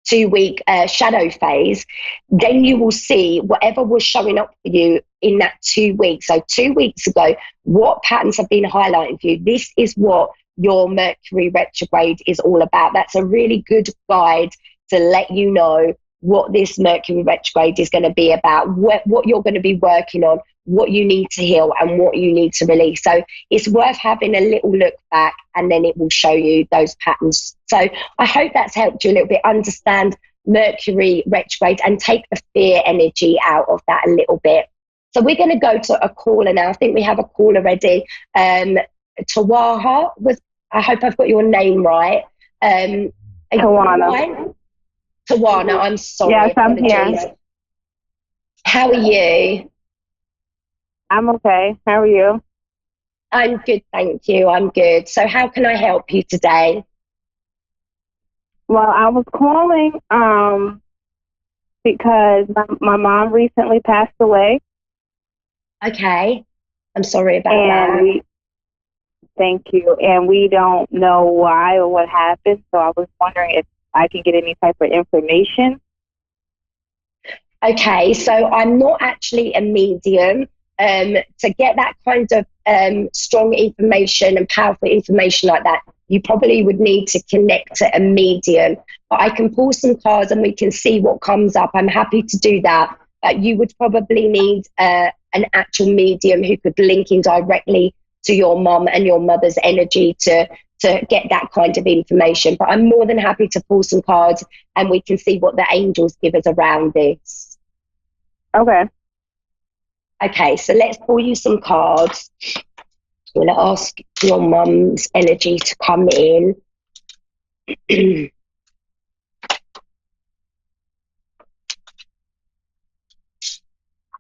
2-week shadow phase, then you will see whatever was showing up for you in that 2 weeks. So 2 weeks ago, what patterns have been highlighting for you? This is what your Mercury retrograde is all about. That's a really good guide to let you know what this Mercury retrograde is going to be about, what you're going to be working on, what you need to heal and what you need to release. So it's worth having a little look back, and then it will show you those patterns. So I hope that's helped you a little bit understand Mercury retrograde and take the fear energy out of that a little bit. So we're going to go to a caller now. I think we have a caller ready. Tawaha, I hope I've got your name right. Tawana. Tawana, I'm sorry. Yes, I'm here. How are you? I'm okay. How are you? I'm good, thank you. I'm good. So how can I help you today? Well, I was calling because my mom recently passed away. Okay. I'm sorry about that. Thank you. And we don't know why or what happened, so I was wondering if I can get any type of information. Okay, so I'm not actually a medium. To get that kind of strong information and powerful information like that, you probably would need to connect to a medium. But I can pull some cards and we can see what comes up. I'm happy to do that. But you would probably need an actual medium who could link in directly to your mum and your mother's energy to get that kind of information. But I'm more than happy to pull some cards and we can see what the angels give us around this. Okay. Okay, so let's pull you some cards. I'm going to ask your mum's energy to come in.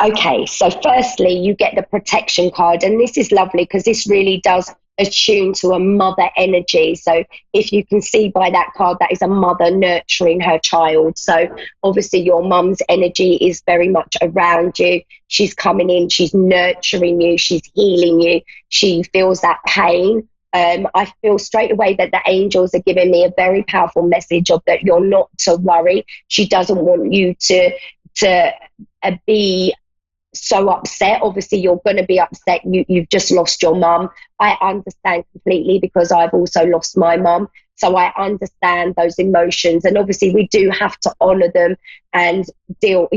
Okay, so firstly, you get the protection card, and this is lovely because this really does attune to a mother energy. So if you can see by that card, that is a mother nurturing her child. So obviously your mum's energy is very much around you. She's coming in, she's nurturing you, she's healing you. She feels that pain. I feel straight away that the angels are giving me a very powerful message of that you're not to worry. She doesn't want you to be so upset. Obviously you're going to be upset. You've just lost your mum. I understand completely because I've also lost my mum, so I understand those emotions, and obviously we do have to honor them and go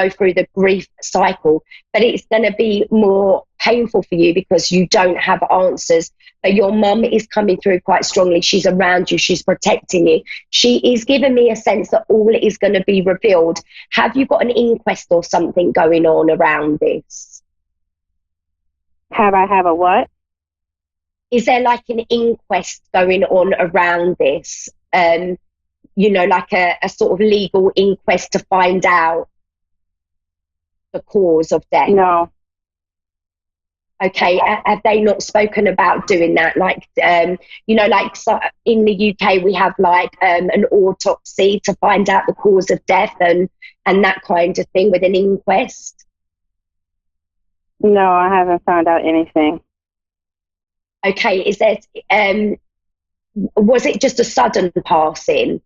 through the grief cycle, but it's going to be more painful for you because you don't have answers. But your mum is coming through quite strongly. She's around you, she's protecting you. She is giving me a sense that all is going to be revealed. Have you got an inquest or something going on around this? Have a what? Is there like an inquest going on around this? Like a sort of legal inquest to find out the cause of death? No. Okay, have they not spoken about doing that? Like, so in the UK, we have like an autopsy to find out the cause of death and that kind of thing with an inquest? No, I haven't found out anything. Okay, is there, was it just a sudden passing?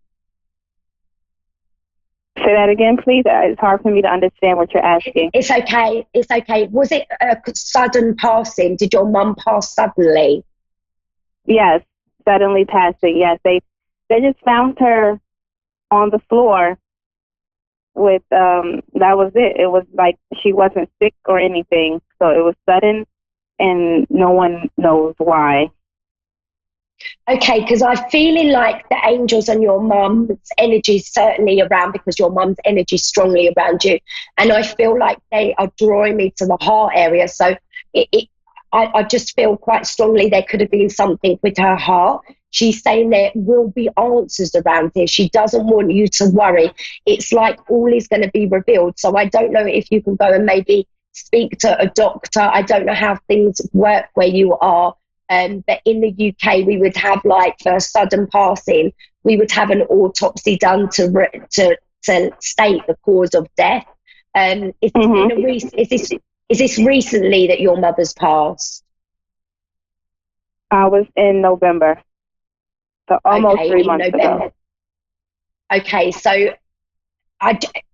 Say that again, please. It's hard for me to understand what you're asking. It's okay. Was it a sudden passing? Did your mum pass suddenly? Yes, suddenly passing. Yes, they just found her on the floor with, that was it. It was like she wasn't sick or anything. So it was sudden and no one knows why. Okay, because I'm feeling like the angels and your mum's energy is certainly around, because your mum's energy is strongly around you. And I feel like they are drawing me to the heart area. So I just feel quite strongly there could have been something with her heart. She's saying there will be answers around this. She doesn't want you to worry. It's like all is going to be revealed. So I don't know if you can go and maybe speak to a doctor. I don't know how things work where you are. But in the UK, we would have, like, for a sudden passing, we would have an autopsy done to state the cause of death. Is this recently that your mother's passed? I was in November, so almost 3 months ago. Okay, so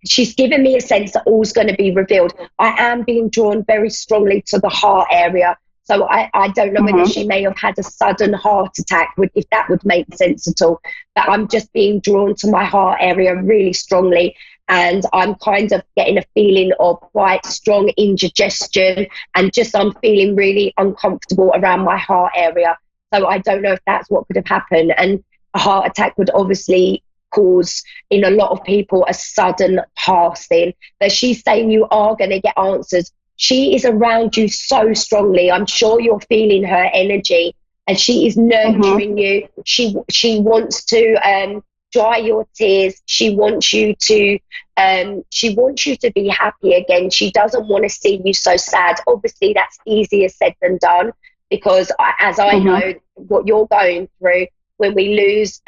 she's given me a sense that all's going to be revealed. I am being drawn very strongly to the heart area. So I don't know whether she may have had a sudden heart attack, if that would make sense at all. But I'm just being drawn to my heart area really strongly. And I'm kind of getting a feeling of quite strong indigestion, and just I'm feeling really uncomfortable around my heart area. So I don't know if that's what could have happened. And a heart attack would obviously cause, in a lot of people, a sudden passing. But she's saying you are going to get answers. She is around you so strongly. I'm sure you're feeling her energy, and she is nurturing you. She wants to dry your tears. She wants you to be happy again. She doesn't want to see you so sad. Obviously, that's easier said than done, because as I know what you're going through, when we lose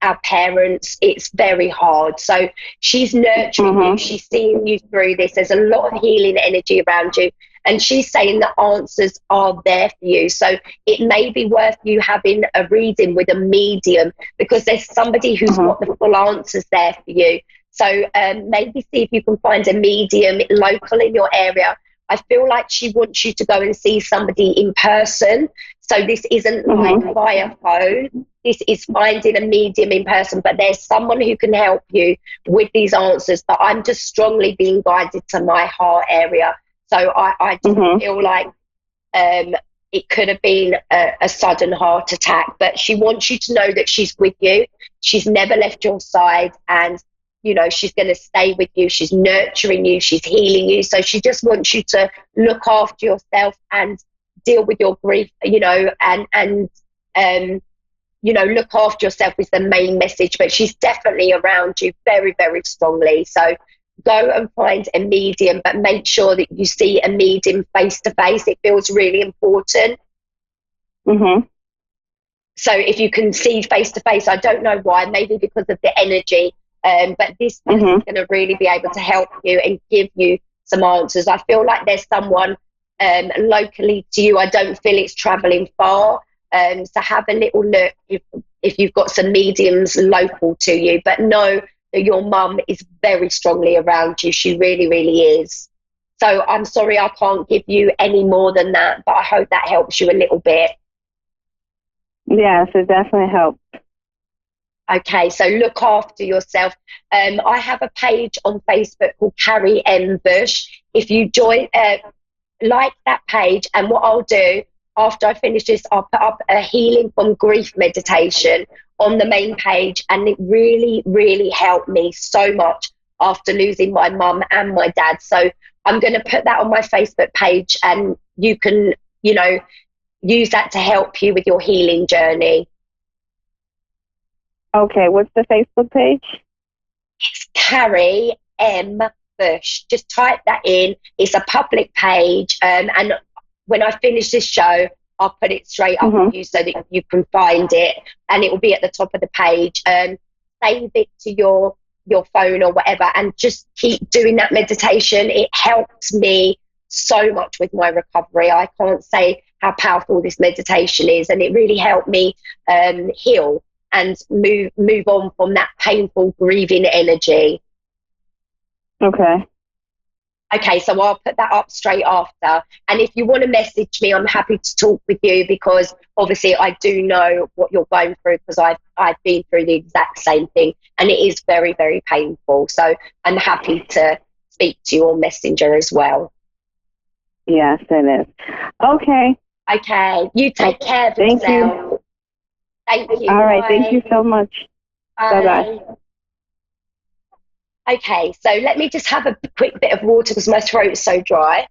our parents, it's very hard. So she's nurturing you. She's seeing you through this. There's a lot of healing energy around you. And she's saying the answers are there for you. So it may be worth you having a reading with a medium, because there's somebody who's got the full answers there for you. So maybe see if you can find a medium local in your area. I feel like she wants you to go and see somebody in person. So this isn't like via phone. This is finding a medium in person, but there's someone who can help you with these answers. But I'm just strongly being guided to my heart area. So I just feel like it could have been a sudden heart attack, but she wants you to know that she's with you. She's never left your side, and you know, she's going to stay with you. She's nurturing you. She's healing you. So she just wants you to look after yourself and deal with your grief, you know, and you know, look after yourself is the main message. But she's definitely around you very, very strongly. So go and find a medium, but make sure that you see a medium face to face. It feels really important. So if you can see face to face, I don't know why, maybe because of the energy. But this person's going to really be able to help you and give you some answers. I feel like there's someone locally to you. I don't feel it's travelling far. So have a little look if you've got some mediums local to you. But know that your mum is very strongly around you. She really, really is. So I'm sorry I can't give you any more than that, but I hope that helps you a little bit. Yes, it definitely helps. Okay, so look after yourself. I have a page on Facebook called Carrie M. Bush. If you join, like that page, and what I'll do after I finish this, I'll put up a healing from grief meditation on the main page, and it really, really helped me so much after losing my mum and my dad. So I'm going to put that on my Facebook page, and you can, you know, use that to help you with your healing journey. Okay, what's the Facebook page? It's Carrie M. Bush. Just type that in. It's a public page, and when I finish this show, I'll put it straight up for you so that you can find it, and it will be at the top of the page. Save it to your phone or whatever, and just keep doing that meditation. It helps me so much with my recovery. I can't say how powerful this meditation is, and it really helped me heal and move on from that painful grieving energy. Okay, so I'll put that up straight after. And if you want to message me, I'm happy to talk with you, because obviously I do know what you're going through, because I've been through the exact same thing, and it is very, very painful. So I'm happy to speak to you on Messenger as well. Yes, it is. Okay. Okay, you take care of yourself. Thank you. Thank you. All right, Bye. thank you so much. Bye-bye. Okay, so let me just have a quick bit of water because my throat is so dry.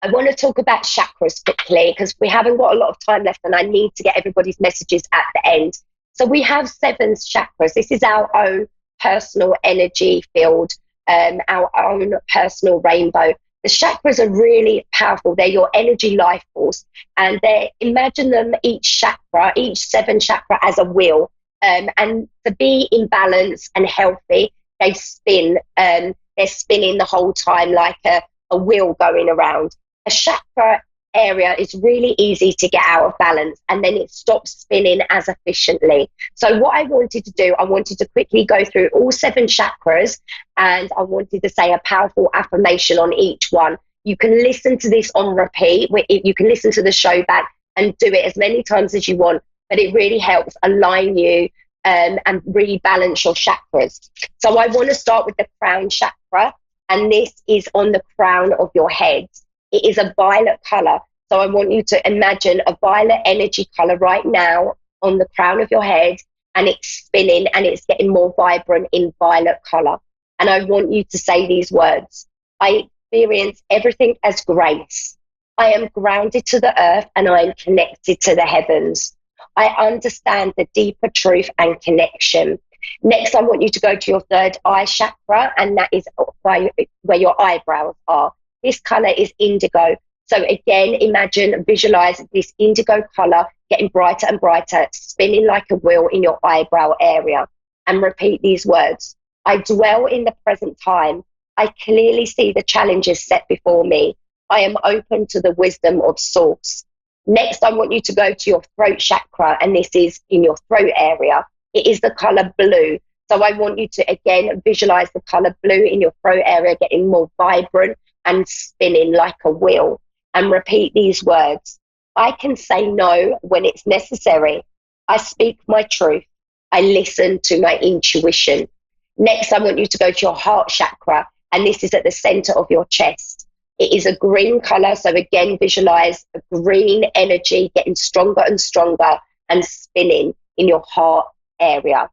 I want to talk about chakras quickly because we haven't got a lot of time left, and I need to get everybody's messages at the end. So we have 7 chakras. This is our own personal energy field, our own personal rainbow. The chakras are really powerful. They're your energy life force, and imagine them, each 7 chakra as a wheel. And to be in balance and healthy, they spin. They're spinning the whole time like a wheel going around. A chakra area is really easy to get out of balance, and then it stops spinning as efficiently. So what I wanted to do, I wanted to quickly go through all 7 chakras, and I wanted to say a powerful affirmation on each one. You can listen to this on repeat. You can listen to the show back and do it as many times as you want, but it really helps align you and rebalance your chakras. So I want to start with the crown chakra, and this is on the crown of your head. It is a violet color. So I want you to imagine a violet energy color right now on the crown of your head, and it's spinning and it's getting more vibrant in violet color. And I want you to say these words. I experience everything as grace. I am grounded to the earth and I am connected to the heavens. I understand the deeper truth and connection. Next, I want you to go to your third eye chakra, and that is where your eyebrows are. This color is indigo. So again, imagine, visualize this indigo color getting brighter and brighter, spinning like a wheel in your eyebrow area. And repeat these words. I dwell in the present time. I clearly see the challenges set before me. I am open to the wisdom of source. Next, I want you to go to your throat chakra, and this is in your throat area. It is the color blue. So I want you to, again, visualize the color blue in your throat area getting more vibrant and spinning like a wheel. And repeat these words. I can say no when it's necessary. I speak my truth. I listen to my intuition. Next, I want you to go to your heart chakra, and this is at the center of your chest. It is a green color. So again, visualize a green energy getting stronger and stronger and spinning in your heart area.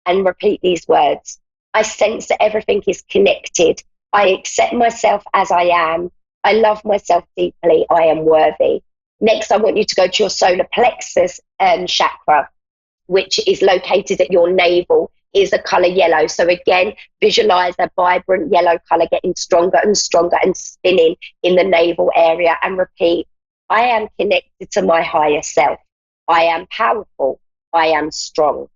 And repeat these words. I sense that everything is connected. I accept myself as I am. I love myself deeply. I am worthy. Next, I want you to go to your solar plexus chakra, which is located at your navel. Is the color yellow. So again, visualize a vibrant yellow color getting stronger and stronger and spinning in the navel area. And repeat, I am connected to my higher self. I am powerful. I am strong.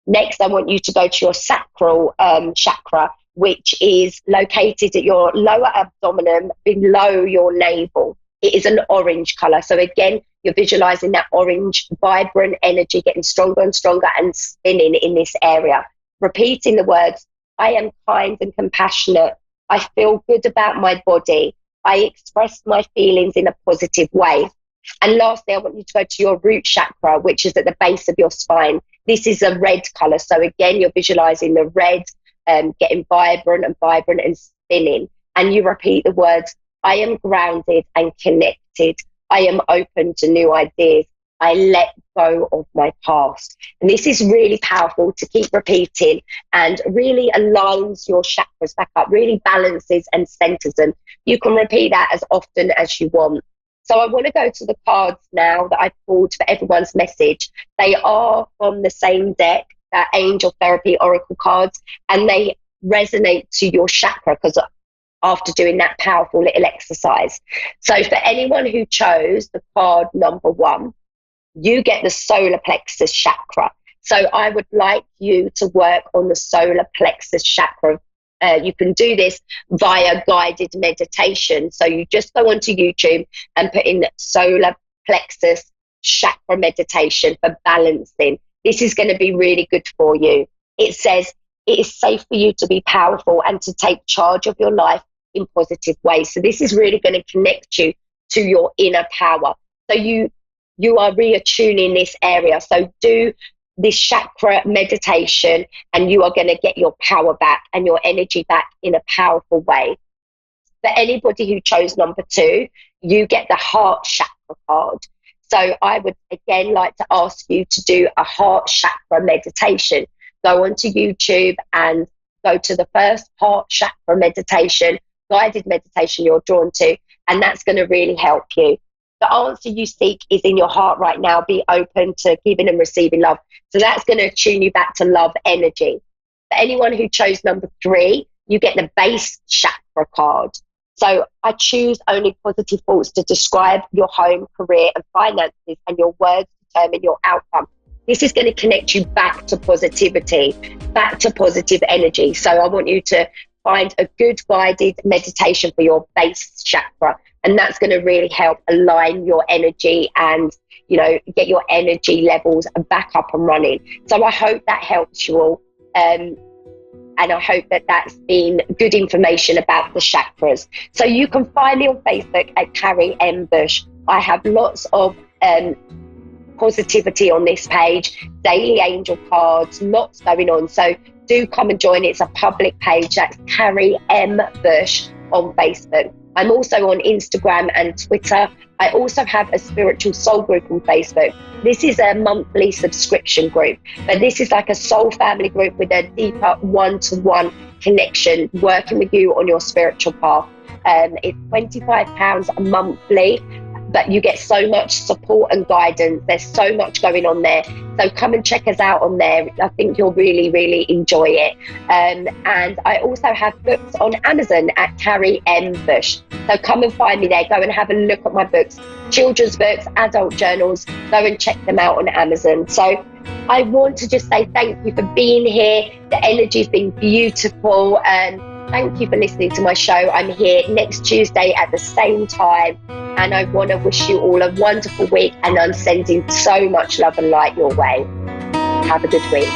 Next, I want you to go to your sacral chakra, which is located at your lower abdomen below your navel. It is an orange color. So again, you're visualizing that orange, vibrant energy getting stronger and stronger and spinning in this area. Repeating the words, I am kind and compassionate. I feel good about my body. I express my feelings in a positive way. And lastly, I want you to go to your root chakra, which is at the base of your spine. This is a red color. So again, you're visualizing the red getting vibrant and spinning. And you repeat the words, I am grounded and connected. I am open to new ideas. I let go of my past. And this is really powerful to keep repeating, and really aligns your chakras back up, really balances and centers them. You can repeat that as often as you want. So I want to go to the cards now that I've pulled for everyone's message. They are from the same deck, Angel Therapy Oracle cards, and they resonate to your chakra because after doing that powerful little exercise. So for anyone who chose the card number 1, you get the solar plexus chakra. So I would like you to work on the solar plexus chakra. You can do this via guided meditation. So you just go onto YouTube and put in solar plexus chakra meditation for balancing. This is going to be really good for you. It says it is safe for you to be powerful and to take charge of your life in positive ways. So this is really going to connect you to your inner power. So you are reattuning this area. So do this chakra meditation and you are going to get your power back and your energy back in a powerful way. For anybody who chose number 2, you get the heart chakra card. So I would again like to ask you to do a heart chakra meditation. Go onto YouTube and go to the first heart chakra meditation, guided meditation you're drawn to, and that's going to really help you. The answer you seek is in your heart right now. Be open to giving and receiving love. So that's going to tune you back to love energy. For anyone who chose number 3, you get the base chakra card. So I choose only positive thoughts to describe your home, career and finances, and your words determine your outcome. This is going to connect you back to positivity, back to positive energy. So I want you to find a good guided meditation for your base chakra. And that's going to really help align your energy and, get your energy levels back up and running. So I hope that helps you all. And I hope that that's been good information about the chakras. So you can find me on Facebook at Carrie M. Bush. I have lots of positivity on this page, daily angel cards, lots going on. So do come and join. It's a public page. That's Carrie M. Bush on Facebook. I'm also on Instagram and Twitter. I also have a spiritual soul group on Facebook. This is a monthly subscription group, but this is like a soul family group with a deeper one-to-one connection, working with you on your spiritual path. It's £25 monthly, but you get so much support and guidance. There's so much going on there. So come and check us out on there. I think you'll really, really enjoy it. And I also have books on Amazon at Carrie M. Bush. So come and find me there. Go and have a look at my books, children's books, adult journals. Go and check them out on Amazon. So I want to just say thank you for being here. The energy's been beautiful. And thank you for listening to my show. I'm here next Tuesday at the same time. And I want to wish you all a wonderful week. And I'm sending so much love and light your way. Have a good week.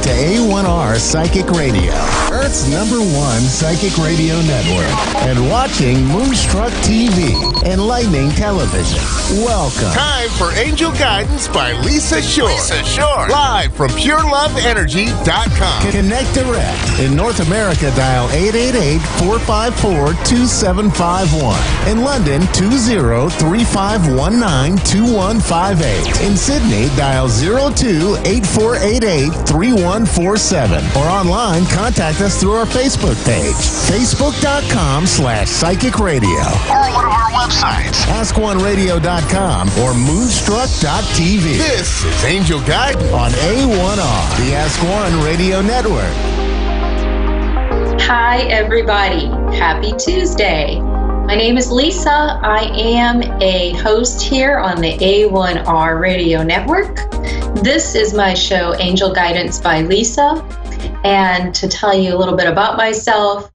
To A1R Psychic Radio, Earth's #1 psychic radio network, and watching Moonstruck TV, enlightening television. Welcome. Time for Angel Guidance by Lisa Shore. Live from PureLoveEnergy.com. Connect direct. In North America, dial 888-454-2751. In London, 20-3519-2158. In Sydney, dial 02-8488-3147. Or online, contact us through our Facebook page, facebook.com/psychic radio. Or one of our websites, AskOneRadio.com or Moonstruck.tv. This is Angel Guidance on A1R, the Ask One Radio Network. Hi, everybody. Happy Tuesday. My name is Lisa. I am a host here on the A1R Radio Network. This is my show, Angel Guidance by Lisa. And to tell you a little bit about myself,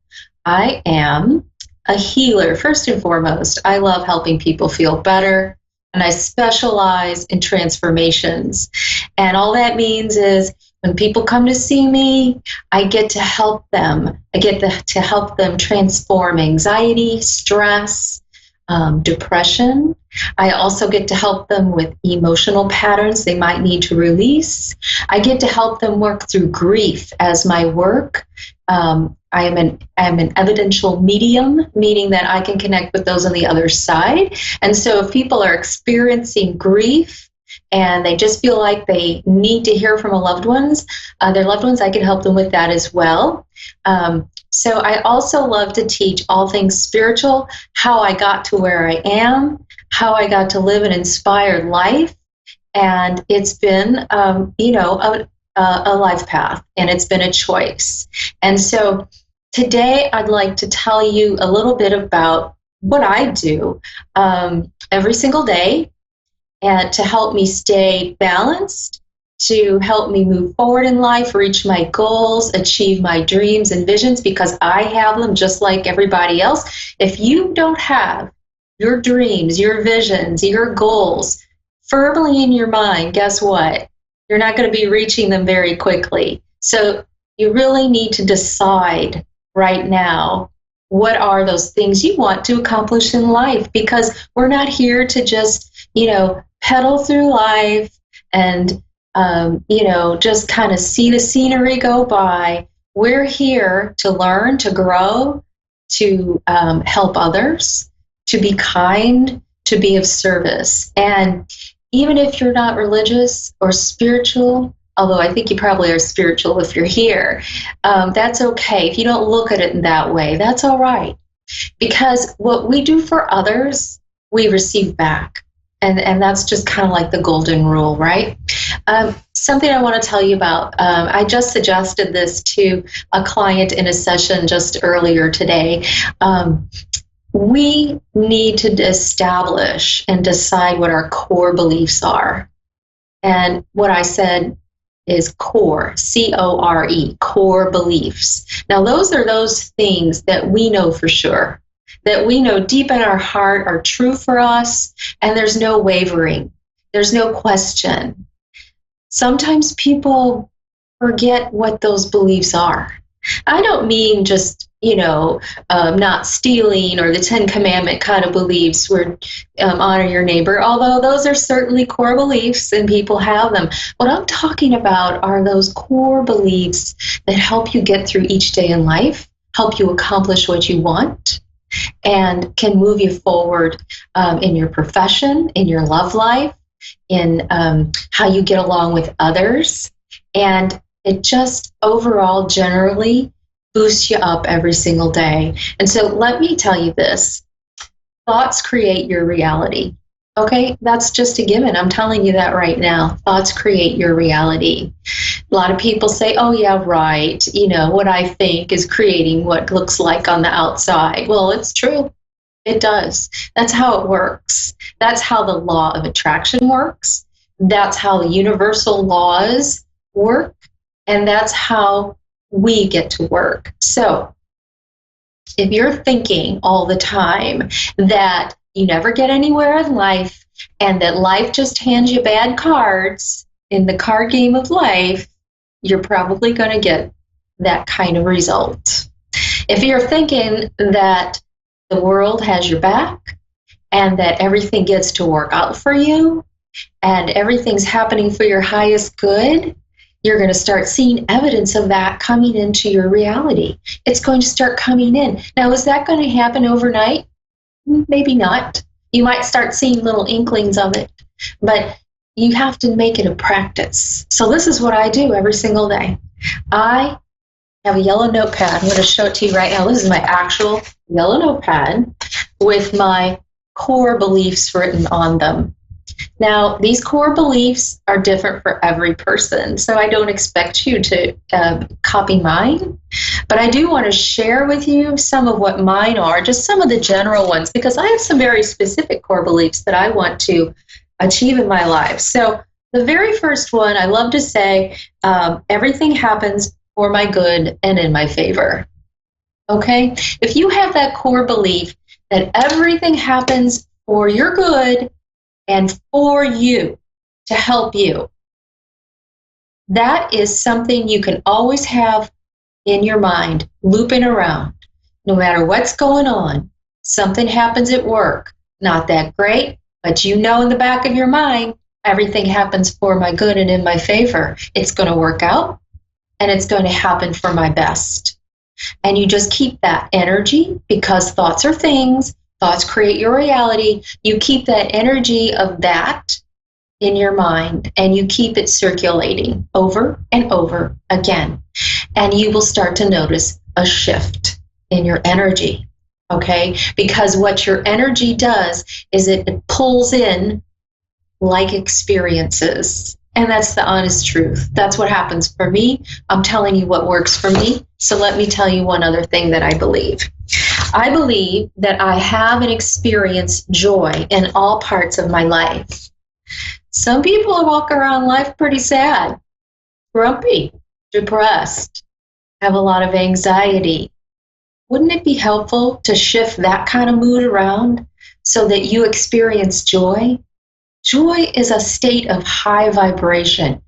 I am a healer. First and foremost, I love helping people feel better, and I specialize in transformations. And all that means is when people come to see me, I get to help them. I get to help them transform anxiety, stress, depression. I also get to help them with emotional patterns they might need to release. I get to help them work through grief as my work. I am an evidential medium, meaning that I can connect with those on the other side. And so if people are experiencing grief and they just feel like they need to hear from their loved ones, I can help them with that as well. So I also love to teach all things spiritual, how I got to where I am, how I got to live an inspired life. And it's been, a life path, and it's been a choice. And so today I'd like to tell you a little bit about what I do every single day, and to help me stay balanced, to help me move forward in life, reach my goals, achieve my dreams and visions, because I have them just like everybody else. If you don't have your dreams, your visions, your goals firmly in your mind, guess what? You're not going to be reaching them very quickly. So you really need to decide right now, what are those things you want to accomplish in life? Because we're not here to just, pedal through life and, just kind of see the scenery go by. We're here to learn, to grow, to help others, to be kind, to be of service. And even if you're not religious or spiritual, although I think you probably are spiritual if you're here, that's okay. If you don't look at it in that way, that's all right. Because what we do for others, we receive back. And that's just kind of like the golden rule, right? Something I want to tell you about, I just suggested this to a client in a session just earlier today. We need to establish and decide what our core beliefs are. And what I said is core, C-O-R-E, core beliefs. Now, those are those things that we know for sure, that we know deep in our heart are true for us, and there's no wavering, there's no question. Sometimes people forget what those beliefs are. I don't mean just, not stealing or the 10 Commandment kind of beliefs where honor your neighbor, although those are certainly core beliefs and people have them. What I'm talking about are those core beliefs that help you get through each day in life, help you accomplish what you want, and can move you forward in your profession, in your love life, in how you get along with others. And it just overall generally boosts you up every single day. And so let me tell you this. Thoughts create your reality. Okay? That's just a given. I'm telling you that right now. Thoughts create your reality. A lot of people say, oh, yeah, right. What I think is creating what looks like on the outside. Well, it's true. It does. That's how it works. That's how the law of attraction works. That's how the universal laws work. And that's how we get to work. So if you're thinking all the time that you never get anywhere in life and that life just hands you bad cards in the card game of life, you're probably going to get that kind of result. If you're thinking that the world has your back and that everything gets to work out for you and everything's happening for your highest good, you're going to start seeing evidence of that coming into your reality. It's going to start coming in. Now, is that going to happen overnight? Maybe not. You might start seeing little inklings of it, but you have to make it a practice. So this is what I do every single day. I have a yellow notepad. I'm going to show it to you right now. This is my actual yellow notepad with my core beliefs written on them. Now, these core beliefs are different for every person, so I don't expect you to copy mine, but I do want to share with you some of what mine are, just some of the general ones, because I have some very specific core beliefs that I want to achieve in my life. So the very first one, I love to say, everything happens for my good and in my favor. Okay? If you have that core belief that everything happens for your good and for you, to help you, that is something you can always have in your mind, looping around. No matter what's going on, something happens at work, not that great, but in the back of your mind, everything happens for my good and in my favor. It's going to work out, and it's going to happen for my best. And you just keep that energy, because thoughts are things. Thoughts create your reality. You keep that energy of that in your mind, and you keep it circulating over and over again. And you will start to notice a shift in your energy, okay? Because what your energy does is it pulls in like experiences. And that's the honest truth. That's what happens for me. I'm telling you what works for me. So let me tell you one other thing that I believe. I believe that I have and experience joy in all parts of my life. Some people walk around life pretty sad, grumpy, depressed, have a lot of anxiety. Wouldn't it be helpful to shift that kind of mood around so that you experience joy? Joy is a state of high vibration.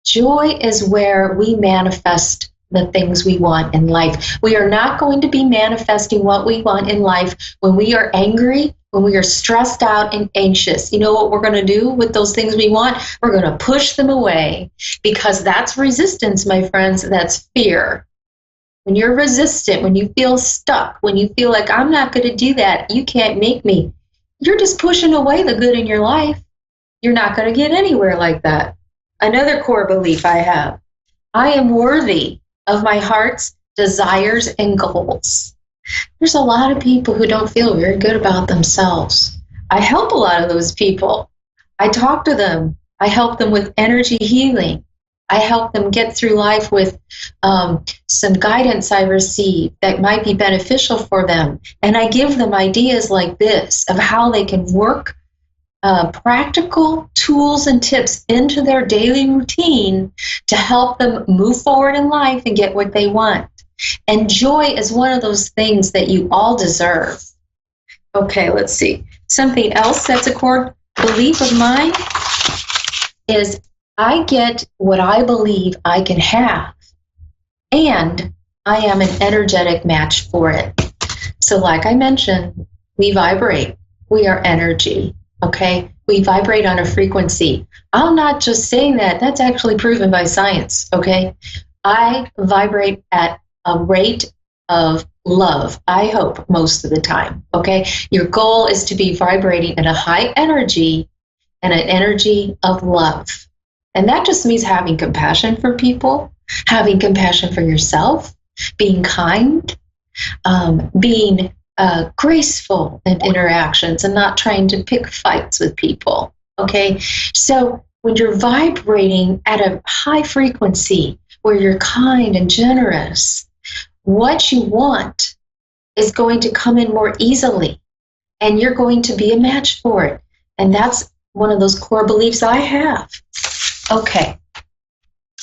Joy is where we manifest the things we want in life. We are not going to be manifesting what we want in life when we are angry, when we are stressed out and anxious. You know what we're going to do with those things we want? We're going to push them away, because that's resistance, my friends. That's fear. When you're resistant, when you feel stuck, when you feel like I'm not going to do that, you can't make me, you're just pushing away the good in your life. You're not going to get anywhere like that. Another core belief I have, I am worthy of my heart's desires and goals. There's a lot of people who don't feel very good about themselves. I help a lot of those people. I talk to them. I help them with energy healing. I help them get through life with some guidance I receive that might be beneficial for them. And I give them ideas like this of how they can work practical tools and tips into their daily routine to help them move forward in life and get what they want. And joy is one of those things that you all deserve. Okay, let's see. Something else that's a core belief of mine is I get what I believe I can have, and I am an energetic match for it. So like I mentioned, we vibrate. We are energy. Okay, we vibrate on a frequency. I'm not just saying that, that's actually proven by science, okay? I vibrate at a rate of love, I hope, most of the time, okay? Your goal is to be vibrating at a high energy and an energy of love. And that just means having compassion for people, having compassion for yourself, being kind, being graceful in interactions and not trying to pick fights with people, okay? So when you're vibrating at a high frequency where you're kind and generous, what you want is going to come in more easily, and you're going to be a match for it. And that's one of those core beliefs I have. Okay,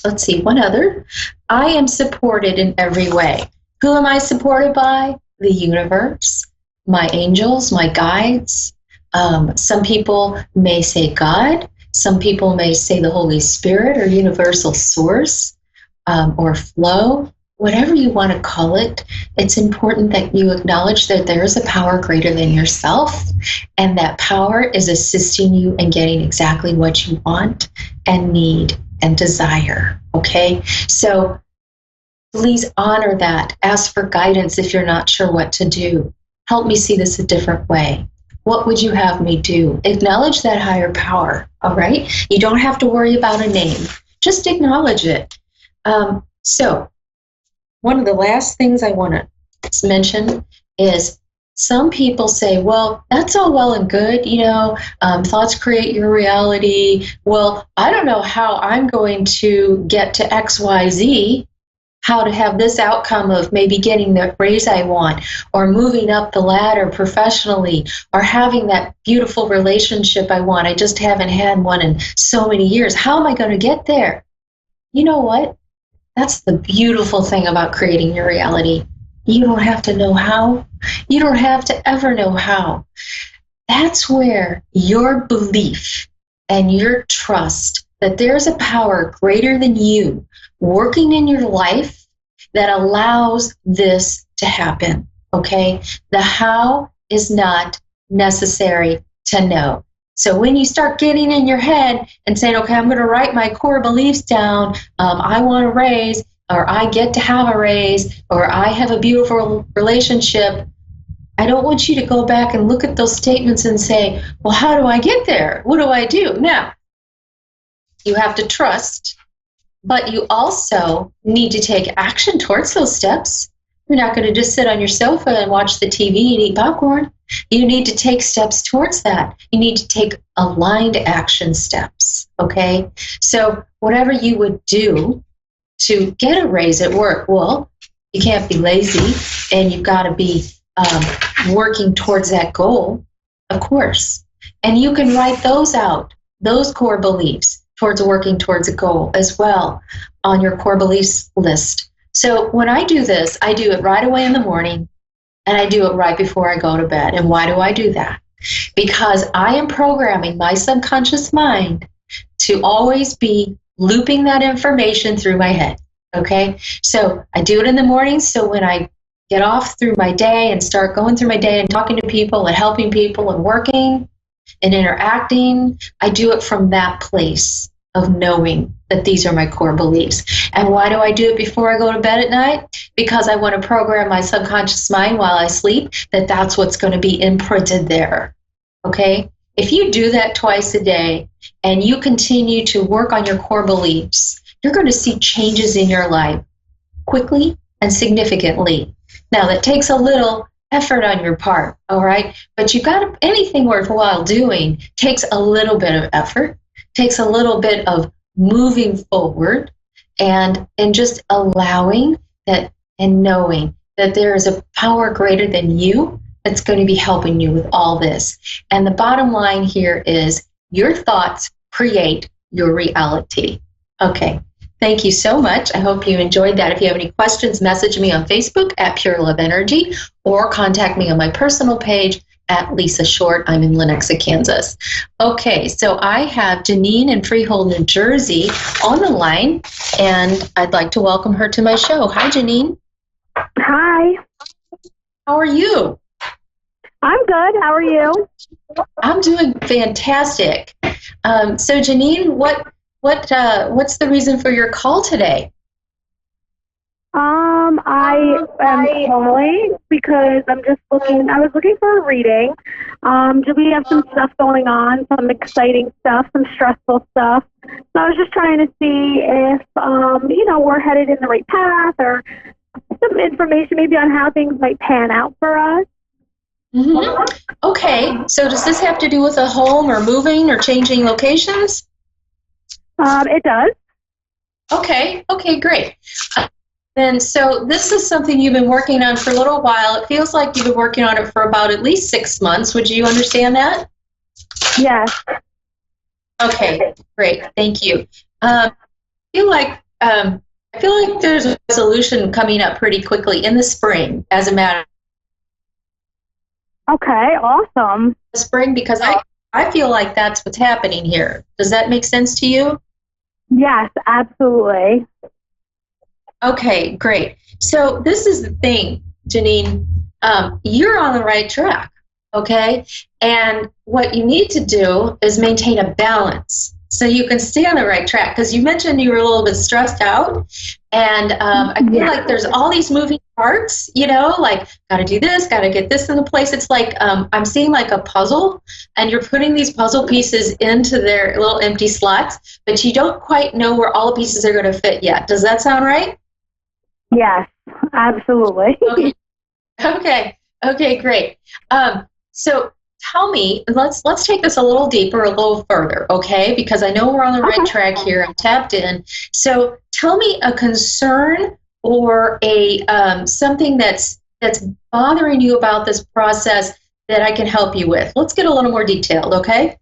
let's see, one other. I am supported in every way. Who am I supported by? The universe, my angels, my guides. Some people may say God. Some people may say the Holy Spirit or universal source or flow. Whatever you want to call it, it's important that you acknowledge that there is a power greater than yourself, and that power is assisting you in getting exactly what you want and need and desire, okay? So please honor that. Ask for guidance if you're not sure what to do. Help me see this a different way. What would you have me do? Acknowledge that higher power, all right? You don't have to worry about a name. Just acknowledge it. So one of the last things I want to mention is some people say, well, that's all well and good, you know, thoughts create your reality. Well, I don't know how I'm going to get to XYZ, how to have this outcome of maybe getting the raise I want, or moving up the ladder professionally, or having that beautiful relationship I want. I just haven't had one in so many years. How am I going to get there? You know what? That's the beautiful thing about creating your reality. You don't have to know how. You don't have to ever know how. That's where your belief and your trust that there's a power greater than you working in your life that allows this to happen, okay? The how is not necessary to know. So when you start getting in your head and saying, okay, I'm going to write my core beliefs down, I want a raise, or I get to have a raise, or I have a beautiful relationship, I don't want you to go back and look at those statements and say, well, how do I get there? What do I do? Now, you have to trust, but you also need to take action towards those steps. You're not going to just sit on your sofa and watch the TV and eat popcorn. You need to take steps towards that. You need to take aligned action steps, okay? So whatever you would do to get a raise at work, well, you can't be lazy, and you've got to be working towards that goal, of course. And you can write those out, those core beliefs towards working towards a goal as well on your core beliefs list. So when I do this, I do it right away in the morning, and I do it right before I go to bed. And why do I do that? Because I am programming my subconscious mind to always be looping that information through my head. Okay? So I do it in the morning, so when I get off through my day and start going through my day and talking to people and helping people and working and interacting, I do it from that place of knowing that these are my core beliefs. And why do I do it before I go to bed at night? Because I want to program my subconscious mind while I sleep that that's what's going to be imprinted there. Okay? If you do that twice a day and you continue to work on your core beliefs, you're going to see changes in your life quickly and significantly. Now, that takes a little effort on your part, all right? But you got to, anything worthwhile doing takes a little bit of effort, takes a little bit of moving forward, and just allowing that and knowing that there is a power greater than you that's going to be helping you with all this. And the bottom line here is your thoughts create your reality. Okay. Thank you so much. I hope you enjoyed that. If you have any questions, message me on Facebook at Pure Love Energy, or contact me on my personal page at Lisa Short. I'm in Lenexa, Kansas. Okay, so I have Janine in Freehold, New Jersey on the line, and I'd like to welcome her to my show. Hi, Janine. Hi. How are you? I'm good. How are you? I'm doing fantastic. So Janine, what's the reason for your call today? I am calling because I was looking for a reading. We have some stuff going on, some exciting stuff, some stressful stuff. So I was just trying to see if, we're headed in the right path, or some information maybe on how things might pan out for us. Mm-hmm. Okay, so does this have to do with a home or moving or changing locations? It does. Okay, great. Then, so this is something you've been working on for a little while. It feels like you've been working on it for about at least 6 months. Would you understand that? Yes. Okay, great. Thank you. I feel like there's a solution coming up pretty quickly in the spring, as a matter. Okay, awesome. Spring, because I feel like that's what's happening here. Does that make sense to you? Yes, absolutely. Okay, great. So this is the thing, Janine. You're on the right track, okay? And what you need to do is maintain a balance so you can stay on the right track. Because you mentioned you were a little bit stressed out, and I feel like there's all these moving parts, like got to do this, got to get this into place. It's like I'm seeing like a puzzle, and you're putting these puzzle pieces into their little empty slots, but you don't quite know where all the pieces are going to fit yet. Does that sound right? Yes, absolutely. Okay, great. So tell me, let's take this a little deeper, a little further, okay? Because I know we're on the right track here. I'm tapped in. So tell me a concern or a something that's bothering you about this process that I can help you with. Let's get a little more detailed, okay?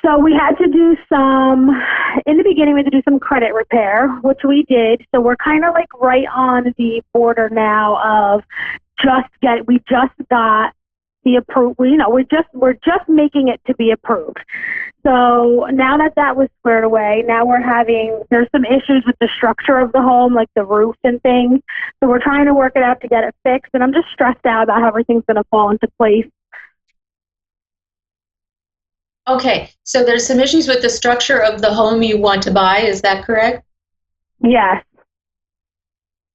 So we had to do in the beginning, we had to do some credit repair, which we did. So we're kind of like right on the border now of we just got the approved, we're just making it to be approved. So now that was squared away, now there's some issues with the structure of the home, like the roof and things. So we're trying to work it out to get it fixed, and I'm just stressed out about how everything's going to fall into place. Okay, so there's some issues with the structure of the home you want to buy, is that correct? Yes.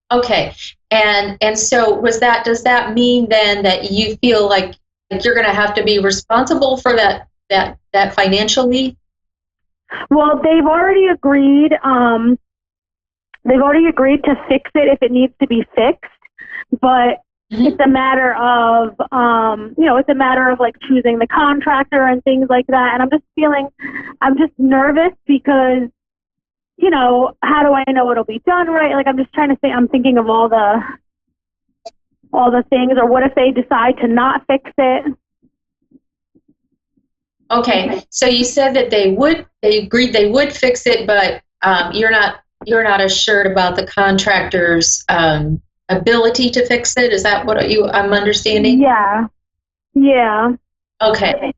Okay, and so does that mean then that you feel like you're going to have to be responsible for that financially? Well, they've already agreed. They've already agreed to fix it if it needs to be fixed. but it's a matter of, it's a matter of like choosing the contractor and things like that. And I'm just nervous because, how do I know it'll be done right? Like, I'm just trying to think, I'm thinking of all the things, or what if they decide to not fix it? Okay, so you said that they agreed they would fix it, but you're not assured about the contractor's ability to fix it. Is that what I'm understanding? Yeah. Okay.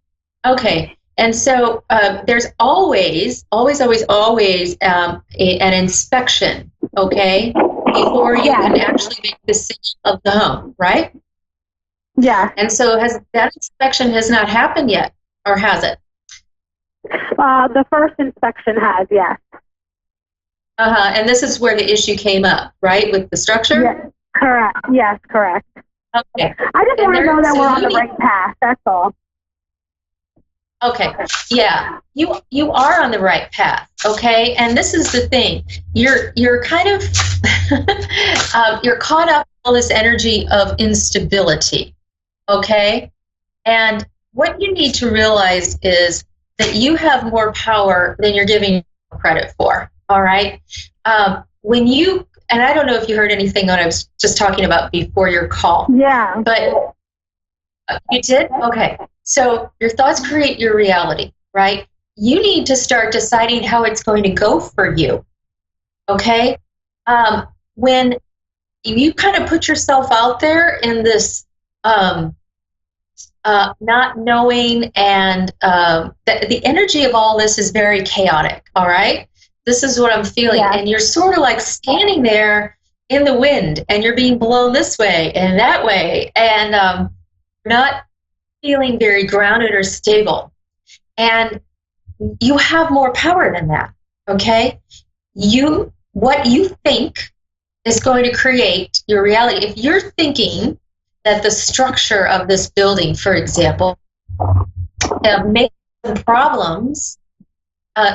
And so there's always an inspection, okay, before you can actually make the decision of the home, right? Yeah. And so that inspection has not happened yet, or has it? The first inspection has, yes. And this is where the issue came up, right, with the structure? Yes, correct. Yes, correct. Okay. I just want to know that we're on the right path, that's all. Okay, yeah, you are on the right path, okay? And this is the thing. You're kind of, you're caught up in all this energy of instability, okay? And what you need to realize is that you have more power than you're giving credit for, all right? And I don't know if you heard anything that I was just talking about before your call. Yeah. But you did? Okay. So your thoughts create your reality, right? You need to start deciding how it's going to go for you, okay? When you kind of put yourself out there in this not knowing, and the energy of all this is very chaotic, all right? This is what I'm feeling. Yeah. And you're sort of like standing there in the wind, and you're being blown this way and that way, and not feeling very grounded or stable. And you have more power than that, okay? What you think is going to create your reality. If you're thinking that the structure of this building, for example, makes some problems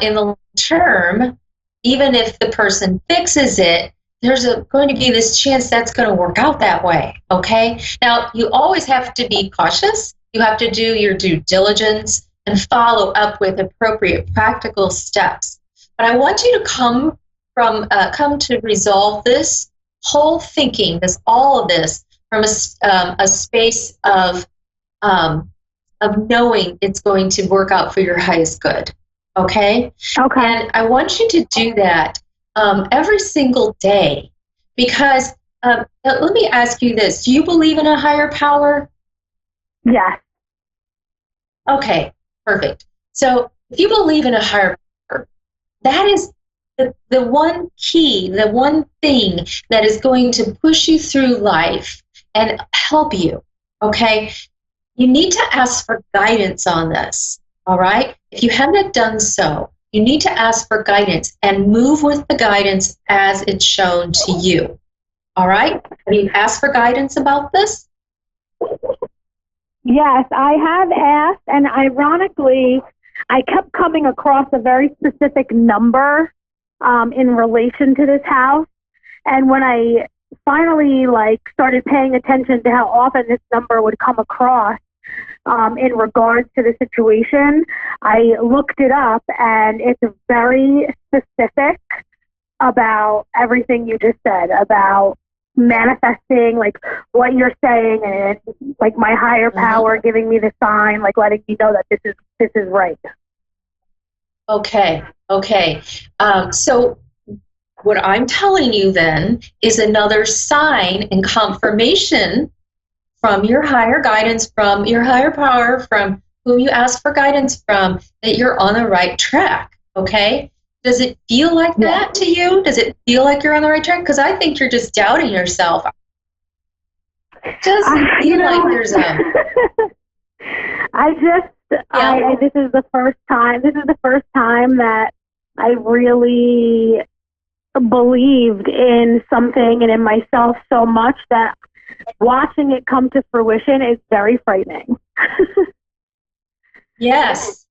in the long term, even if the person fixes it, there's going to be this chance that's going to work out that way, okay? Now, you always have to be cautious. You have to do your due diligence and follow up with appropriate practical steps. But I want you to come to resolve this whole thinking, all of this, from a space of knowing it's going to work out for your highest good. Okay? Okay. And I want you to do that every single day, because let me ask you this: do you believe in a higher power? Yes. Okay, perfect. So if you believe in a higher power, that is the one key, the one thing that is going to push you through life and help you, okay? You need to ask for guidance on this, all right? If you haven't done so, you need to ask for guidance and move with the guidance as it's shown to you, all right? Have you asked for guidance about this? Yes, I have asked, and ironically, I kept coming across a very specific number in relation to this house. And when I finally started paying attention to how often this number would come across in regards to the situation, I looked it up, and it's very specific about everything you just said, about manifesting, what you're saying, and my higher power giving me the sign, letting me know that this is right. Okay. So what I'm telling you then is another sign and confirmation from your higher guidance, from your higher power, from whom you ask for guidance from, that you're on the right track, okay? Does it feel like that to you? Does it feel like you're on the right track? Because I think you're just doubting yourself. It doesn't feel like there's a... This is the first time that I really believed in something and in myself so much that watching it come to fruition is very frightening. Yes.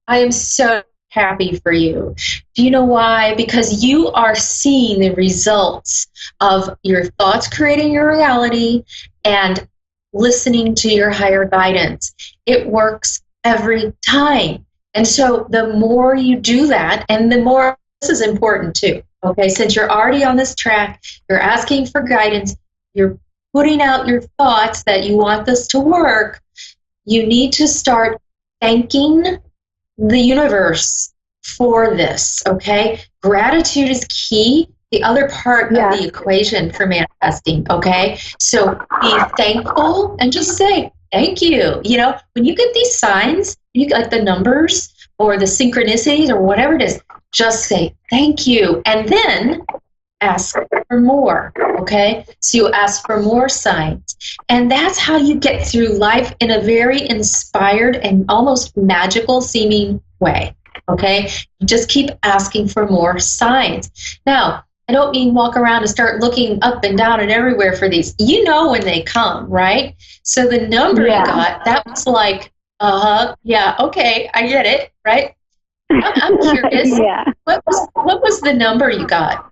I am so happy for you. Do you know why? Because you are seeing the results of your thoughts creating your reality and listening to your higher guidance. It works every time. And so the more you do that, and the more, this is important too, okay, since you're already on this track, you're asking for guidance, you're putting out your thoughts that you want this to work, you need to start thanking the universe for this, okay? Gratitude is key. The other part of the equation for manifesting, okay? So be thankful and just say, thank you. You know, when you get these signs, you get the numbers or the synchronicities or whatever it is, just say, thank you. And then ask for more, okay? So you ask for more signs. And that's how you get through life in a very inspired and almost magical seeming way, okay? You just keep asking for more signs. Now, I don't mean walk around and start looking up and down and everywhere for these. You know when they come, right? So the number you got, that was like, yeah, okay, I get it, right? I'm curious. What was the number you got?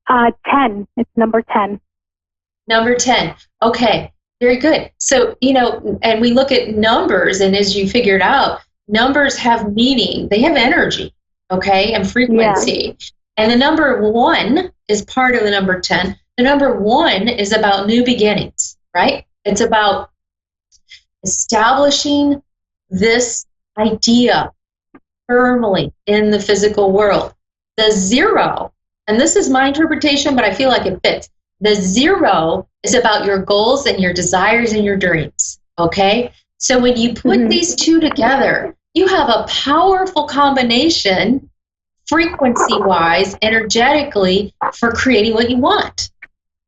10. It's number 10. Number 10. Okay, very good. So, you know, and we look at numbers, and as you figured out, numbers have meaning. They have energy, okay, and frequency. Yeah. And the number 1 is part of the number 10. The number 1 is about new beginnings, right? It's about establishing this idea firmly in the physical world. The 0, and this is my interpretation, but I feel like it fits. The 0 is about your goals and your desires and your dreams, okay? So when you put these two together, you have a powerful combination, frequency-wise, energetically, for creating what you want.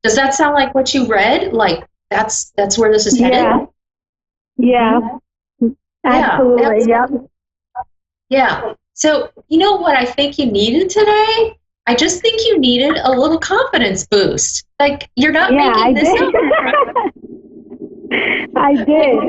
Does that sound like what you read? Like that's where this is headed? Yeah. Absolutely. Yep. Yeah. So you know what I think you needed today? I just think you needed a little confidence boost. Like, you're not making this up. I did.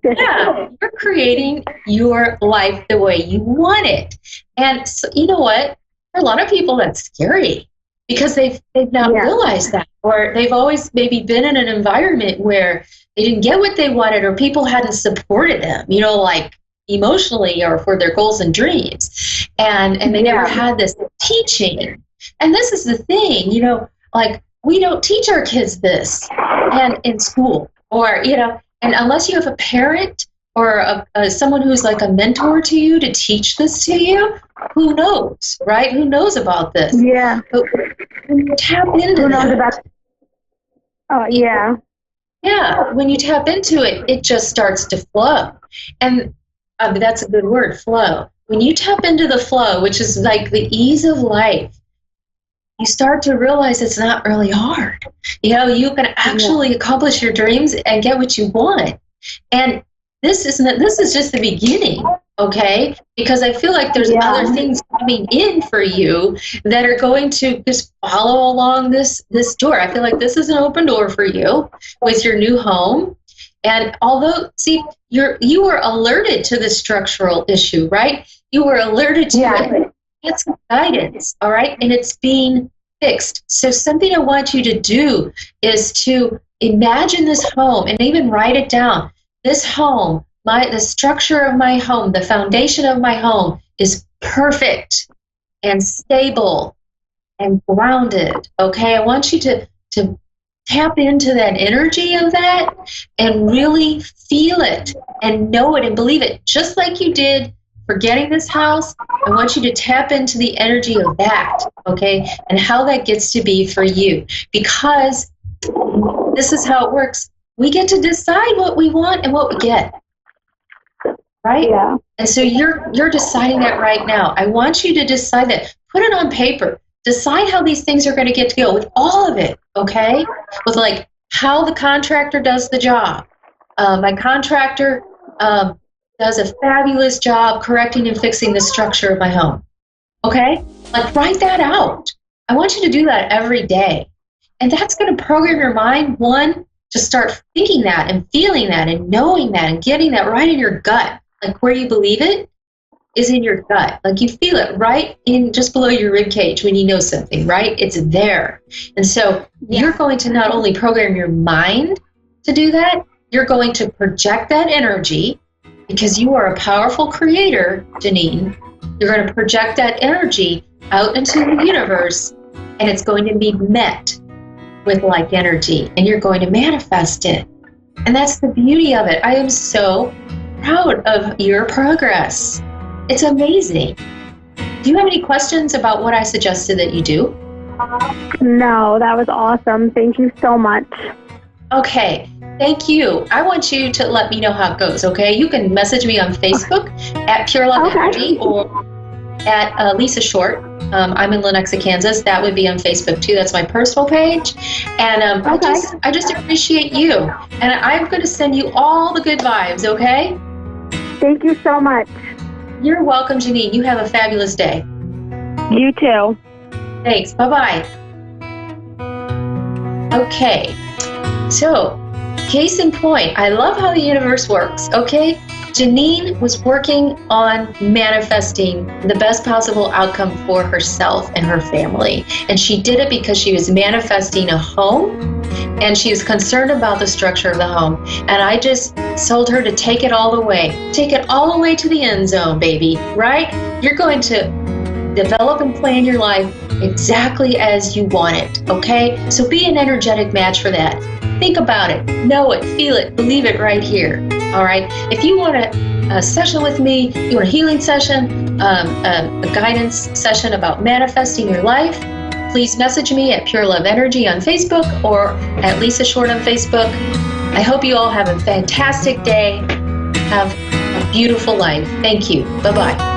Yeah, you're creating your life the way you want it. And so, you know what? For a lot of people, that's scary because they've not realized that, or they've always maybe been in an environment where they didn't get what they wanted, or people hadn't supported them, you know, like emotionally or for their goals and dreams. And they never had this teaching. And this is the thing, you know, like, we don't teach our kids this and in school, or, you know, and unless you have a parent or someone who's like a mentor to you to teach this to you, who knows, right? Who knows about this? Yeah. But when you tap into when you tap into it, it just starts to flow. And that's a good word, flow. When you tap into the flow, which is like the ease of life, you start to realize it's not really hard. You know, you can actually accomplish your dreams and get what you want. And this is just the beginning, okay? Because I feel like there's other things coming in for you that are going to just follow along this door. I feel like this is an open door for you with your new home. And although, see, you were alerted to the structural issue, right? You were alerted to it. It's guidance, all right? And it's being fixed. So something I want you to do is to imagine this home and even write it down. This home, the structure of my home, the foundation of my home is perfect and stable and grounded, okay? I want you to tap into that energy of that and really feel it and know it and believe it, just like you did for getting this house. I want you to tap into the energy of that, okay, and how that gets to be for you, because this is how it works. We get to decide what we want and what we get, right? Yeah. And so you're deciding that right now. I want you to decide that. Put it on paper. Decide how these things are going to get to go with all of it, okay? With like how the contractor does the job. My contractor does a fabulous job correcting and fixing the structure of my home, okay? Like, write that out. I want you to do that every day. And that's going to program your mind, one, to start thinking that and feeling that and knowing that and getting that right in your gut, like where you believe it. is in your gut. Like you feel it right in just below your rib cage when you know something, right? It's there. And so you're going to not only program your mind to do that, you're going to project that energy because you are a powerful creator, Janine. You're going to project that energy out into the universe, and it's going to be met with like energy, and you're going to manifest it. And that's the beauty of it. I am so proud of your progress. It's amazing. Do you have any questions about what I suggested that you do? No, that was awesome. Thank you so much. Okay, thank you. I want you to let me know how it goes, okay? You can message me on Facebook at Pure Love Energy or at Lisa Short. I'm in Lenexa, Kansas. That would be on Facebook too. That's my personal page. And I just appreciate you. And I'm going to send you all the good vibes, okay? Thank you so much. You're welcome, Janine. You have a fabulous day. You too. Thanks. Bye-bye. Okay. So, case in point, I love how the universe works, okay? Janine was working on manifesting the best possible outcome for herself and her family. And she did it because she was manifesting a home and she was concerned about the structure of the home. And I just told her to take it all the way. Take it all the way to the end zone, baby, right? You're going to develop and plan your life exactly as you want it, okay? So be an energetic match for that. Think about it, know it, feel it, believe it right here, all right? If you want a session with me, you want a healing session, a guidance session about manifesting your life, please message me at Pure Love Energy on Facebook or at Lisa Short on Facebook. I hope you all have a fantastic day. Have a beautiful life. Thank you. Bye-bye.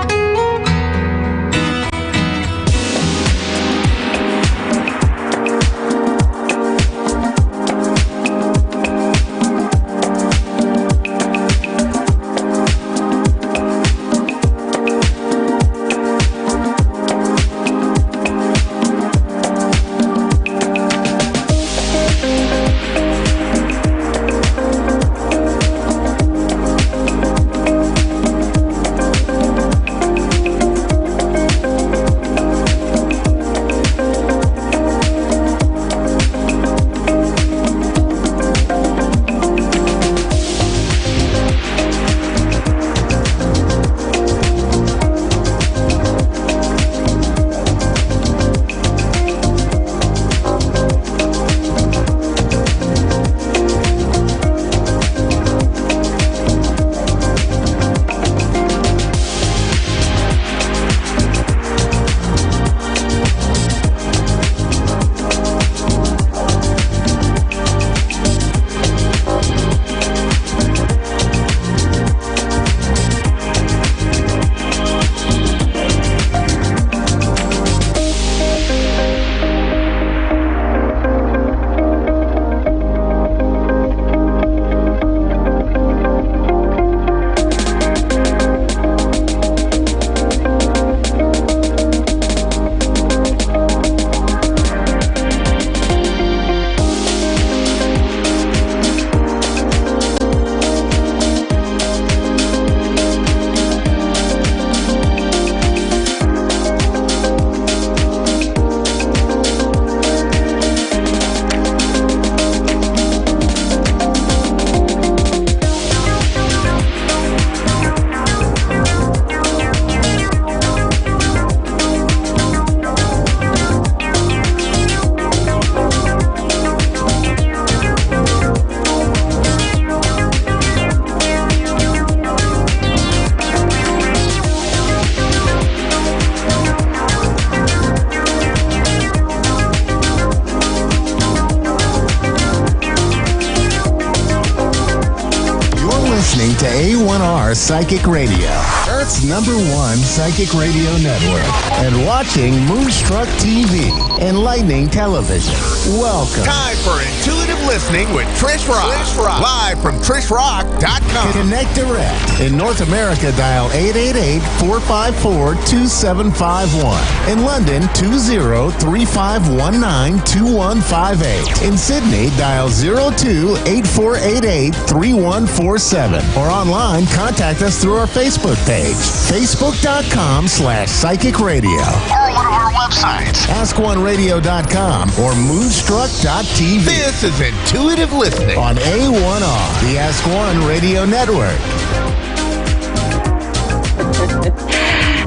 listening to A1R Psychic Radio, Earth's #1 psychic radio network, and watching Moonstruck TV, enlightening television. Welcome. Time for Intuitive listening with Trish Rock. Live from TrishRock.com. Connect direct. In North America, dial 888-454-2751. In London, 20-3519-2158. In Sydney, dial 02-8488-3147. Or online, contact us through our Facebook page, facebook.com/Psychic Radio. Or one of our websites, AskOneRadio.com or Moonstruck.tv. This is Intuitive Listening on A1R, the Ask One Radio Network.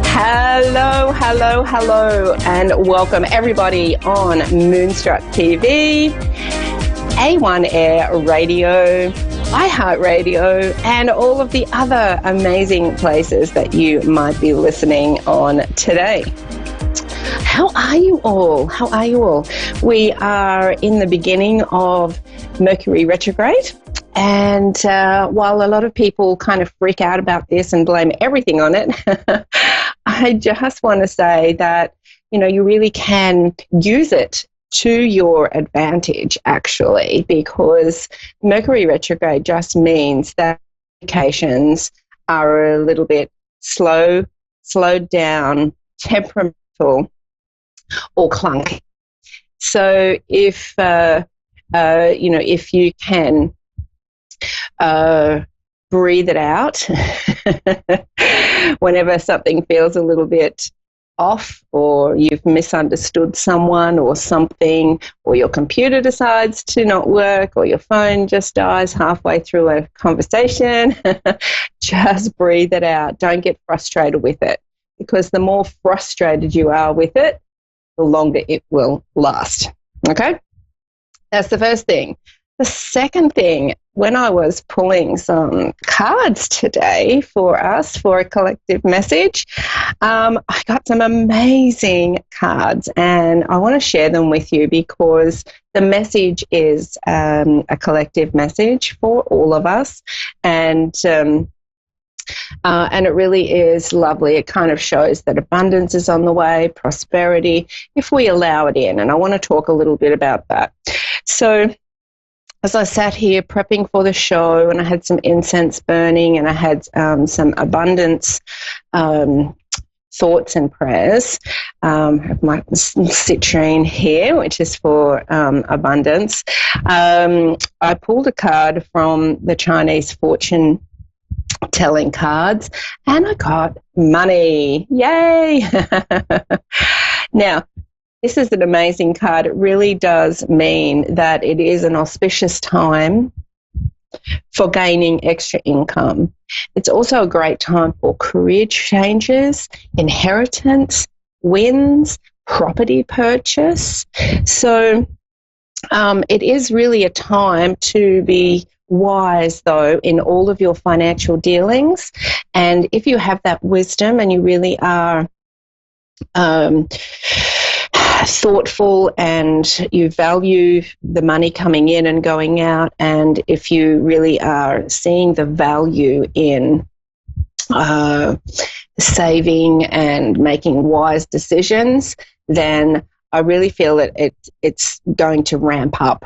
Hello, and welcome everybody on Moonstruck TV, A1R Radio, iHeartRadio, and all of the other amazing places that you might be listening on today. How are you all? We are in the beginning of Mercury retrograde. And while a lot of people kind of freak out about this and blame everything on it, I just want to say that, you really can use it to your advantage, actually, because Mercury retrograde just means that communications are a little bit slowed down, temperamental, or clunky. So if you can breathe it out whenever something feels a little bit off, or you've misunderstood someone or something, or your computer decides to not work, or your phone just dies halfway through a conversation, just breathe it out. Don't get frustrated with it, because the more frustrated you are with it, the longer it will last. Okay? That's the first thing. The second thing, when I was pulling some cards today for us for a collective message, I got some amazing cards, and I want to share them with you because the message is a collective message for all of us, and it really is lovely. It kind of shows that abundance is on the way, prosperity, if we allow it in, and I want to talk a little bit about that. So, as I sat here prepping for the show, and I had some incense burning, and I had some abundance thoughts and prayers. I have my citrine here, which is for abundance. I pulled a card from the Chinese fortune telling cards, and I got money. Yay! Now, this is an amazing card. It really does mean that it is an auspicious time for gaining extra income. It's also a great time for career changes, inheritance, wins, property purchase. So it is really a time to be wise, though, in all of your financial dealings. And if you have that wisdom and you really are thoughtful, and you value the money coming in and going out, and if you really are seeing the value in saving and making wise decisions, then I really feel that it's going to ramp up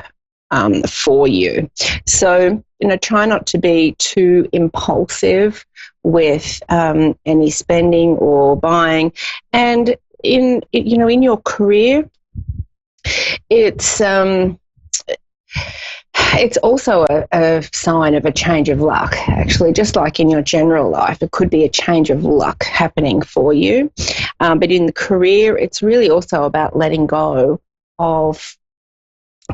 for you. So, try not to be too impulsive with any spending or buying. And in your career, it's also a sign of a change of luck, actually. Just like in your general life, it could be a change of luck happening for you. But in the career, it's really also about letting go of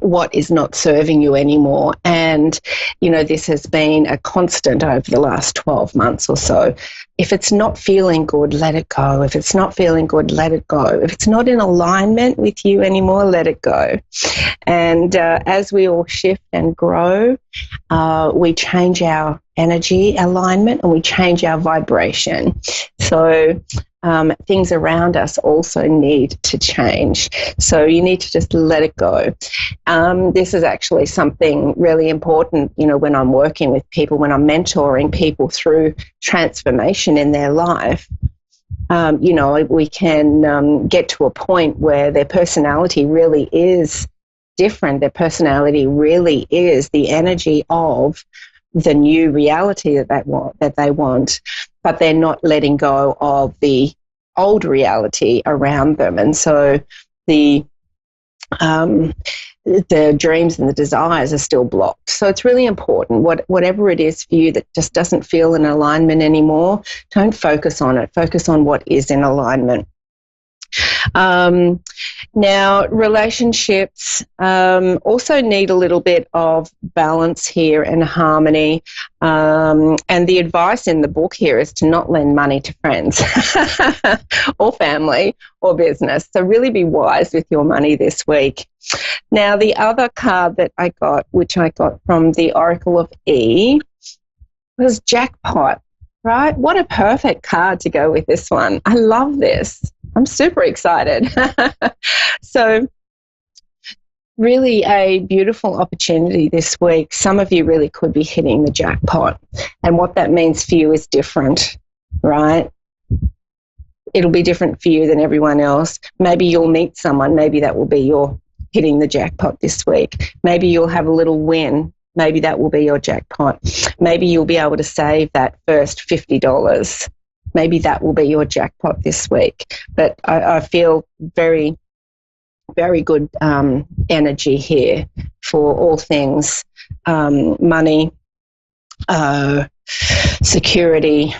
what is not serving you anymore. And, this has been a constant over the last 12 months or so. If it's not feeling good, let it go. If it's not feeling good, let it go. If it's not in alignment with you anymore, let it go. And as we all shift and grow, we change our energy alignment and we change our vibration. So things around us also need to change. So you need to just let it go. This is actually something really important, when I'm working with people, when I'm mentoring people through transformation in their life. We can get to a point where their personality really is different. Their personality really is the energy of the new reality that they want, but they're not letting go of the old reality around them. And so the dreams and the desires are still blocked. So it's really important, whatever it is for you that just doesn't feel in alignment anymore, don't focus on it. Focus on what is in alignment. Now, relationships also need a little bit of balance here and harmony. And the advice in the book here is to not lend money to friends or family or business. So really be wise with your money this week. Now, the other card that I got, which I got from the Oracle of E, was Jackpot, right? What a perfect card to go with this one. I love this. I'm super excited. So really a beautiful opportunity this week. Some of you really could be hitting the jackpot. And what that means for you is different, right? It'll be different for you than everyone else. Maybe you'll meet someone. Maybe that will be your hitting the jackpot this week. Maybe you'll have a little win. Maybe that will be your jackpot. Maybe you'll be able to save that first $50. Maybe that will be your jackpot this week. But I feel very, very good energy here for all things money, security,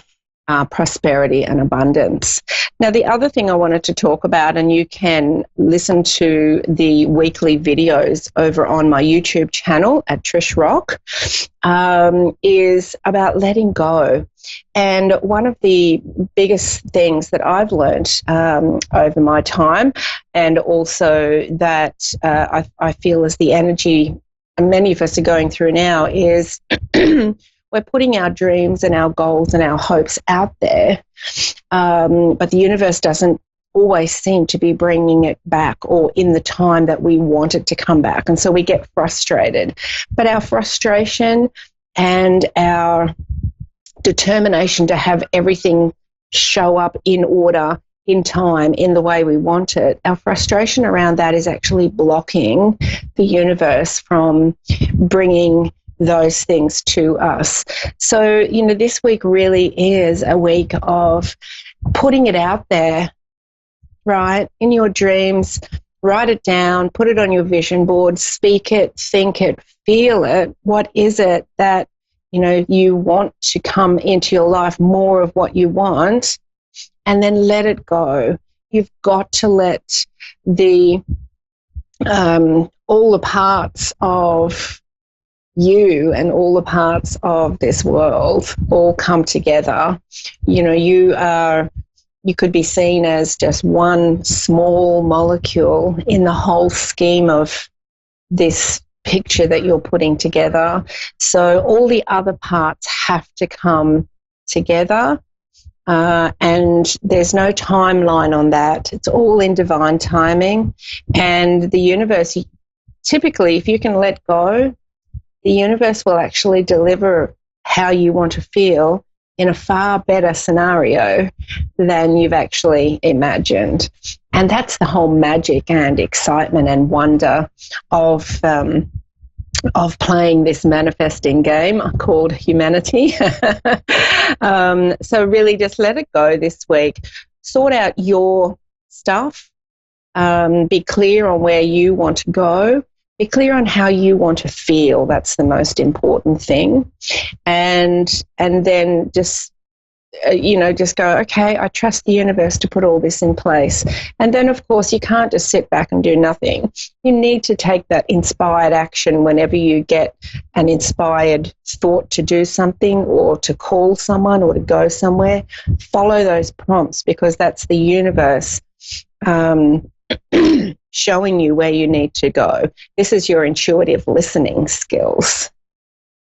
prosperity and abundance. Now, the other thing I wanted to talk about, and you can listen to the weekly videos over on my YouTube channel at Trish Rock, is about letting go. And one of the biggest things that I've learned over my time, and also that I feel is the energy many of us are going through now, is we're putting our dreams and our goals and our hopes out there, but the universe doesn't always seem to be bringing it back or in the time that we want it to come back. And so we get frustrated. But our frustration and our determination to have everything show up in order, in time, in the way we want it, our frustration around that is actually blocking the universe from bringing those things to us. So, you know, this week really is a week of putting it out there, right? In your dreams, write it down, put it on your vision board, speak it, think it, feel it. What is it that, you know, you want to come into your life, more of what you want, and then let it go. You've got to let the all the parts of you and all the parts of this world all come together. You know, you could be seen as just one small molecule in the whole scheme of this picture that you're putting together. So all the other parts have to come together, and there's no timeline on that. It's all in divine timing. And the universe, typically, if you can let go, the universe will actually deliver how you want to feel in a far better scenario than you've actually imagined. And that's the whole magic and excitement and wonder of playing this manifesting game called humanity. So really just let it go this week. Sort out your stuff. Be clear on where you want to go. Be clear on how you want to feel. That's the most important thing. And then just, just go, okay, I trust the universe to put all this in place. And then, of course, you can't just sit back and do nothing. You need to take that inspired action whenever you get an inspired thought to do something or to call someone or to go somewhere. Follow those prompts, because that's the universe showing you where you need to go. This is your intuitive listening skills,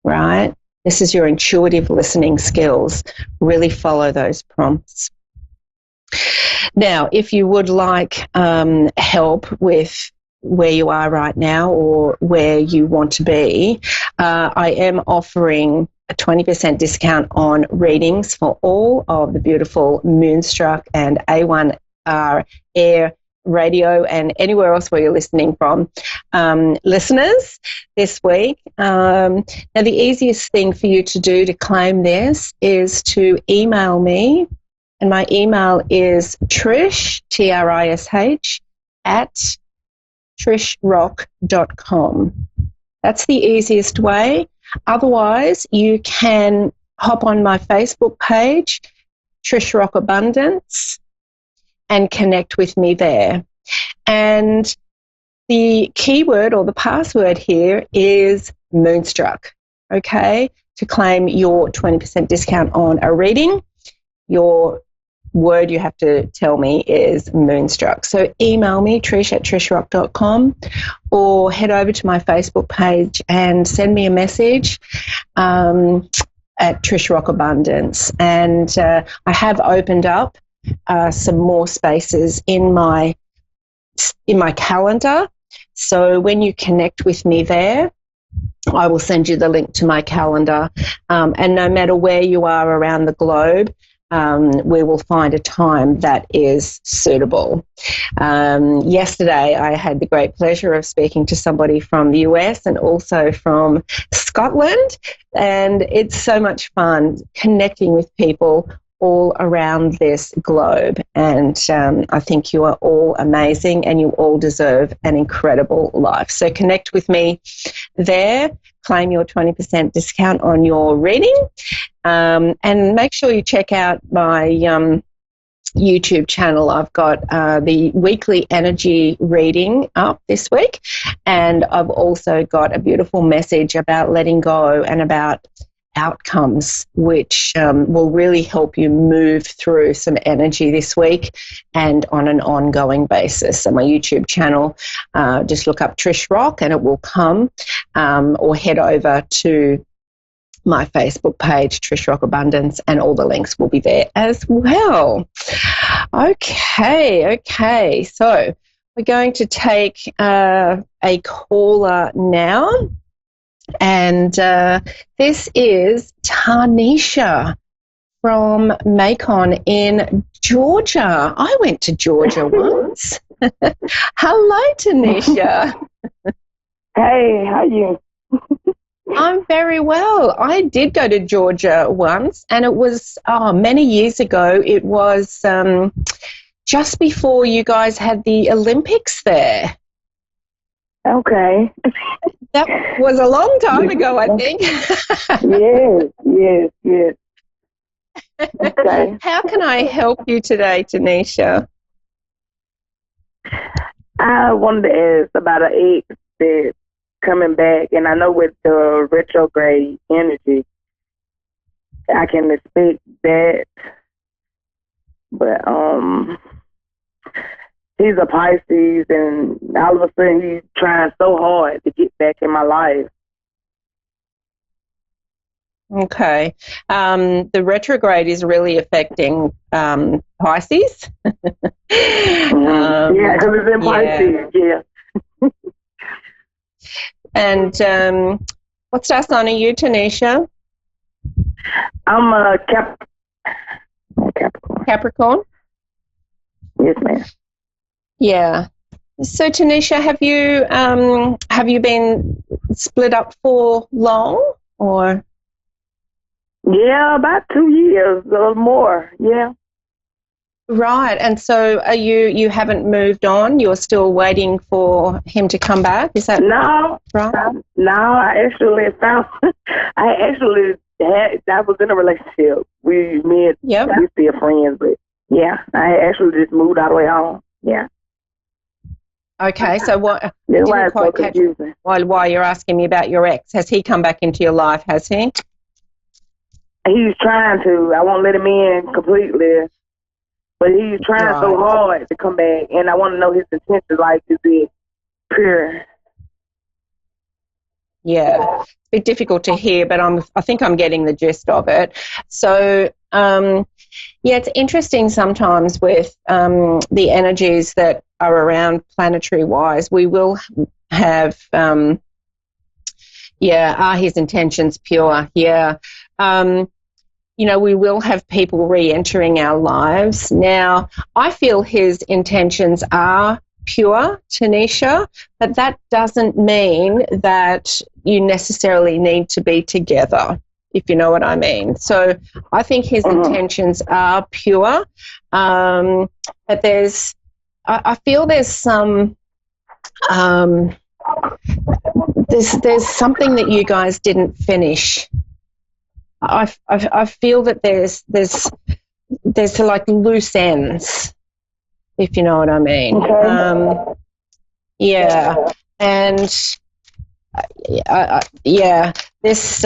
right? This is your intuitive listening skills. Really follow those prompts. Now, if you would like help with where you are right now or where you want to be, I am offering a 20% discount on readings for all of the beautiful Moonstruck and A1R air Radio and anywhere else where you're listening from, listeners this week. Now, the easiest thing for you to do to claim this is to email me, and my email is Trish, Trish, at trishrock.com. That's the easiest way. Otherwise, you can hop on my Facebook page, Trish Rock Abundance, and connect with me there. And the keyword or the password here is Moonstruck, okay, to claim your 20% discount on a reading. Your word you have to tell me is Moonstruck. So email me, Trish at trishrock.com, or head over to my Facebook page and send me a message at Trish Rock Abundance. And I have opened up some more spaces in my calendar. So when you connect with me there, I will send you the link to my calendar. And no matter where you are around the globe, we will find a time that is suitable. Yesterday, I had the great pleasure of speaking to somebody from the US and also from Scotland, and it's so much fun connecting with people all around this globe. And I think you are all amazing and you all deserve an incredible life. So connect with me there, claim your 20% discount on your reading, and make sure you check out my YouTube channel. I've got the weekly energy reading up this week, and I've also got a beautiful message about letting go and about outcomes, which will really help you move through some energy this week and on an ongoing basis. So my YouTube channel, just look up Trish Rock and it will come, or head over to my Facebook page, Trish Rock Abundance, and all the links will be there as well. Okay. So we're going to take a caller now. And this is Tanisha from Macon in Georgia. I went to Georgia once. Hello, Tanisha. Hey, how are you? I'm very well. I did go to Georgia once, and it was many years ago. It was just before you guys had the Olympics there. Okay. That was a long time ago, I think. Yes. Okay. How can I help you today, Tanisha? I wanted to ask about an ex that's coming back, and I know with the retrograde energy, I can expect that, but he's a Pisces, and all of a sudden he's trying so hard to get back in my life. Okay. The retrograde is really affecting Pisces. Yeah, because it's in Pisces, yeah. And what star sign are you, Tanisha? I'm a Capricorn. Capricorn? Yes, ma'am. Yeah. So, Tanisha, have you been split up for long, or? Yeah, about 2 years or more. Yeah. Right. And so, you haven't moved on? You're still waiting for him to come back? Is that no? Right. No, I actually found. I was in a relationship. We still friends, but yeah, I actually just moved all the way home. Yeah. Okay, so what? That's why it's so confusing. Why you're asking me about your ex? Has he come back into your life? Has he? He's trying to. I won't let him in completely, but he's trying so hard to come back, and I want to know his intentions. Like, is it pure? Yeah, it's a bit difficult to hear, but I think I'm getting the gist of it. So, it's interesting sometimes with the energies that are around planetary-wise. We will have, are his intentions pure? Yeah. we will have people re-entering our lives. Now, I feel his intentions are pure, Tanisha, but that doesn't mean that you necessarily need to be together, if you know what I mean. So I think his intentions are pure, but I feel there's some, there's something that you guys didn't finish. I feel that there's like loose ends, if you know what I mean. Okay. Yeah, and this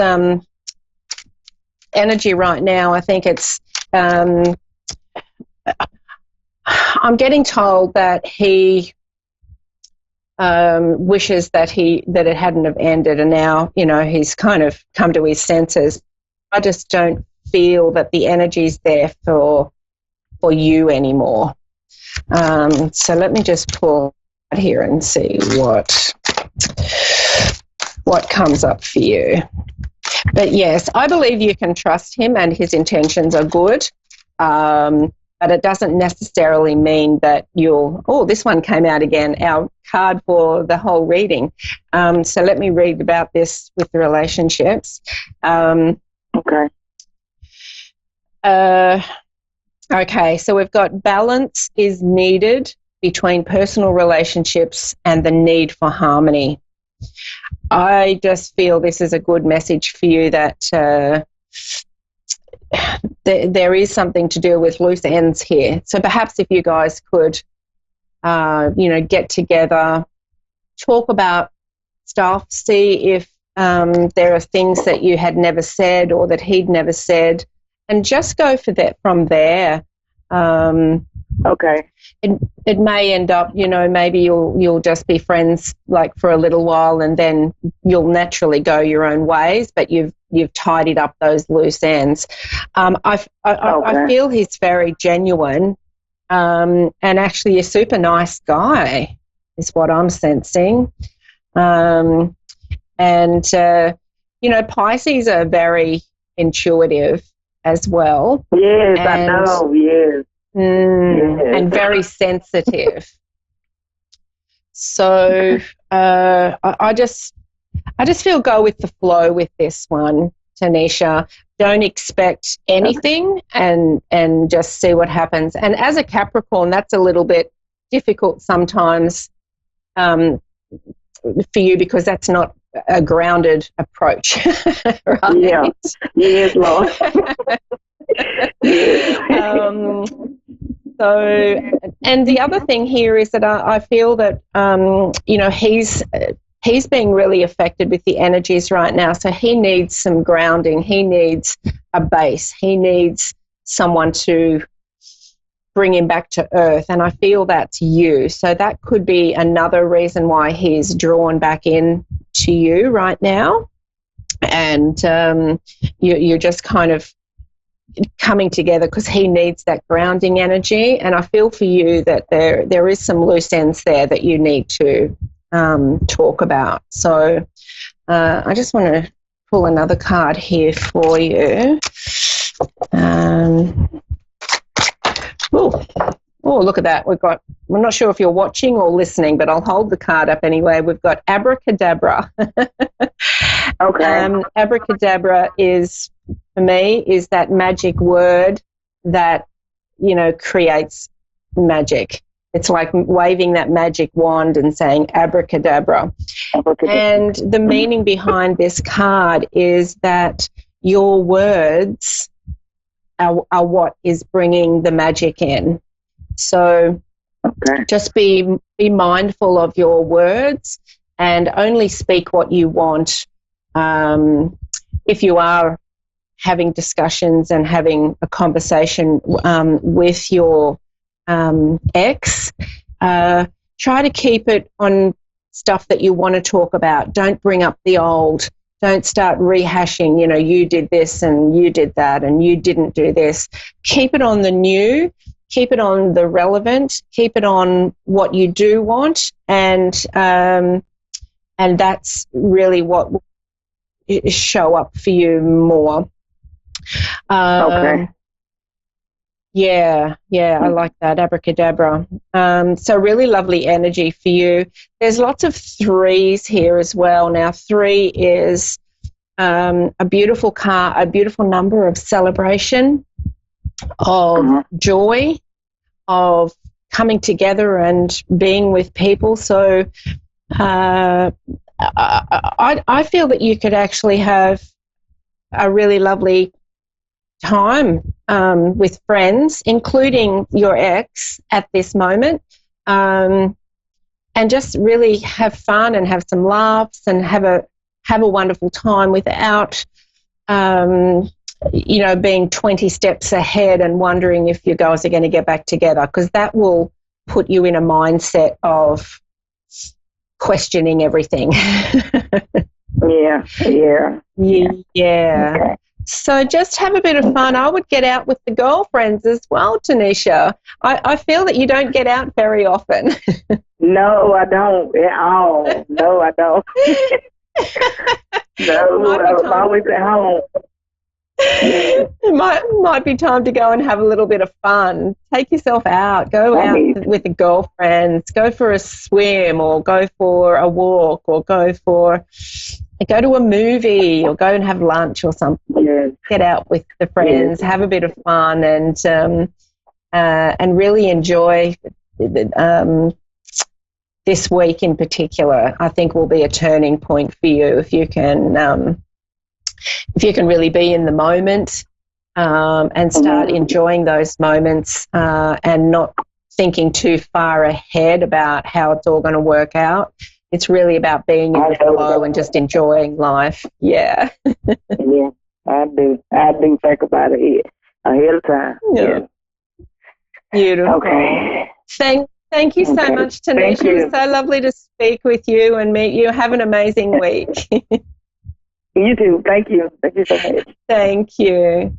energy right now, I think it's, I'm getting told that he wishes that it hadn't have ended, and now, he's kind of come to his senses. I just don't feel that the energy's there for you anymore. So let me just pull out here and see what comes up for you. But yes, I believe you can trust him and his intentions are good. But it doesn't necessarily mean that this one came out again, our card for the whole reading. So let me read about this with the relationships. Okay. Okay, so we've got balance is needed between personal relationships and the need for harmony. I just feel this is a good message for you that there is something to do with loose ends here. So perhaps if you guys could, get together, talk about stuff, see if there are things that you had never said or that he'd never said, and just go for that from there. Okay. It may end up, maybe you'll just be friends like for a little while, and then you'll naturally go your own ways, but you've tidied up those loose ends. I feel he's very genuine, and actually a super nice guy is what I'm sensing. Pisces are very intuitive as well. Yes, I know, yes. Yes. And very sensitive. So I just feel go with the flow with this one, Tanisha. Don't expect anything and just see what happens. And as a Capricorn, that's a little bit difficult sometimes for you, because that's not a grounded approach. Right? Yeah. Yes, Lord. And the other thing here is that I feel that he's being really affected with the energies right now, so he needs some grounding. He needs a base. He needs someone to bring him back to earth, and I feel that's you. So that could be another reason why he's drawn back in to you right now, and you're just kind of coming together because he needs that grounding energy. And I feel for you that there is some loose ends there that you need to talk about. So I just want to pull another card here for you. Oh, look at that. I'm not sure if you're watching or listening, but I'll hold the card up anyway. We've got abracadabra. Okay. Abracadabra is, for me, is that magic word that, creates magic. It's like waving that magic wand and saying abracadabra. And the meaning behind this card is that your words are what is bringing the magic in. So just be mindful of your words and only speak what you want. If you are having discussions and having a conversation with your ex, try to keep it on stuff that you want to talk about. Don't bring up the old. Don't start rehashing, you did this and you did that and you didn't do this. Keep it on the new, keep it on the relevant, keep it on what you do want, and that's really what will show up for you more. Okay. Yeah, I like that, abracadabra. So really lovely energy for you. There's lots of 3s here as well. Now 3 is a beautiful number of celebration, of joy, of coming together and being with people. So I feel that you could actually have a really lovely time with friends, including your ex at this moment, and just really have fun and have some laughs and have a wonderful time without being 20 steps ahead and wondering if you guys are going to get back together, because that will put you in a mindset of questioning everything. Yeah. Okay. So just have a bit of fun. I would get out with the girlfriends as well, Tanisha. I feel that you don't get out very often. No, I don't at all. No, I don't. No, I'm always at home. It might be time to go and have a little bit of fun. Take yourself out. Go out with the girlfriends. Go for a swim, or go for a walk, or go to a movie, or go and have lunch or something. Yes. Get out with the friends, have a bit of fun, and really enjoy this week in particular. I think will be a turning point for you if you can really be in the moment and start enjoying those moments and not thinking too far ahead about how it's all going to work out. It's really about being in the flow and just enjoying life. Yeah. Yeah, I do. I do think about it ahead of time. Yeah. Beautiful. Okay. Thank you so much, Tanisha. It was so lovely to speak with you and meet you. Have an amazing week. You too. Thank you. Thank you so much. Thank you.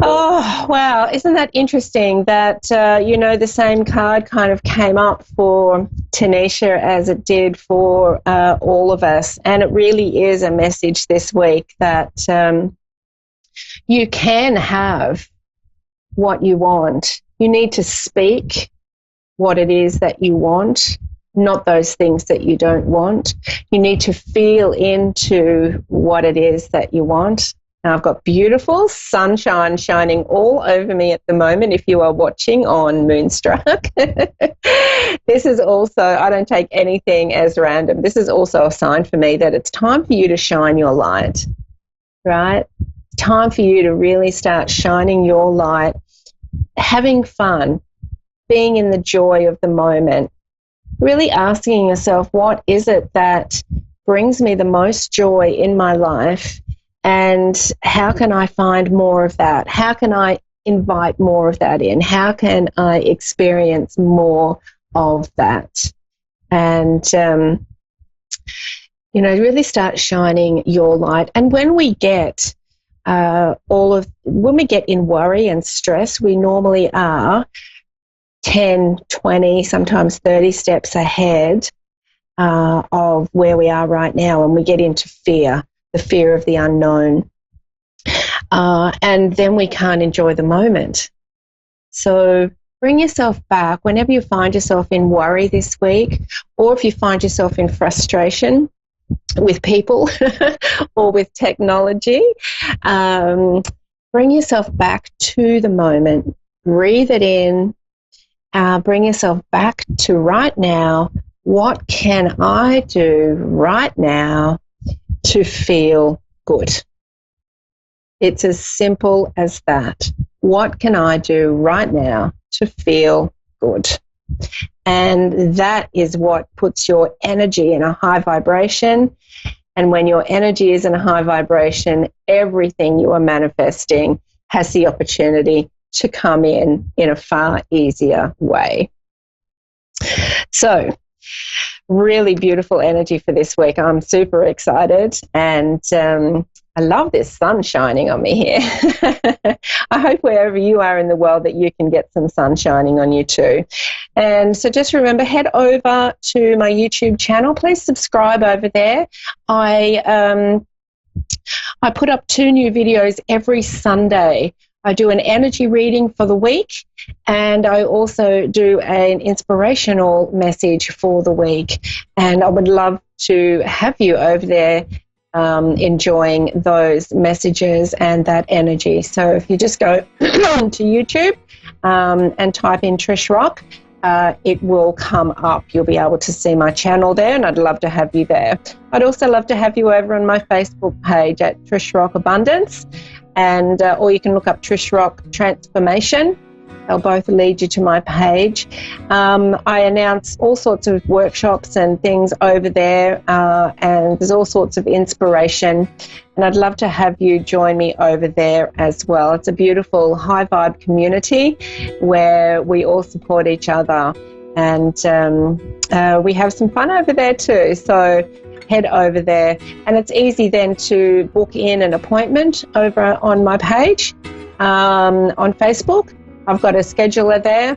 Oh, wow. Isn't that interesting that, the same card kind of came up for Tanisha as it did for all of us. And it really is a message this week that you can have what you want. You need to speak what it is that you want, not those things that you don't want. You need to feel into what it is that you want. Now, I've got beautiful sunshine shining all over me at the moment if you are watching on Moonstruck. This is also, I don't take anything as random. This is also a sign for me that it's time for you to shine your light, right? It's time for you to really start shining your light, having fun, being in the joy of the moment, really asking yourself, what is it that brings me the most joy in my life, and how can I find more of that? How can I invite more of that in? How can I experience more of that? And, really start shining your light. And when we get when we get in worry and stress, we normally are 10, 20, sometimes 30 steps ahead of where we are right now, and we get into fear, the fear of the unknown. And then we can't enjoy the moment. So bring yourself back whenever you find yourself in worry this week, or if you find yourself in frustration with people or with technology, bring yourself back to the moment. Breathe it in. Bring yourself back to right now. What can I do right now to feel good? It's as simple as that. What can I do right now to feel good? And that is what puts your energy in a high vibration. And when your energy is in a high vibration, everything you are manifesting has the opportunity to come in a far easier way. So, really beautiful energy for this week. I'm super excited, and I love this sun shining on me here. I hope wherever you are in the world that you can get some sun shining on you too. And so just remember, head over to my YouTube channel. Please subscribe over there. I I put up 2 new videos every Sunday. I do an energy reading for the week, and I also do an inspirational message for the week. And I would love to have you over there enjoying those messages and that energy. So if you just go to YouTube and type in Trish Rock, it will come up. You'll be able to see my channel there, and I'd love to have you there. I'd also love to have you over on my Facebook page at Trish Rock Abundance, and or you can look up Trish Rock Transformation. They'll both lead you to my page. I announce all sorts of workshops and things over there, and there's all sorts of inspiration, and I'd love to have you join me over there as well. It's a beautiful high vibe community where we all support each other, and we have some fun over there too. So head over there, and it's easy then to book in an appointment over on my page on Facebook. I've got a scheduler there.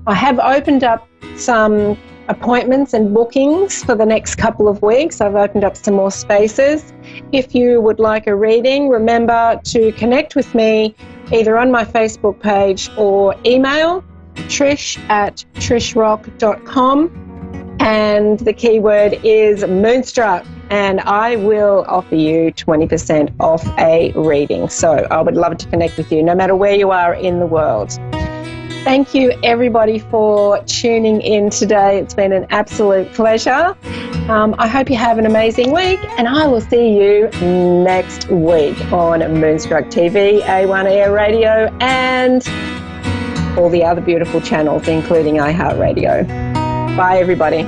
I have opened up some appointments and bookings for the next couple of weeks. I've opened up some more spaces. If you would like a reading, remember to connect with me either on my Facebook page or email trish@trishrock.com, and the keyword is Moonstruck, and I will offer you 20% off a reading. So I would love to connect with you no matter where you are in the world. Thank you, everybody, for tuning in today. It's been an absolute pleasure. I hope you have an amazing week, and I will see you next week on Moonstruck TV, A1R Radio, and all the other beautiful channels, including iHeartRadio. Bye, everybody.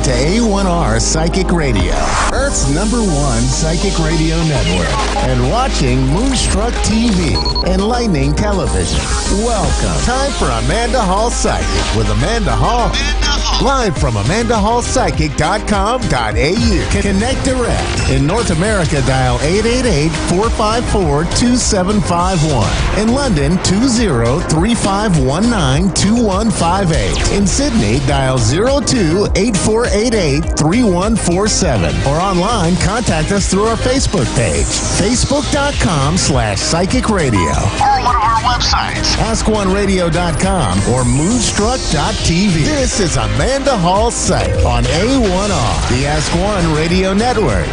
A1R Psychic Radio, Earth's #1 psychic radio network, and watching Moonstruck TV, enlightening television. Welcome. Time for Amanda Hall Psychic with Amanda Hall. Live from AmandaHallPsychic.com.au. Connect direct. In North America, dial 888-454-2751. In London, 20-3519-2158. In Sydney, dial 02-8488-3147. Or online, contact us through our Facebook page, facebook.com/psychic radio. Or one of our websites, AskOneRadio.com or Moonstruck.tv. This is Amanda Hall Psych on A1R, the Ask One Radio Network.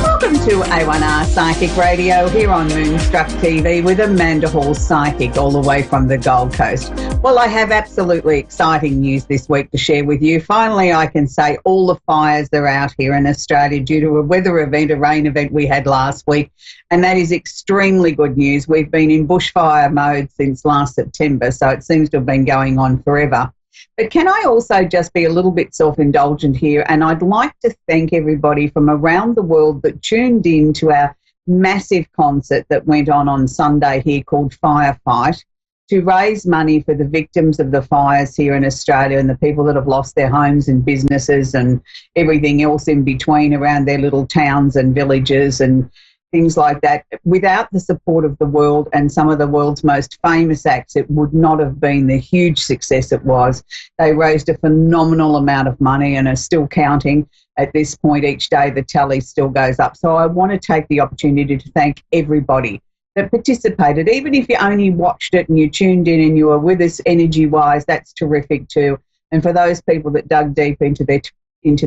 Welcome to A1R Psychic Radio here on Moonstruck TV with Amanda Hall Psychic all the way from the Gold Coast. Well, I have absolutely exciting news this week to share with you. Finally, I can say all the fires are out here in Australia due to a weather event, a rain event we had last week, and that is extremely good news. We've been in bushfire mode since last September, so it seems to have been going on forever. But can I also just be a little bit self-indulgent here? And I'd like to thank everybody from around the world that tuned in to our massive concert that went on Sunday here called Firefight to raise money for the victims of the fires here in Australia and the people that have lost their homes and businesses and everything else in between around their little towns and villages and things like that. Without the support of the world and some of the world's most famous acts, it would not have been the huge success it was. They raised a phenomenal amount of money and are still counting. At this point, each day the tally still goes up. So I want to take the opportunity to thank everybody that participated. Even if you only watched it and you tuned in and you were with us energy-wise, that's terrific too. And for those people that dug deep into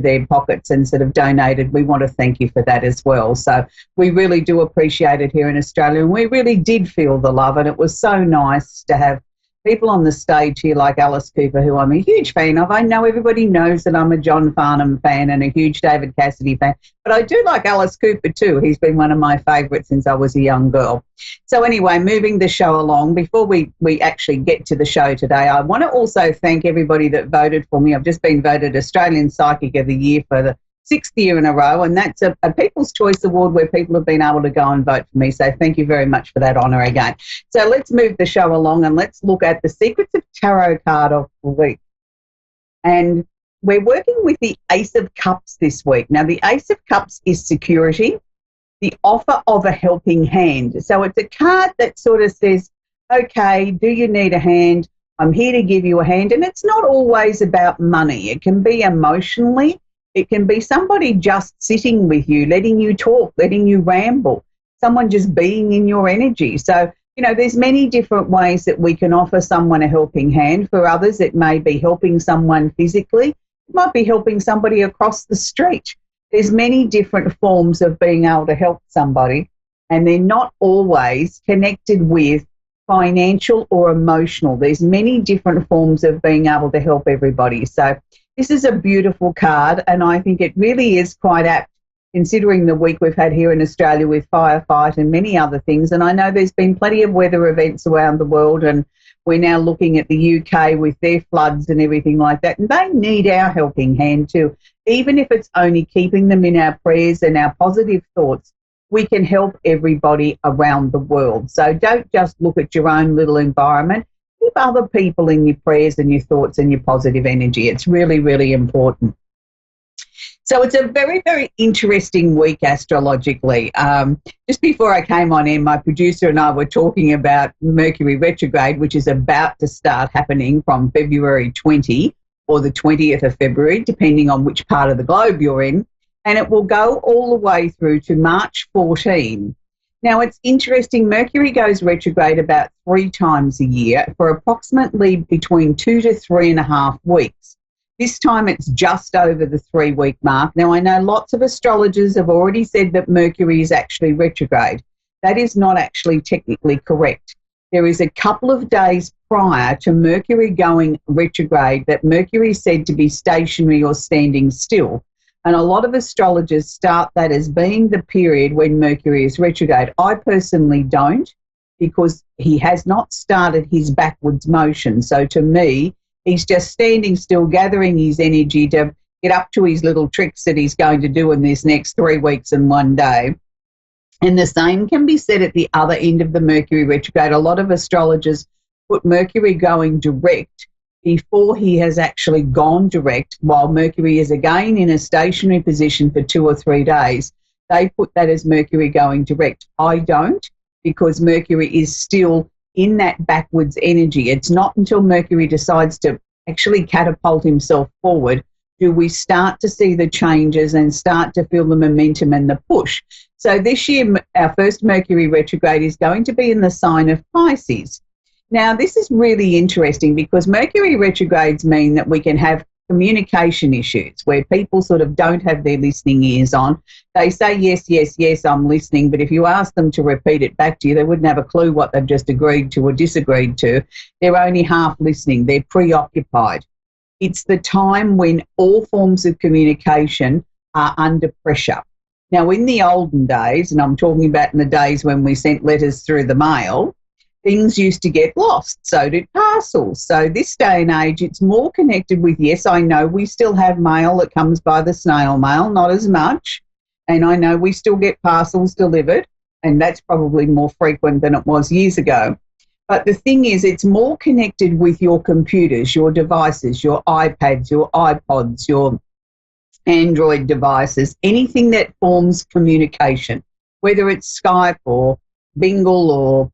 their pockets and sort of donated, we want to thank you for that as well. So we really do appreciate it here in Australia, and we really did feel the love, and it was so nice to have people on the stage here like Alice Cooper, who I'm a huge fan of. I know everybody knows that I'm a John Farnham fan and a huge David Cassidy fan, but I do like Alice Cooper too. He's been one of my favourites since I was a young girl. So anyway, moving the show along, before we actually get to the show today, I want to also thank everybody that voted for me. I've just been voted Australian Psychic of the Year for the 6th year in a row, and that's a People's Choice Award where people have been able to go and vote for me. So thank you very much for that honour again. So let's move the show along and let's look at the Secrets of Tarot card of the week. And we're working with the Ace of Cups this week. Now, the Ace of Cups is security, the offer of a helping hand. So it's a card that sort of says, okay, do you need a hand? I'm here to give you a hand. And it's not always about money. It can be emotionally. It can be somebody just sitting with you, letting you talk, letting you ramble, someone just being in your energy. So, you know, there's many different ways that we can offer someone a helping hand. For others, it may be helping someone physically. It might be helping somebody across the street. There's many different forms of being able to help somebody, and they're not always connected with financial or emotional. There's many different forms of being able to help everybody. So this is a beautiful card, and I think it really is quite apt considering the week we've had here in Australia with Firefight and many other things. And I know there's been plenty of weather events around the world, and we're now looking at the UK with their floods and everything like that. And they need our helping hand too. Even if it's only keeping them in our prayers and our positive thoughts, we can help everybody around the world. So don't just look at your own little environment. Keep other people in your prayers and your thoughts and your positive energy. It's really, really important. So it's a very, very interesting week astrologically. Just before I came on in, my producer and I were talking about Mercury retrograde, which is about to start happening from February 20 or the 20th of February, depending on which part of the globe you're in. And it will go all the way through to March 14. Now, it's interesting. Mercury goes retrograde about 3 times a year for approximately between 2 to 3.5 weeks. This time it's just over the 3-week mark. Now, I know lots of astrologers have already said that Mercury is actually retrograde. That is not actually technically correct. There is a couple of days prior to Mercury going retrograde that Mercury is said to be stationary or standing still. And a lot of astrologers start that as being the period when Mercury is retrograde. I personally don't, because he has not started his backwards motion. So to me, he's just standing still, gathering his energy to get up to his little tricks that he's going to do in this next 3 weeks and 1 day. And the same can be said at the other end of the Mercury retrograde. A lot of astrologers put Mercury going direct before he has actually gone direct, while Mercury is again in a stationary position for 2 or 3 days. They put that as Mercury going direct. I don't, because Mercury is still in that backwards energy. It's not until Mercury decides to actually catapult himself forward do we start to see the changes and start to feel the momentum and the push. So this year, our first Mercury retrograde is going to be in the sign of Pisces. Now, this is really interesting because Mercury retrogrades mean that we can have communication issues where people sort of don't have their listening ears on. They say, yes, yes, yes, I'm listening, but if you ask them to repeat it back to you, they wouldn't have a clue what they've just agreed to or disagreed to. They're only half listening. They're preoccupied. It's the time when all forms of communication are under pressure. Now, in the olden days, and I'm talking about in the days when we sent letters through the mail, things used to get lost. So did parcels. So this day and age, it's more connected with, yes, I know we still have mail that comes by the snail mail, not as much. And I know we still get parcels delivered, and that's probably more frequent than it was years ago. But the thing is, it's more connected with your computers, your devices, your iPads, your iPods, your Android devices, anything that forms communication, whether it's Skype or Bingle or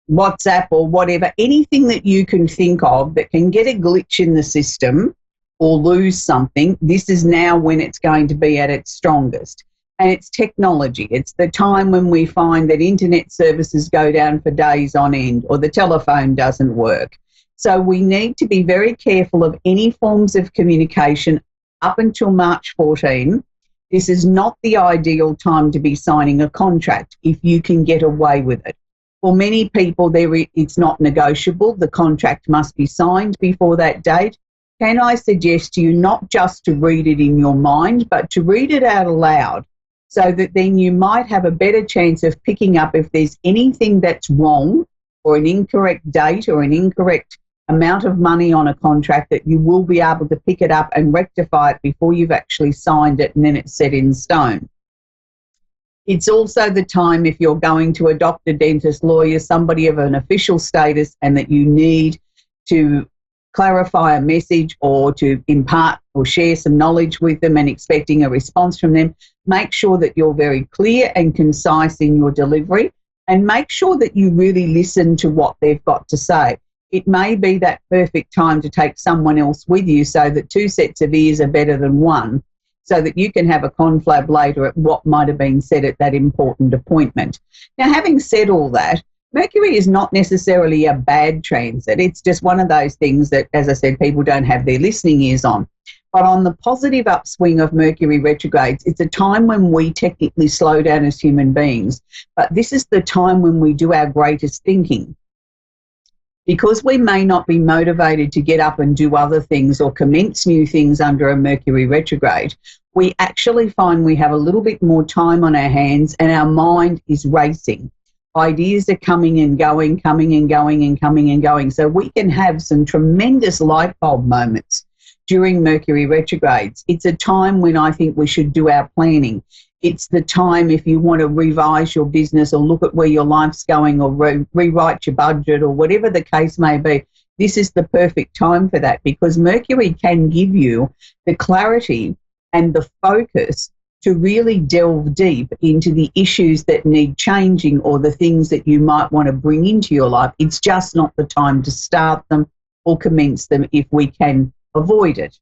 WhatsApp or whatever, anything that you can think of that can get a glitch in the system or lose something, this is now when it's going to be at its strongest. And it's technology. It's the time when we find that internet services go down for days on end or the telephone doesn't work. So we need to be very careful of any forms of communication up until March 14. This is not the ideal time to be signing a contract if you can get away with it. For many people, it's not negotiable. The contract must be signed before that date. Can I suggest to you not just to read it in your mind, but to read it out aloud, so that then you might have a better chance of picking up if there's anything that's wrong or an incorrect date or an incorrect amount of money on a contract, that you will be able to pick it up and rectify it before you've actually signed it and then it's set in stone. It's also the time, if you're going to a doctor, dentist, lawyer, somebody of an official status, and that you need to clarify a message or to impart or share some knowledge with them and expecting a response from them, make sure that you're very clear and concise in your delivery, and make sure that you really listen to what they've got to say. It may be that perfect time to take someone else with you so that 2 sets of ears are better than one, so that you can have a conflab later at what might have been said at that important appointment. Now, having said all that, Mercury is not necessarily a bad transit. It's just one of those things that, as I said, people don't have their listening ears on. But on the positive upswing of Mercury retrogrades, it's a time when we technically slow down as human beings. But this is the time when we do our greatest thinking. Because we may not be motivated to get up and do other things or commence new things under a Mercury retrograde, we actually find we have a little bit more time on our hands and our mind is racing. Ideas are coming and going, coming and going and coming and going. So we can have some tremendous light bulb moments during Mercury retrogrades. It's a time when I think we should do our planning. It's the time if you want to revise your business or look at where your life's going or rewrite your budget or whatever the case may be. This is the perfect time for that, because Mercury can give you the clarity and the focus to really delve deep into the issues that need changing or the things that you might want to bring into your life. It's just not the time to start them or commence them if we can avoid it.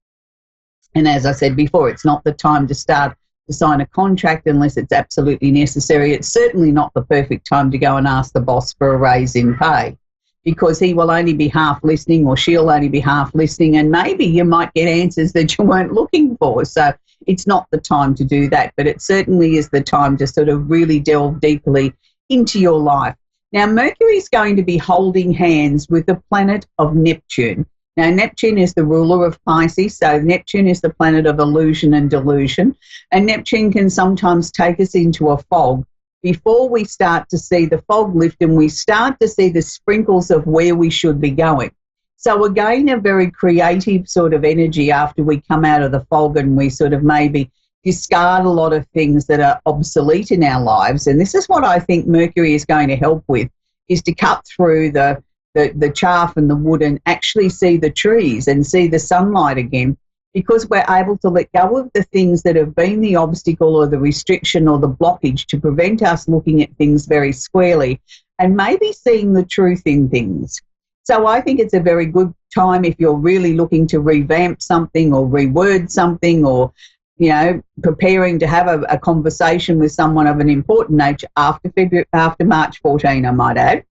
And as I said before, it's not the time to start to sign a contract unless it's absolutely necessary. It's certainly not the perfect time to go and ask the boss for a raise in pay, because he will only be half listening or she'll only be half listening, and maybe you might get answers that you weren't looking for. So it's not the time to do that, but it certainly is the time to sort of really delve deeply into your life. Now, Mercury is going to be holding hands with the planet of Neptune. Now, Neptune is the ruler of Pisces, so Neptune is the planet of illusion and delusion, and Neptune can sometimes take us into a fog before we start to see the fog lift and we start to see the sprinkles of where we should be going. So again, a very creative sort of energy after we come out of the fog and we sort of maybe discard a lot of things that are obsolete in our lives. And this is what I think Mercury is going to help with, is to cut through the the chaff and the wood and actually see the trees and see the sunlight again, because we're able to let go of the things that have been the obstacle or the restriction or the blockage to prevent us looking at things very squarely and maybe seeing the truth in things. So I think it's a very good time if you're really looking to revamp something or reword something, or, you know, preparing to have a conversation with someone of an important nature after March 14, I might add.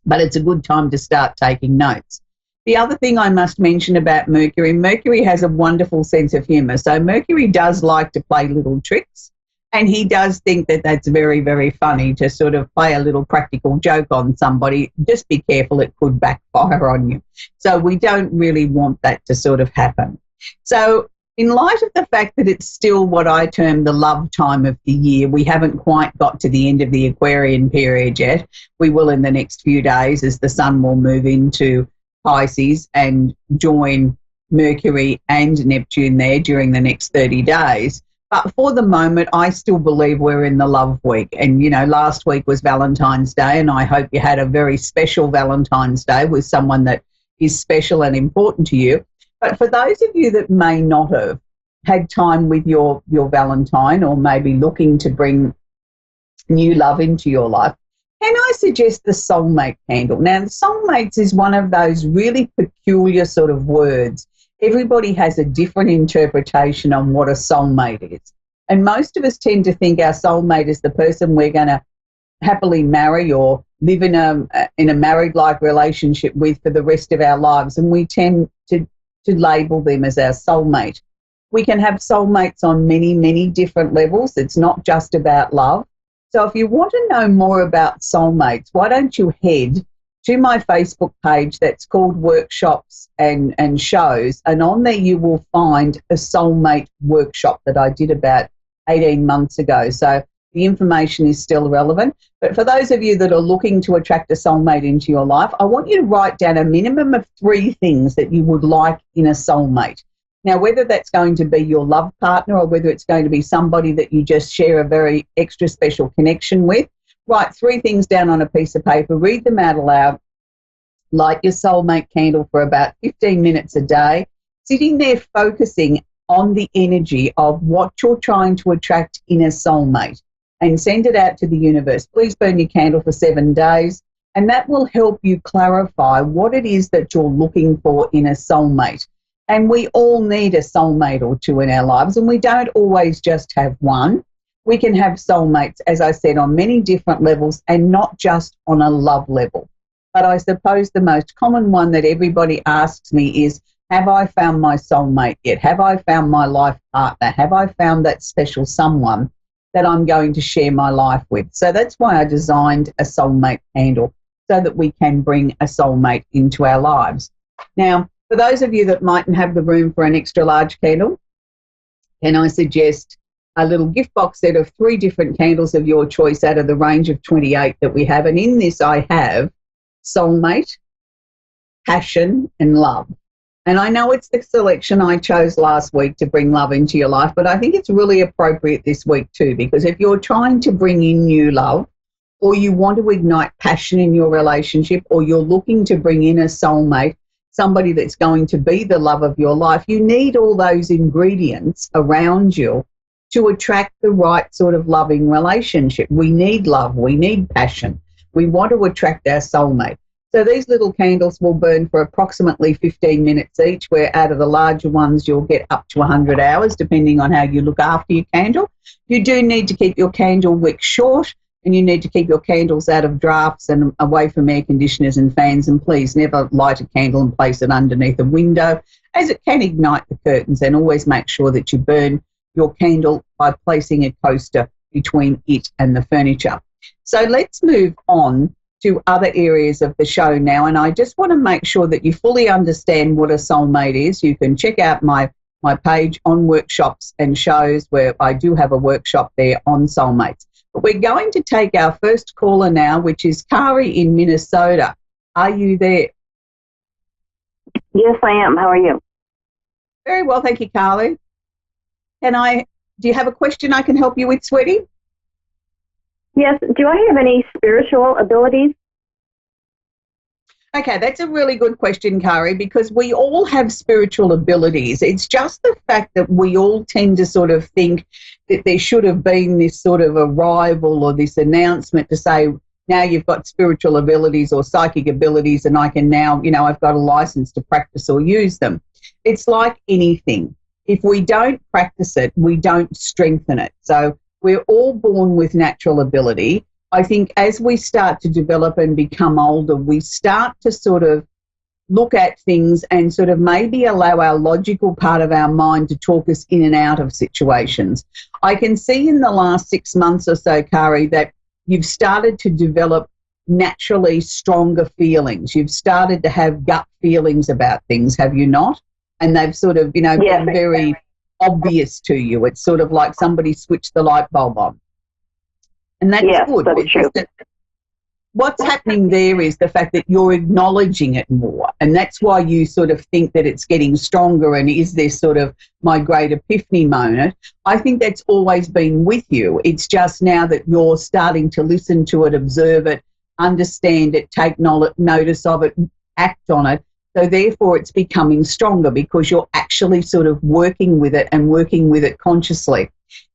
But it's a good time to start taking notes. The other thing I must mention about Mercury has a wonderful sense of humour. So Mercury does like to play little tricks, and he does think that that's very, very funny to sort of play a little practical joke on somebody. Just be careful, it could backfire on you. So we don't really want that to sort of happen. So in light of the fact that it's still what I term the love time of the year, we haven't quite got to the end of the Aquarian period yet. We will in the next few days, as the sun will move into Pisces and join Mercury and Neptune there during the next 30 days. But for the moment, I still believe we're in the love week. And, you know, last week was Valentine's Day, and I hope you had a very special Valentine's Day with someone that is special and important to you. But for those of you that may not have had time with your Valentine, or maybe looking to bring new love into your life, can I suggest the soulmate candle? Now, the soulmates is one of those really peculiar sort of words. Everybody has a different interpretation on what a soulmate is. And most of us tend to think our soulmate is the person we're going to happily marry or live in a married-like relationship with for the rest of our lives. And we tend to label them as our soulmate. We can have soulmates on many, many different levels. It's not just about love. So if you want to know more about soulmates, why don't you head to my Facebook page that's called Workshops and Shows, and on there you will find a soulmate workshop that I did about 18 months ago. So the information is still relevant. But for those of you that are looking to attract a soulmate into your life, I want you to write down a minimum of 3 things that you would like in a soulmate. Now, whether that's going to be your love partner or whether it's going to be somebody that you just share a very extra special connection with, write 3 things down on a piece of paper, read them out aloud, light your soulmate candle for about 15 minutes a day, sitting there focusing on the energy of what you're trying to attract in a soulmate, and send it out to the universe. Please burn your candle for 7 days, and that will help you clarify what it is that you're looking for in a soulmate. And we all need a soulmate or 2 in our lives, and we don't always just have one. We can have soulmates, as I said, on many different levels and not just on a love level. But I suppose the most common one that everybody asks me is, have I found my soulmate yet? Have I found my life partner? Have I found that special someone that I'm going to share my life with? So that's why I designed a soulmate candle, so that we can bring a soulmate into our lives. Now, for those of you that mightn't have the room for an extra large candle, can I suggest a little gift box set of 3 different candles of your choice out of the range of 28 that we have. And in this I have soulmate, passion, and love. And I know it's the selection I chose last week to bring love into your life, but I think it's really appropriate this week too, because if you're trying to bring in new love, or you want to ignite passion in your relationship, or you're looking to bring in a soulmate, somebody that's going to be the love of your life, you need all those ingredients around you to attract the right sort of loving relationship. We need love. We need passion. We want to attract our soulmate. So these little candles will burn for approximately 15 minutes each, where out of the larger ones you'll get up to 100 hours, depending on how you look after your candle. You do need to keep your candle wick short, and you need to keep your candles out of drafts and away from air conditioners and fans. And please never light a candle and place it underneath a window, as it can ignite the curtains. And always make sure that you burn your candle by placing a coaster between it and the furniture. So let's move on to other areas of the show now, and I just want to make sure that you fully understand what a soulmate is. You can check out my page on Workshops and Shows, where I do have a workshop there on soulmates. But we're going to take our first caller now, which is Kari in Minnesota. Are you there? Yes, I am. How are you? Very well, thank you, Kari. Do you have a question I can help you with, sweetie? Yes. Do I have any spiritual abilities? Okay, that's a really good question, Kari, because we all have spiritual abilities. It's just the fact that we all tend to sort of think that there should have been this sort of arrival or this announcement to say, now you've got spiritual abilities or psychic abilities and I can now, I've got a license to practice or use them. It's like anything. If we don't practice it, we don't strengthen it. So we're all born with natural ability. I think as we start to develop and become older, we start to sort of look at things and sort of maybe allow our logical part of our mind to talk us in and out of situations. I can see in the last 6 months or so, Kari, that you've started to develop naturally stronger feelings. You've started to have gut feelings about things, have you not? And they've sort of, been very obvious to you. It's sort of like somebody switched the light bulb on. And that's good. That's true. What's happening there is the fact that you're acknowledging it more. And that's why you sort of think that it's getting stronger and is this sort of my great epiphany moment. I think that's always been with you. It's just now that you're starting to listen to it, observe it, understand it, take notice of it, act on it. So therefore it's becoming stronger because you're actually sort of working with it and working with it consciously.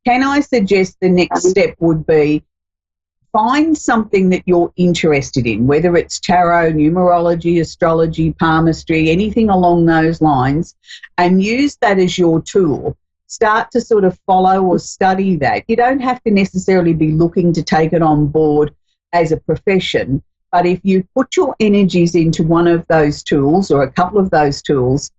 Can I suggest the next step would be find something that you're interested in, whether it's tarot, numerology, astrology, palmistry, anything along those lines, and use that as your tool. Start to sort of follow or study that. You don't have to necessarily be looking to take it on board as a profession, but if you put your energies into one of those tools or a couple of those tools,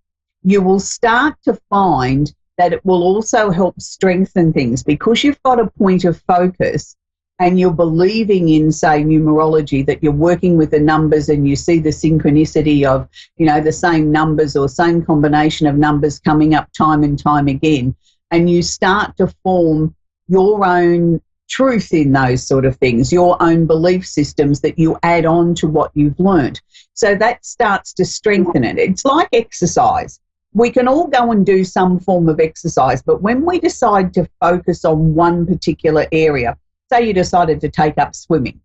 you will start to find that it will also help strengthen things because you've got a point of focus and you're believing in, say, numerology, that you're working with the numbers and you see the synchronicity of, the same numbers or same combination of numbers coming up time and time again, and you start to form your own truth in those sort of things, your own belief systems that you add on to what you've learned. So that starts to strengthen it. It's like exercise. We can all go and do some form of exercise, but when we decide to focus on one particular area, say you decided to take up swimming,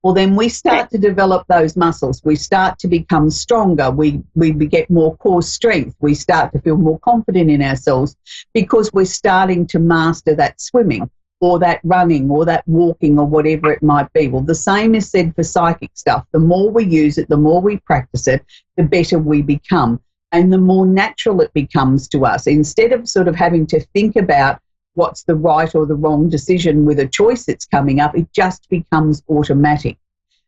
well, then we start to develop those muscles. We start to become stronger. We get more core strength. We start to feel more confident in ourselves because we're starting to master that swimming or that running or that walking or whatever it might be. Well, the same is said for psychic stuff. The more we use it, the more we practice it, the better we become and the more natural it becomes to us. Instead of sort of having to think about what's the right or the wrong decision with a choice that's coming up, it just becomes automatic.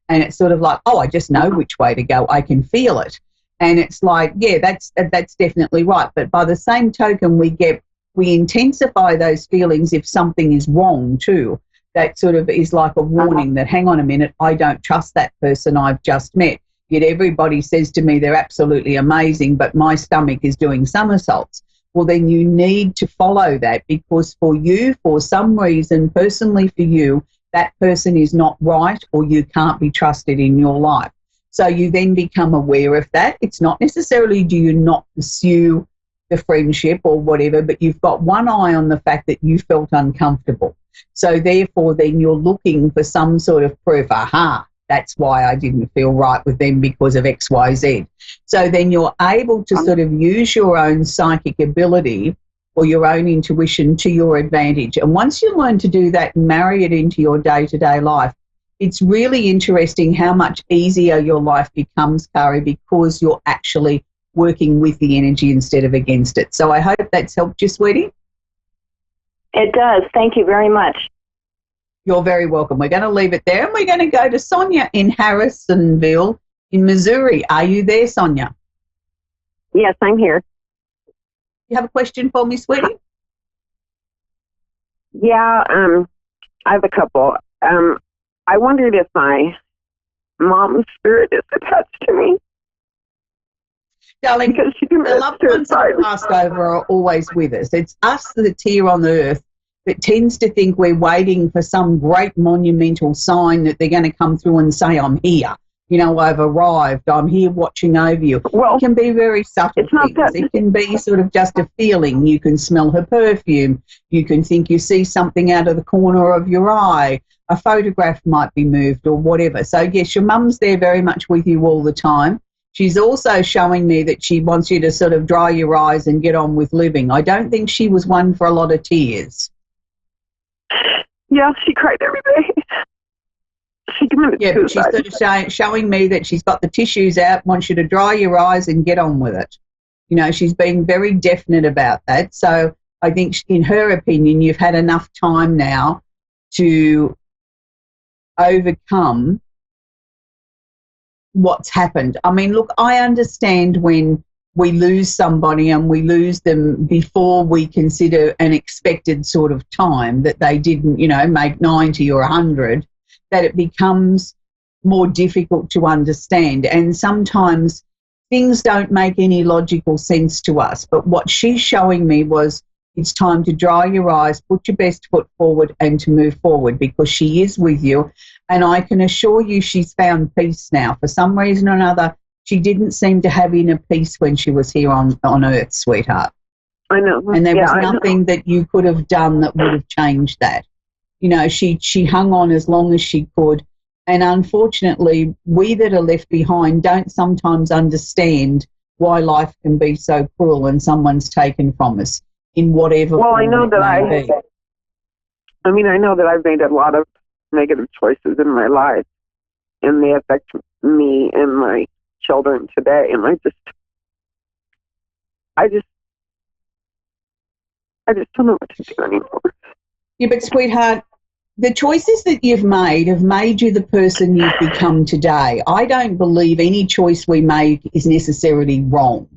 And it's sort of like, oh, I just know which way to go. I can feel it. And it's like, yeah, that's definitely right. But by the same token, we intensify those feelings if something is wrong too. That sort of is like a warning that, hang on a minute, I don't trust that person I've just met. Yet everybody says to me they're absolutely amazing, but my stomach is doing somersaults. Well, then you need to follow that because for you, for some reason, personally for you, that person is not right or you can't be trusted in your life. So you then become aware of that. It's not necessarily do you not pursue the friendship or whatever, but you've got one eye on the fact that you felt uncomfortable. So therefore, then you're looking for some sort of proof. Aha, that's why I didn't feel right with them because of X, Y, Z. So then you're able to sort of use your own psychic ability or your own intuition to your advantage. And once you learn to do that and marry it into your day-to-day life, it's really interesting how much easier your life becomes, Kari, because you're actually working with the energy instead of against it. So I hope that's helped you, sweetie. It does. Thank you very much. You're very welcome. We're going to leave it there and we're going to go to Sonia in Harrisonville in Missouri. Are you there, Sonia? Yes, I'm here. You have a question for me, sweetie? Yeah, I have a couple. I wondered if my mom's spirit is attached to me. Darling, the loved ones that are passed over are always with us. It's us that's here on earth that tends to think we're waiting for some great monumental sign that they're going to come through and say, I'm here. I've arrived. I'm here watching over you. Well, it can be very subtle things. It can be sort of just a feeling. You can smell her perfume. You can think you see something out of the corner of your eye. a photograph might be moved or whatever. So, yes, your mum's there very much with you all the time. She's also showing me that she wants you to sort of dry your eyes and get on with living. I don't think she was one for a lot of tears. Yeah, she cried every day. She committed suicide. But she's sort of showing me that she's got the tissues out, wants you to dry your eyes and get on with it. You know, she's being very definite about that. So I think, in her opinion, you've had enough time now to overcome what's happened. I mean, look, I understand when we lose somebody and we lose them before we consider an expected sort of time that they didn't, you know, make 90 or 100, that it becomes more difficult to understand. And sometimes things don't make any logical sense to us. But what she's showing me was it's time to dry your eyes, put your best foot forward and to move forward, because she is with you. And I can assure you she's found peace now. For some reason or another, she didn't seem to have inner peace when she was here on Earth, sweetheart. I know. And there was nothing that you could have done that would have changed that. You know, she hung on as long as she could. And unfortunately, we that are left behind don't sometimes understand why life can be so cruel and someone's taken from us in whatever form I know it that may be. I know that I've made a lot of negative choices in my life, and they affect me and my children today. And I just don't know what to do anymore. Yeah, but sweetheart, the choices that you've made have made you the person you've become today. I don't believe any choice we make is necessarily wrong.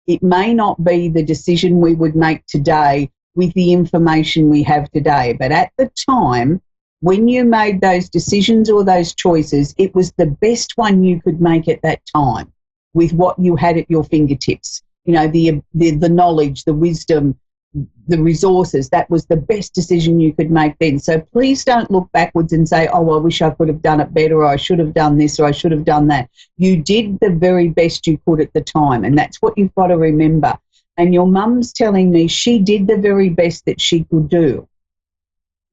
It may not be the decision we would make today with the information we have today, but at the time, when you made those decisions or those choices, it was the best one you could make at that time with what you had at your fingertips. You know, the knowledge, the wisdom, the resources. That was the best decision you could make then. So please don't look backwards and say, oh, I wish I could have done it better, or I should have done this, or I should have done that. You did the very best you could at the time, and that's what you've got to remember. And your mum's telling me she did the very best that she could do.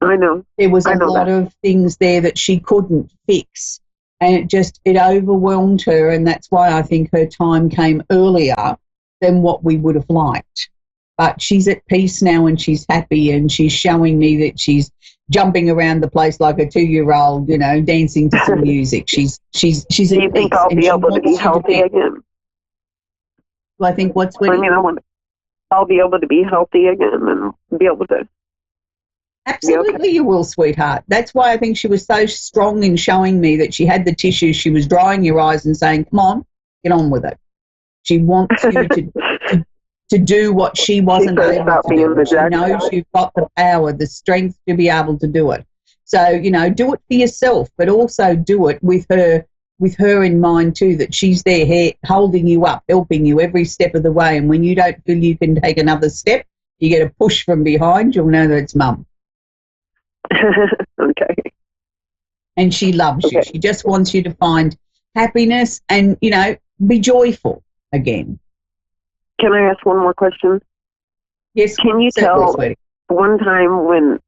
I know. There was a lot of things there that she couldn't fix, and it overwhelmed her, and that's why I think her time came earlier than what we would have liked. But she's at peace now and she's happy, and she's showing me that she's jumping around the place like a 2-year-old, you know, dancing to some music. She's Do you think I'll be able to be healthy again? Well, I think I'll be able to be healthy again and be able to. Absolutely, you will, sweetheart. That's why I think she was so strong in showing me that she had the tissues. She was drying your eyes and saying, come on, get on with it. She wants you to do what she wasn't able to do. She knows you've got the power, the strength to be able to do it. So, you know, do it for yourself, but also do it with her in mind too, that she's there holding you up, helping you every step of the way. And when you don't feel you can take another step, you get a push from behind, you'll know that it's mum. Okay. And she loves you. She just wants you to find happiness and, you know, be joyful again. Can I ask one more question? Yes. Can you tell one time when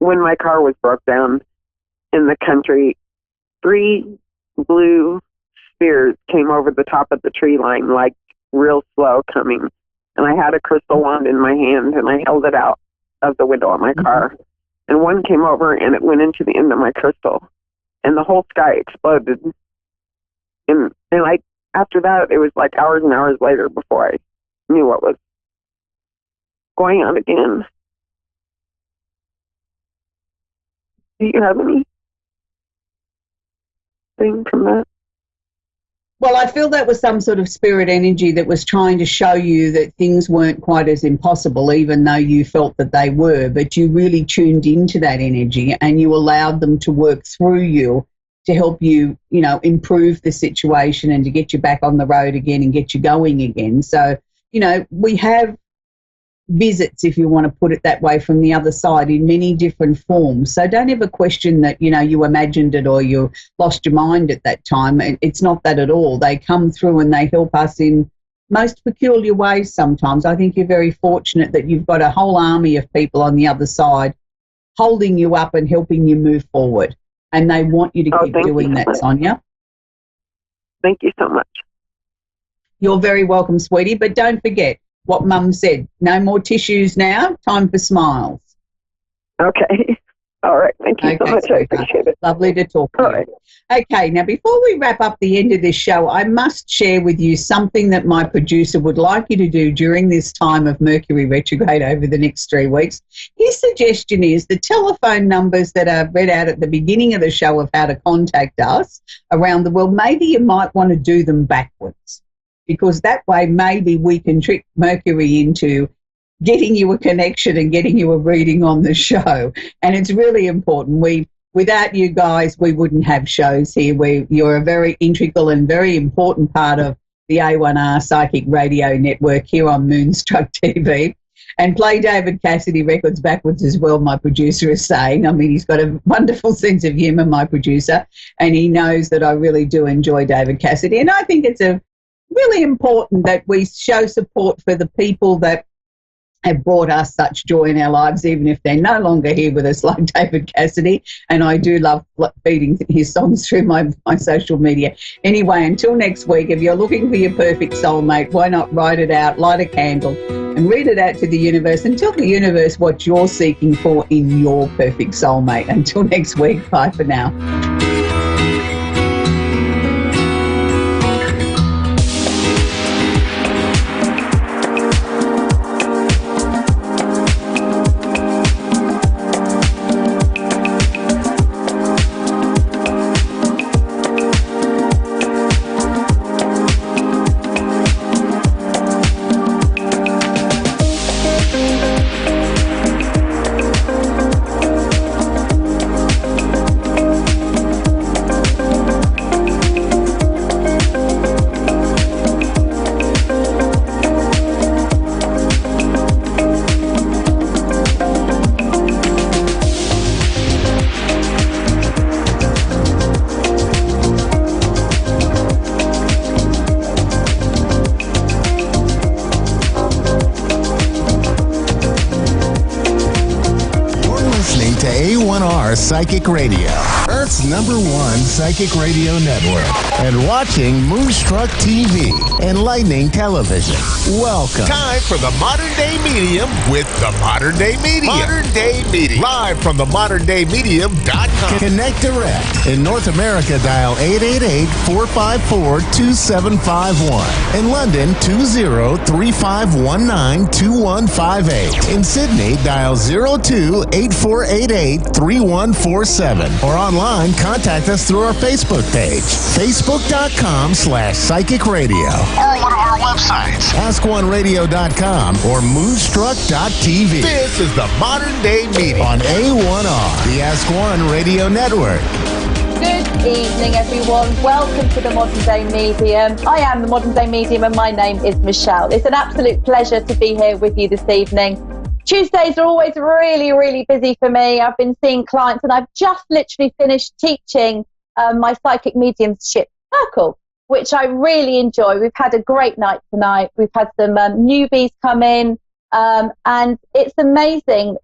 my car was broke down in the country, 3 blue spheres came over the top of the tree line, like real slow coming. And I had a crystal wand in my hand and I held it out of the window of my car. And one came over and it went into the end of my crystal. And the whole sky exploded. And like, after that, it was like hours and hours later before I knew what was going on again. Do you have anything from that? Well, I feel that was some sort of spirit energy that was trying to show you that things weren't quite as impossible, even though you felt that they were. But you really tuned into that energy and you allowed them to work through you to help you, you know, improve the situation and to get you back on the road again and get you going again. So, you know, we have visits, if you want to put it that way, from the other side in many different forms. So don't ever question that, you know, you imagined it or you lost your mind at that time. It's not that at all. They come through and they help us in most peculiar ways sometimes. I think you're very fortunate that you've got a whole army of people on the other side holding you up and helping you move forward. And they want you to keep doing that, Sonia. Thank you so much. You're very welcome, sweetie. But don't forget what Mum said. No more tissues now. Time for smiles. Okay. All right. Thank you so much. Sweetheart. I appreciate it. Lovely to talk to you. Right. Okay, now before we wrap up the end of this show, I must share with you something that my producer would like you to do during this time of Mercury retrograde over the next 3 weeks. His suggestion is the telephone numbers that are read out at the beginning of the show of how to contact us around the world, maybe you might want to do them backwards, because that way maybe we can trick Mercury into getting you a connection and getting you a reading on the show. And it's really important. Without you guys, we wouldn't have shows here. You're a very integral and very important part of the A1R Psychic Radio Network here on Moonstruck TV. And play David Cassidy records backwards as well, my producer is saying. I mean, he's got a wonderful sense of humour, my producer, and he knows that I really do enjoy David Cassidy. And I think it's really important that we show support for the people that have brought us such joy in our lives, even if they're no longer here with us, like David Cassidy. And I do love feeding his songs through my social media. Anyway, until next week, if you're looking for your perfect soulmate, why not write it out, light a candle, and read it out to the universe and tell the universe what you're seeking for in your perfect soulmate. Until next week, bye for now. A1R Psychic Radio, Earth's #1 psychic radio network, and watching Moonstruck TV, Enlightening Television. Welcome. Time for the Modern Day Medium with the Modern Day Medium. Modern Day Medium. Live from the moderndayMedium.com. Connect direct. In North America, dial 888-454-2751. In London, 20-3519-2158. In Sydney, dial 02-8488-3147. Or online, contact us through our Facebook page, facebook.com/psychic radio. Or one of our websites, AskOneRadio.com or Moonstruck.tv. This is the Modern Day Medium on A1R, the Ask One Radio Network. Good evening, everyone. Welcome to the Modern Day Medium. I am the Modern Day Medium and my name is Michelle. It's an absolute pleasure to be here with you this evening. Tuesdays are always really, really busy for me. I've been seeing clients and I've just literally finished teaching my psychic mediumship circle, which I really enjoy. We've had a great night tonight. We've had some newbies come in and it's amazing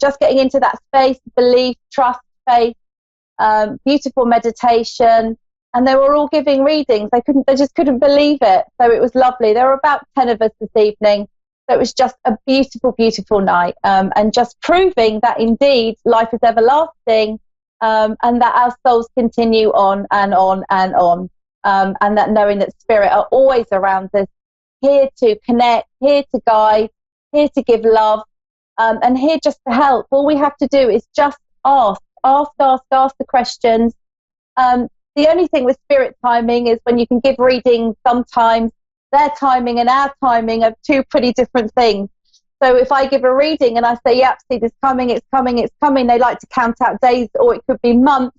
just getting into that space, belief, trust, faith, beautiful meditation, and they were all giving readings. They just couldn't believe it. So it was lovely. There were about 10 of us this evening. So it was just a beautiful, beautiful night, and just proving that indeed life is everlasting, and that our souls continue on and on and on, and that knowing that spirit are always around us, here to connect, here to guide, here to give love, and here just to help. All we have to do is just ask the questions. The only thing with spirit timing is when you can give readings, sometimes their timing and our timing are two pretty different things. So if I give a reading and I say, yep, see this coming, it's coming, it's coming, they like to count out days, or it could be months.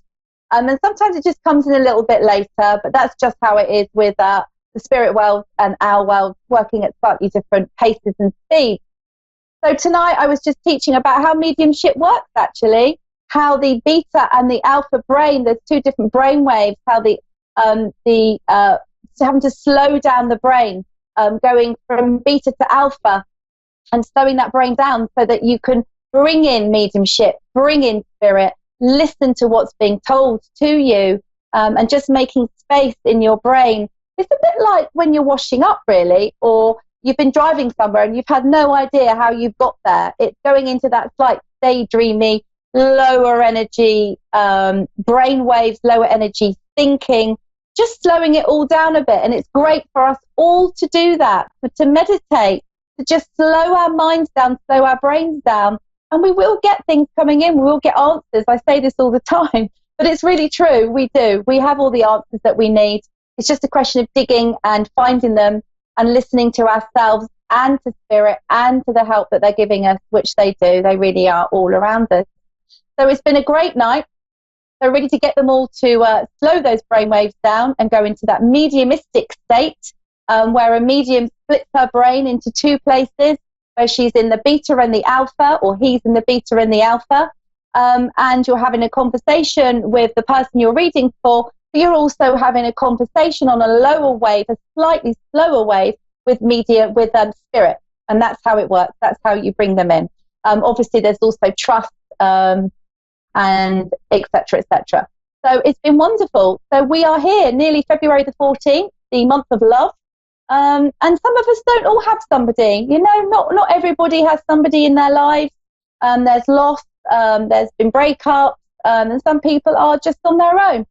And sometimes it just comes in a little bit later, but that's just how it is with the spirit world and our world, working at slightly different paces and speeds. So tonight I was just teaching about how mediumship works, actually, how the beta and the alpha brain, there's two different brain waves, how having to slow down the brain, going from beta to alpha and slowing that brain down so that you can bring in mediumship, bring in spirit, listen to what's being told to you, and just making space in your brain. It's a bit like when you're washing up, really, or you've been driving somewhere and you've had no idea how you've got there. It's going into that slight daydreamy, lower energy brain waves, lower energy thinking, just slowing it all down a bit. And it's great for us all to do that, to meditate, to just slow our minds down, slow our brains down, and we will get things coming in. We will get answers. I say this all the time, but it's really true. We do. We have all the answers that we need. It's just a question of digging and finding them and listening to ourselves and to spirit and to the help that they're giving us, which they do. They really are all around us. So it's been a great night. So really to get them all to slow those brainwaves down and go into that mediumistic state, where a medium splits her brain into two places, where she's in the beta and the alpha, or he's in the beta and the alpha, and you're having a conversation with the person you're reading for, but you're also having a conversation on a lower wave, a slightly slower wave with spirit, and that's how it works. That's how you bring them in. Obviously, there's also trust, and etc., etc. So it's been wonderful. So we are here, nearly February the 14th, the month of love. And some of us don't all have somebody, not everybody has somebody in their lives. There's loss, there's been breakups, and some people are just on their own.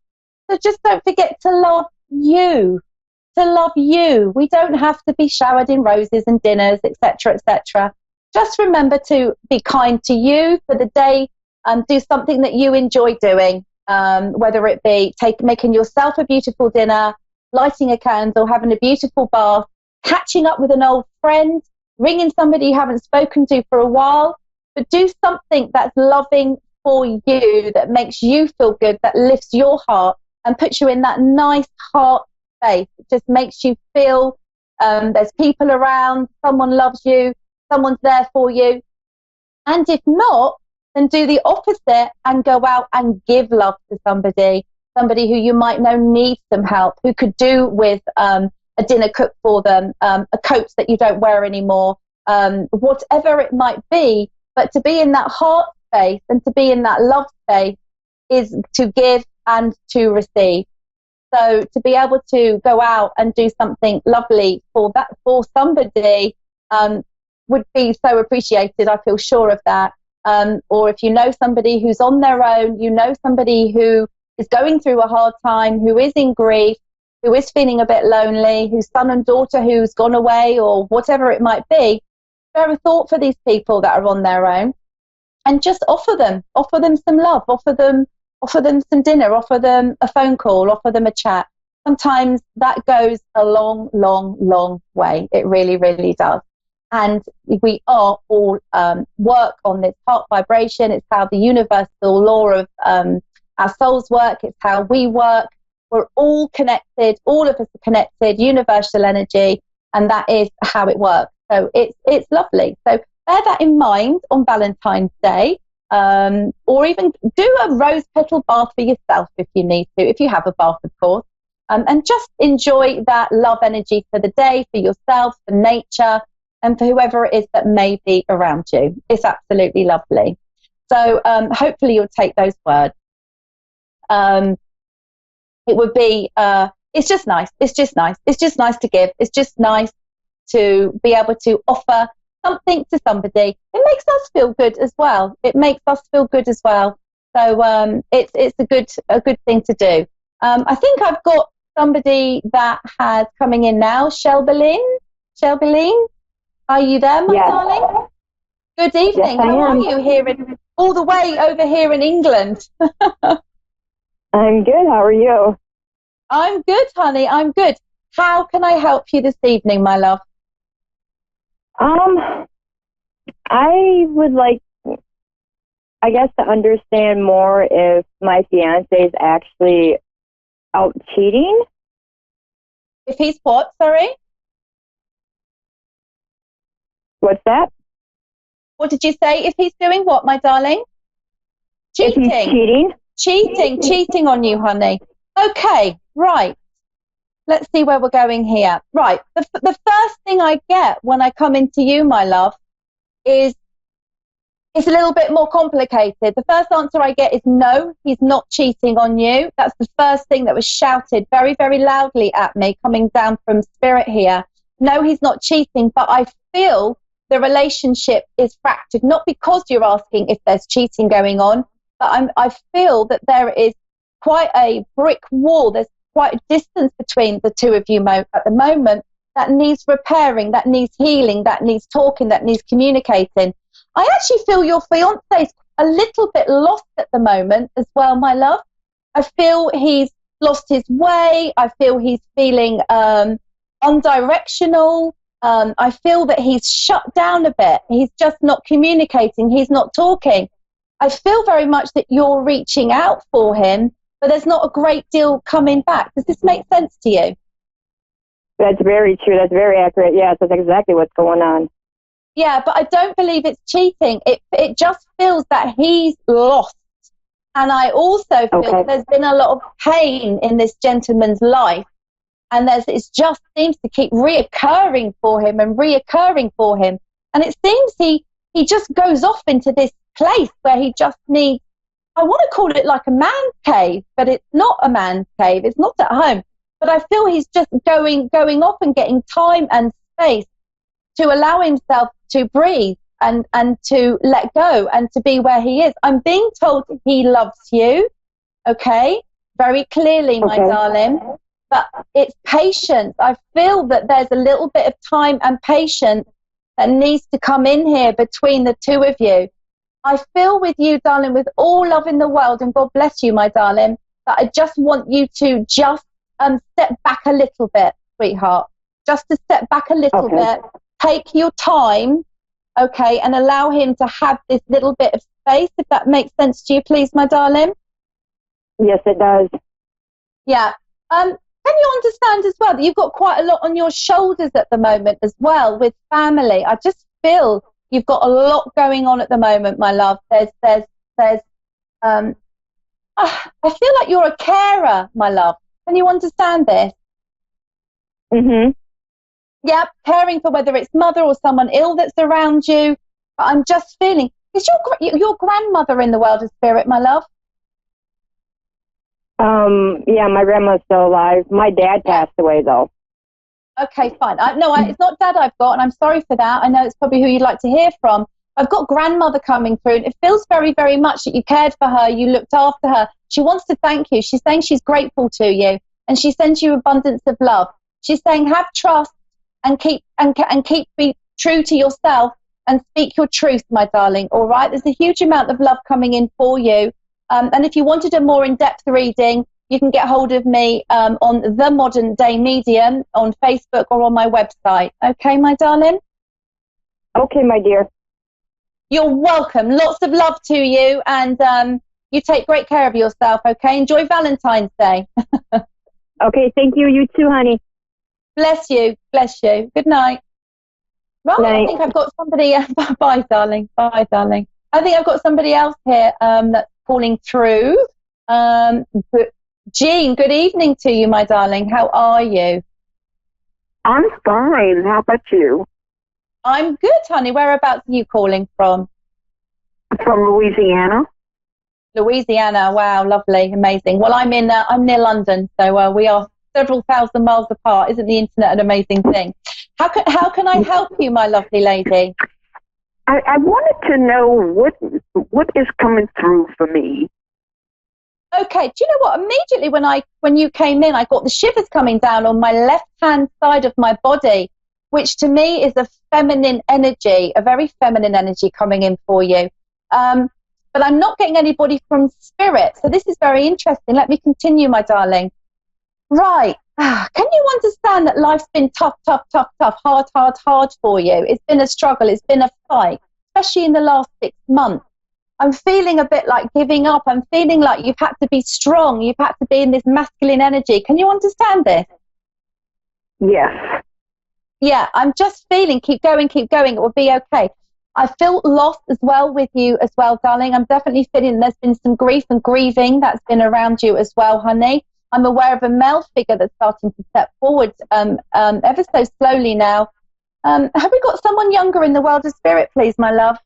So just don't forget to love you, We don't have to be showered in roses and dinners, etc., etc. Just remember to be kind to you for the day, do something that you enjoy doing, whether it be making yourself a beautiful dinner, lighting a candle, having a beautiful bath, catching up with an old friend, ringing somebody you haven't spoken to for a while, but do something that's loving for you, that makes you feel good, that lifts your heart and puts you in that nice heart space. It just makes you feel there's people around, someone loves you, someone's there for you. And if not, then do the opposite and go out and give love to somebody who you might know needs some help, who could do with a dinner cooked for them, a coat that you don't wear anymore, whatever it might be. But to be in that heart space and to be in that love space is to give and to receive. So to be able to go out and do something lovely for somebody would be so appreciated. I feel sure of that. Or if you know somebody who's on their own, somebody who is going through a hard time, who is in grief, who is feeling a bit lonely, whose son and daughter who's gone away, or whatever it might be, spare a thought for these people that are on their own, and just offer them some love, offer them some dinner, offer them a phone call, offer them a chat. Sometimes that goes a long, long, long way. It really, really does. And we are all work on this heart vibration. It's how the universal law of our souls work. It's how we work. We're all connected. All of us are connected. Universal energy, and that is how it works. So it's lovely. So bear that in mind on Valentine's Day, or even do a rose petal bath for yourself if you need to, if you have a bath, of course, and just enjoy that love energy for the day, for yourself, for nature, and for whoever it is that may be around you. It's absolutely lovely. So hopefully you'll take those words. It would be, it's just nice. It's just nice. It's just nice to give. It's just nice to be able to offer something to somebody. It makes us feel good as well. So it's a good thing to do. I think I've got somebody that has coming in now. Shelby-Lynn, are you there, my darling? Good evening. Yes, How are you all the way over here in England? I'm good. How are you? I'm good, honey. I'm good. How can I help you this evening, my love? I would like, I guess, to understand more if my fiance is actually out cheating. If he's what? Sorry? What's that? What did you say? If he's doing what, my darling? Cheating. If he's cheating. Cheating on you, honey. Okay, right. Let's see where we're going here. Right. The first thing I get when I come into you, my love, is It's a little bit more complicated. The first answer I get is no, he's not cheating on you. That's the first thing that was shouted very, very loudly at me coming down from spirit here. No, he's not cheating, but I feel the relationship is fractured, not because you're asking if there's cheating going on, but I feel that there is quite a brick wall. There's quite a distance between the two of you at the moment that needs repairing, that needs healing, that needs talking, that needs communicating. I actually feel your fiance is a little bit lost at the moment as well, my love. I feel he's lost his way. I feel he's feeling undirectional. I feel that he's shut down a bit. He's just not communicating. He's not talking. I feel very much that you're reaching out for him, but there's not a great deal coming back. Does this make sense to you? That's very true. That's very accurate. Yes, that's exactly what's going on. Yeah, but I don't believe it's cheating. It just feels that he's lost. And I also feel that there's been a lot of pain in this gentleman's life. And it just seems to keep reoccurring for him. And it seems he just goes off into this place where he just needs, I want to call it like a man cave, but it's not a man cave. It's not at home. But I feel he's just going off and getting time and space to allow himself to breathe and to let go and to be where he is. I'm being told he loves you, okay, very clearly, my darling, but it's patience. I feel that there's a little bit of time and patience that needs to come in here between the two of you. I feel with you, darling, with all love in the world, and God bless you, my darling, that I just want you to just step back a little bit, sweetheart, just to step back a little bit. Take your time, okay, and allow him to have this little bit of space, if that makes sense to you, please, my darling. Yes, it does. Yeah. Can you understand as well that you've got quite a lot on your shoulders at the moment as well with family? I just feel you've got a lot going on at the moment, my love. I feel like you're a carer, my love. Can you understand this? Mm-hmm. Yeah, caring for whether it's mother or someone ill that's around you. But I'm just feeling, is your grandmother in the world of spirit, my love? Yeah, my grandma's still alive. My dad passed away, though. Okay, fine. It's not dad I've got, and I'm sorry for that. I know it's probably who you'd like to hear from. I've got grandmother coming through, and it feels very, very much that you cared for her, you looked after her. She wants to thank you. She's saying she's grateful to you, and she sends you abundance of love. She's saying have trust and keep be true to yourself and speak your truth, my darling. All right, there's a huge amount of love coming in for you. And if you wanted a more in-depth reading, you can get hold of me on The Modern Day Medium on Facebook or on my website. Okay, my darling? Okay, my dear. You're welcome. Lots of love to you, and you take great care of yourself, okay? Enjoy Valentine's Day. Okay, thank you. You too, honey. Bless you. Bless you. Good night. Right, night. I think I've got somebody... Bye, darling. Bye, darling. I think I've got somebody else here that's calling through. Jean, good evening to you, my darling. How are you? I'm fine. How about you? I'm good, honey. Whereabouts are you calling from? From Louisiana. Louisiana. Wow, lovely, amazing. Well, I'm near London, so we are several thousand miles apart. Isn't the internet an amazing thing? How can I help you, my lovely lady? I wanted to know what is coming through for me. Okay, do you know what? Immediately when you came in, I got the shivers coming down on my left-hand side of my body, which to me is a feminine energy, a very feminine energy coming in for you. But I'm not getting anybody from spirit, so this is very interesting. Let me continue, my darling. Right. Can you understand that life's been tough, hard for you? It's been a struggle. It's been a fight, especially in the last 6 months. I'm feeling a bit like giving up. I'm feeling like you've had to be strong. You've had to be in this masculine energy. Can you understand this? Yes. Yeah, I'm just feeling, keep going. It will be okay. I feel lost as well with you as well, darling. I'm definitely feeling there's been some grief and grieving that's been around you as well, honey. I'm aware of a male figure that's starting to step forward ever so slowly now. Have we got someone younger in the world of spirit, please, my love?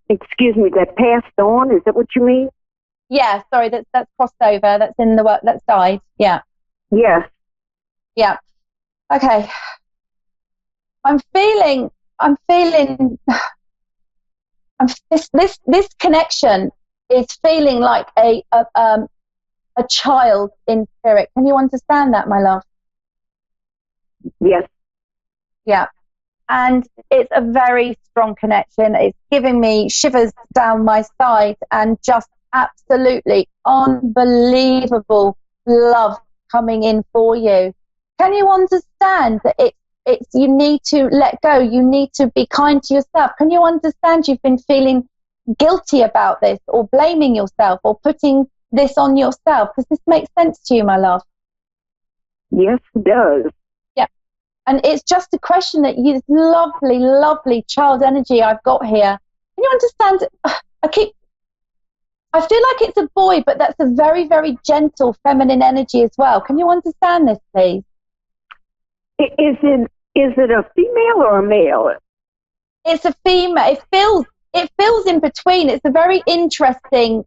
excuse me, that passed on? Is that what you mean? Yeah, sorry, that's crossed over. That's in the work. That's died. Yeah. Yes. Yeah. Okay. I'm feeling. This connection is feeling like a child in spirit. Can you understand that, my love? Yes. Yeah. And it's a very strong connection. It's giving me shivers down my side and just absolutely unbelievable love coming in for you. Can you understand that it's you need to let go? You need to be kind to yourself. Can you understand you've been feeling guilty about this, or blaming yourself, or putting this on yourself? Does this make sense to you, my love? Yes, it does. Yeah. And it's just a question that you, this lovely, lovely child energy I've got here. Can you understand? I feel like it's a boy, but that's a very, very gentle feminine energy as well. Can you understand this, please? Is it a female or a male? It's a female. It feels in between. It's a very interesting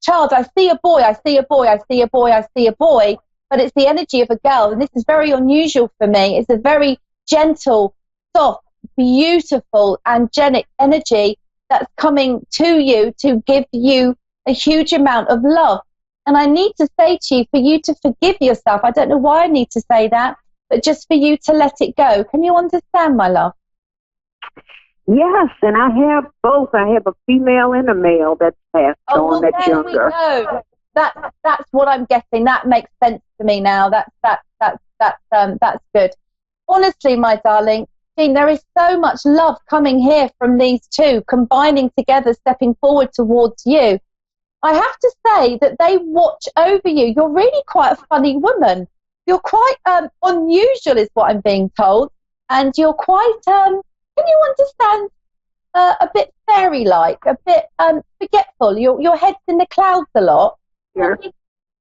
child. I see a boy, I see a boy, I see a boy, I see a boy, but it's the energy of a girl. And this is very unusual for me. It's a very gentle, soft, beautiful, angelic energy that's coming to you to give you a huge amount of love. And I need to say to you, for you to forgive yourself. I don't know why I need to say that, but just for you to let it go. Can you understand, my love? Yes, and I have both. I have a female and a male that's passed on, that's younger. We go. That's what I'm getting. That makes sense to me now. That's good. Honestly, my darling, Jean, there is so much love coming here from these two, combining together, stepping forward towards you. I have to say that they watch over you. You're really quite a funny woman. You're quite unusual, is what I'm being told, and you're quite. Can you understand? A bit fairy-like, a bit forgetful. Your head's in the clouds a lot. Sure.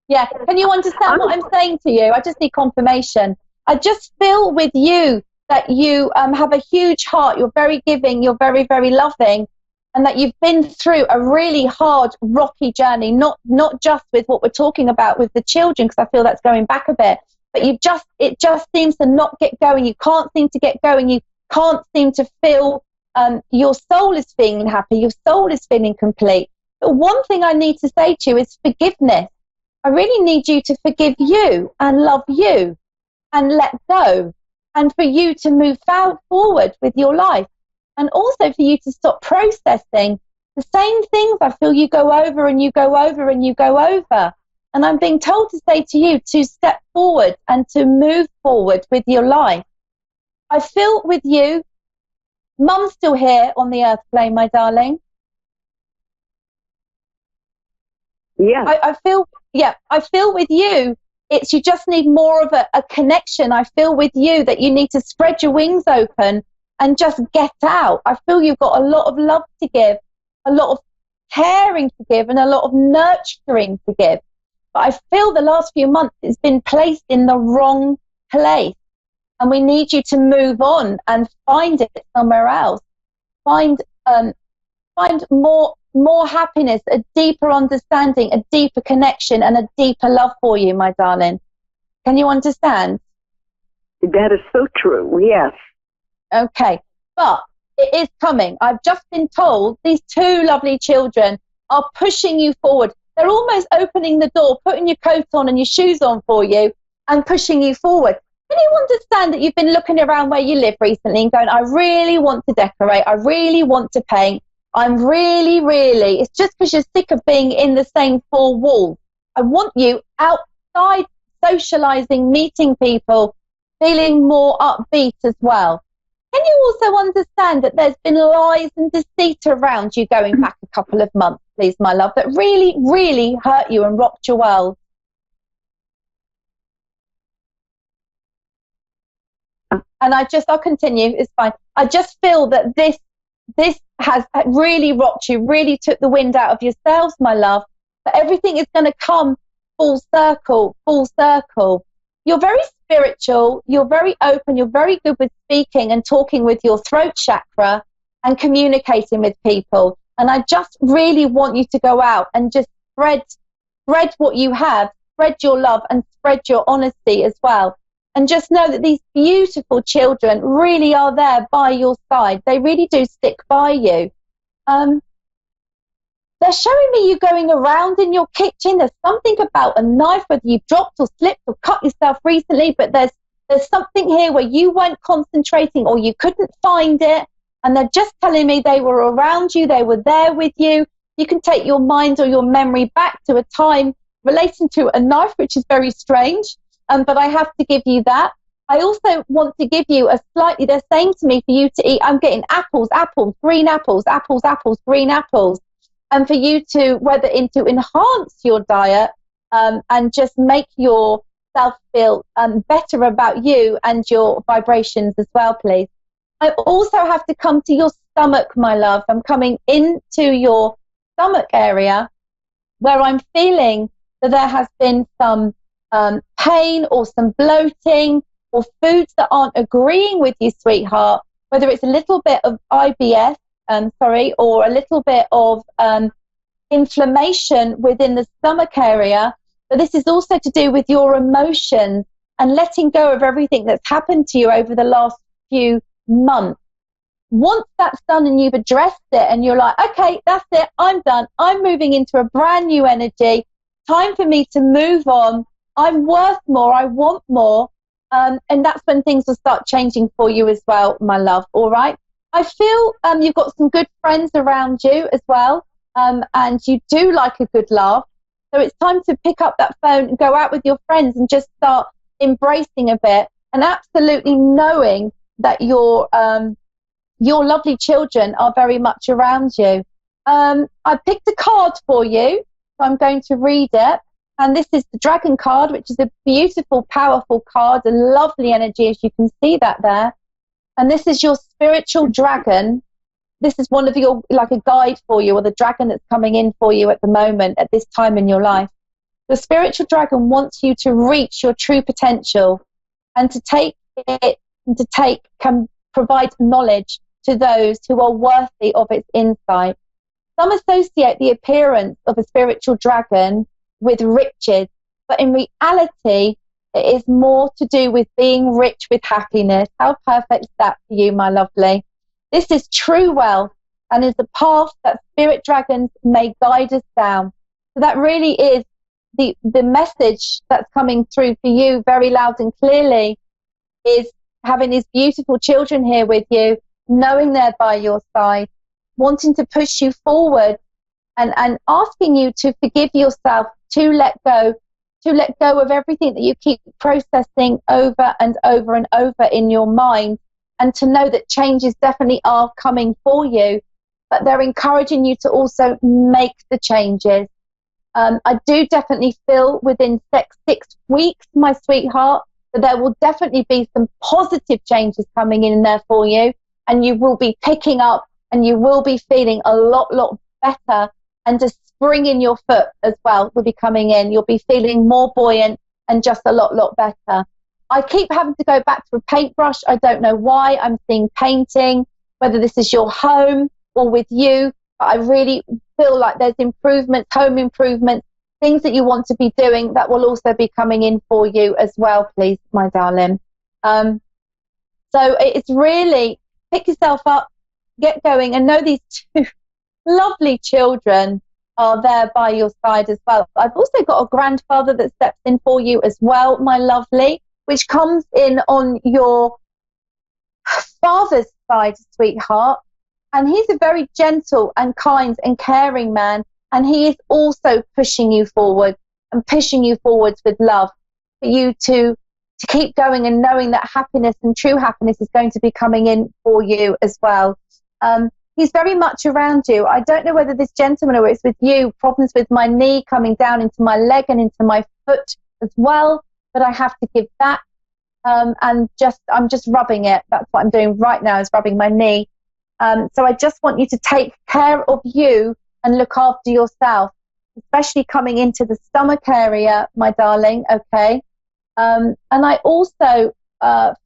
Yeah. Can you understand what I'm saying to you? I just need confirmation. I just feel with you that you have a huge heart. You're very giving. You're very, very loving, and that you've been through a really hard, rocky journey. Not just with what we're talking about with the children, because I feel that's going back a bit. But it just seems to not get going. You can't seem to get going. You can't seem to feel. Your soul is feeling happy, your soul is feeling complete. But one thing I need to say to you is forgiveness. I really need you to forgive you and love you and let go, and for you to move forward with your life, and also for you to stop processing the same things I feel you go over and you go over and you go over. And I'm being told to say to you to step forward and to move forward with your life. I feel with you, Mum's still here on the earth plane, my darling. Yeah. I feel with you, it's you just need more of a connection. I feel with you that you need to spread your wings open and just get out. I feel you've got a lot of love to give, a lot of caring to give, and a lot of nurturing to give. But I feel the last few months it's been placed in the wrong place. And we need you to move on and find it somewhere else. Find more happiness, a deeper understanding, a deeper connection, and a deeper love for you, my darling. Can you understand? That is so true, yes. Okay, but it is coming. I've just been told these two lovely children are pushing you forward. They're almost opening the door, putting your coat on and your shoes on for you, and pushing you forward. Can you understand that you've been looking around where you live recently and going, I really want to decorate, I really want to paint, I'm really, it's just because you're sick of being in the same four walls. I want you outside, socialising, meeting people, feeling more upbeat as well. Can you also understand that there's been lies and deceit around you going back a couple of months, please, my love, that really, really hurt you and rocked your world? And I'll continue, it's fine. I just feel that this has really rocked you, really took the wind out of yourselves, my love. But everything is going to come full circle. You're very spiritual, you're very open, you're very good with speaking and talking with your throat chakra. and communicating with people. And I just really want you to go out and just spread what you have, spread your love and spread your honesty as well. And just know that these beautiful children really are there by your side. They really do stick by you. They're showing me you going around in your kitchen. There's something about a knife, whether you've dropped or slipped or cut yourself recently, but there's something here where you weren't concentrating or you couldn't find it. And they're just telling me they were around you, they were there with you. You can take your mind or your memory back to a time relating to a knife, which is very strange, but I have to give you that. I also want to give you they're saying to me for you to eat, I'm getting apples, green apples, green apples, and for you to enhance your diet and just make yourself feel better about you and your vibrations as well, please. I also have to come to your stomach, my love. I'm coming into your stomach area where I'm feeling that there has been some pain or some bloating or foods that aren't agreeing with you, sweetheart, whether it's a little bit of IBS, or a little bit of inflammation within the stomach area. But this is also to do with your emotions and letting go of everything that's happened to you over the last few months. Once that's done and you've addressed it and you're like, okay, that's it, I'm done, I'm moving into a brand new energy, time for me to move on, I'm worth more, I want more, and that's when things will start changing for you as well, my love. All right, I feel you've got some good friends around you as well, and you do like a good laugh, so it's time to pick up that phone and go out with your friends and just start embracing a bit and absolutely knowing that your lovely children are very much around you. I picked a card for you, so I'm going to read it. And this is the Dragon card, which is a beautiful, powerful card, a lovely energy, as you can see that there. And this is your spiritual dragon. This is one of your, like a guide for you, or the dragon that's coming in for you at the moment, at this time in your life. The spiritual dragon wants you to reach your true potential and to can provide knowledge to those who are worthy of its insight. Some associate the appearance of a spiritual dragon with riches, but in reality, it is more to do with being rich with happiness. How perfect is that for you, my lovely? This is true wealth and is the path that spirit dragons may guide us down. So that really is the message that's coming through for you very loud and clearly, is having these beautiful children here with you, knowing they're by your side, wanting to push you forward and asking you to forgive yourself, to let go of everything that you keep processing over and over and over in your mind, and to know that changes definitely are coming for you, but they're encouraging you to also make the changes. I do definitely feel within 6 weeks, my sweetheart, that there will definitely be some positive changes coming in there for you, and you will be picking up and you will be feeling a lot better, and a spring in your foot as well will be coming in. You'll be feeling more buoyant and just a lot better. I keep having to go back to a paintbrush. I don't know why. I'm seeing painting, whether this is your home or with you, but I really feel like there's improvements, home improvements, things that you want to be doing that will also be coming in for you as well, please, my darling. So it's really pick yourself up, get going, and know these two lovely children are there by your side as well. I've also got a grandfather that steps in for you as well, my lovely, which comes in on your father's side, sweetheart. And he's a very gentle and kind and caring man. And he is also pushing you forward and pushing you forwards with love for you to keep going, and knowing that happiness and true happiness is going to be coming in for you as well. He's very much around you. I don't know whether this gentleman or it's with you, problems with my knee coming down into my leg and into my foot as well, but I have to give that. And I'm just rubbing it. That's what I'm doing right now, is rubbing my knee. So I just want you to take care of you and look after yourself, especially coming into the stomach area, my darling, okay? And I also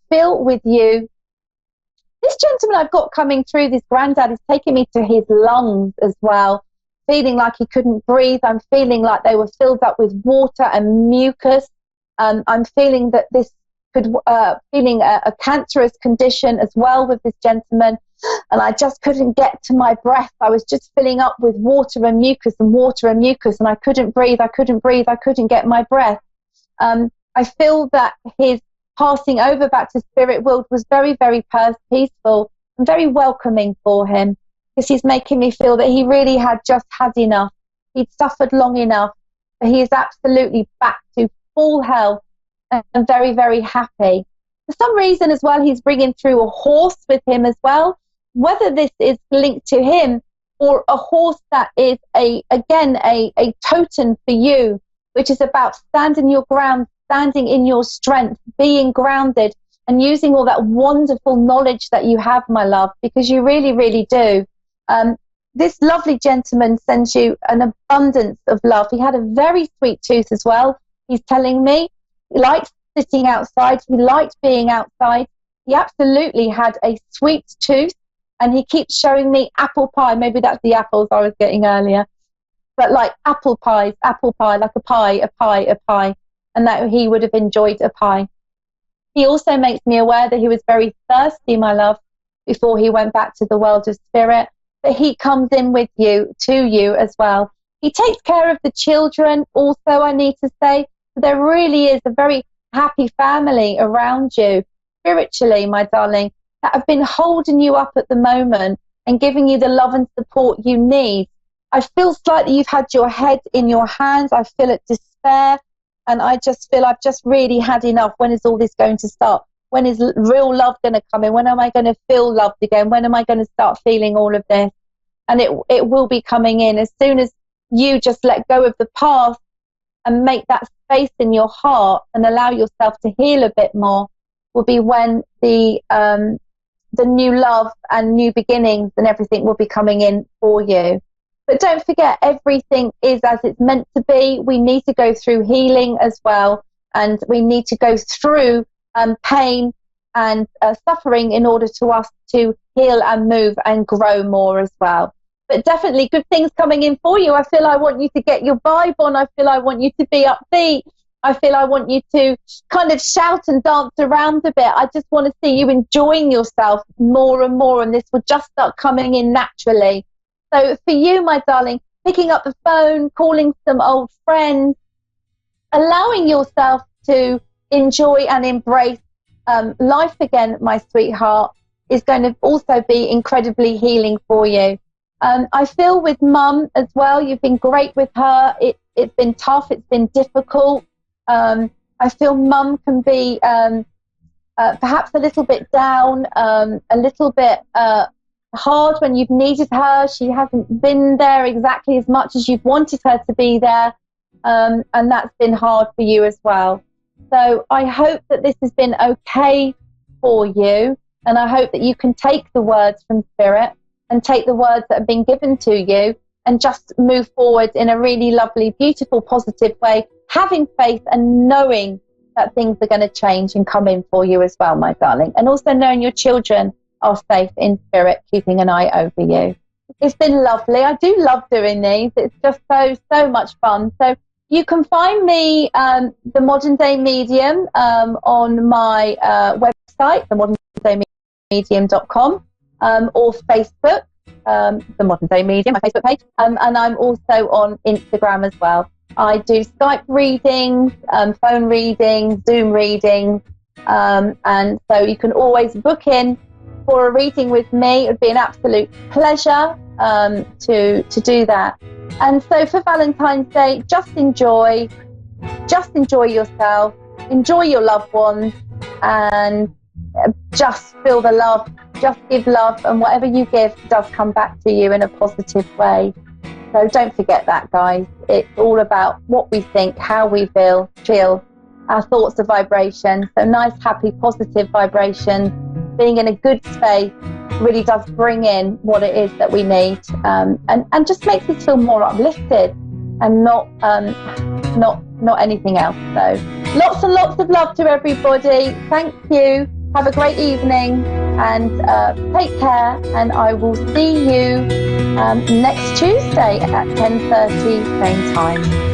feel with you This gentleman I've got coming through, this granddad, is taking me to his lungs as well, feeling like he couldn't breathe. I'm feeling like they were filled up with water and mucus. I'm feeling that this could, feeling a cancerous condition as well with this gentleman. And I just couldn't get to my breath. I was just filling up with water and mucus and water and mucus, and I couldn't breathe. I couldn't breathe. I couldn't get my breath. I feel that his passing over back to spirit world was very, very peaceful and very welcoming for him, because he's making me feel that he really had just had enough. He'd suffered long enough, but he is absolutely back to full health and very, very happy. For some reason as well, he's bringing through a horse with him as well. Whether this is linked to him or a horse that is a totem for you, which is about standing your ground, standing in your strength, being grounded, and using all that wonderful knowledge that you have, my love, because you really, really do. This lovely gentleman sends you an abundance of love. He had a very sweet tooth as well. He's telling me he likes sitting outside. He liked being outside. He absolutely had a sweet tooth, and he keeps showing me apple pie. Maybe that's the apples I was getting earlier. But like apple pie, like a pie. And that he would have enjoyed a pie. He also makes me aware that he was very thirsty, my love, before he went back to the world of spirit. But he comes in with you, to you as well. He takes care of the children also, I need to say. There really is a very happy family around you, spiritually, my darling, that have been holding you up at the moment and giving you the love and support you need. I feel slightly you've had your head in your hands. I feel it despair. And I just feel I've just really had enough. When is all this going to stop? When is real love going to come in? When am I going to feel loved again? When am I going to start feeling all of this? And it will be coming in as soon as you just let go of the past and make that space in your heart and allow yourself to heal a bit more, will be when the new love and new beginnings and everything will be coming in for you. But don't forget, everything is as it's meant to be. We need to go through healing as well, and we need to go through pain and suffering in order to us to heal and move and grow more as well. But definitely good things coming in for you. I feel I want you to get your vibe on. I feel I want you to be upbeat. I feel I want you to kind of shout and dance around a bit. I just want to see you enjoying yourself more and more, and this will just start coming in naturally. So for you, my darling, picking up the phone, calling some old friends, allowing yourself to enjoy and embrace life again, my sweetheart, is going to also be incredibly healing for you. I feel with Mum as well, you've been great with her. It's been tough, it's been difficult. I feel Mum can be perhaps a little bit down, a little bit hard when you've needed her. She hasn't been there exactly as much as you've wanted her to be there, and that's been hard for you as well. So I hope that this has been okay for you, and I hope that you can take the words from Spirit and take the words that have been given to you and just move forward in a really lovely, beautiful, positive way, having faith and knowing that things are going to change and come in for you as well, my darling, and also knowing your children are safe in Spirit, keeping an eye over you. It's been lovely. I do love doing these. It's just so much fun. So you can find me, The Modern Day Medium, on my website, themoderndaymedium.com, or Facebook, The Modern Day Medium, my Facebook page, and I'm also on Instagram as well. I do Skype readings, phone readings, Zoom readings, and so you can always book in for a reading with me. It would be an absolute pleasure to do that. And so for Valentine's Day, just enjoy yourself, enjoy your loved ones, and just feel the love, just give love, and whatever you give does come back to you in a positive way. So don't forget that, guys. It's all about what we think, how we feel. Our thoughts are vibration. So nice, happy, positive vibration, being in a good space really does bring in what it is that we need, and just makes us feel more uplifted and not anything else. So lots and lots of love to everybody. Thank you. Have a great evening. and take care, and I will see you next Tuesday at 10:30 same time.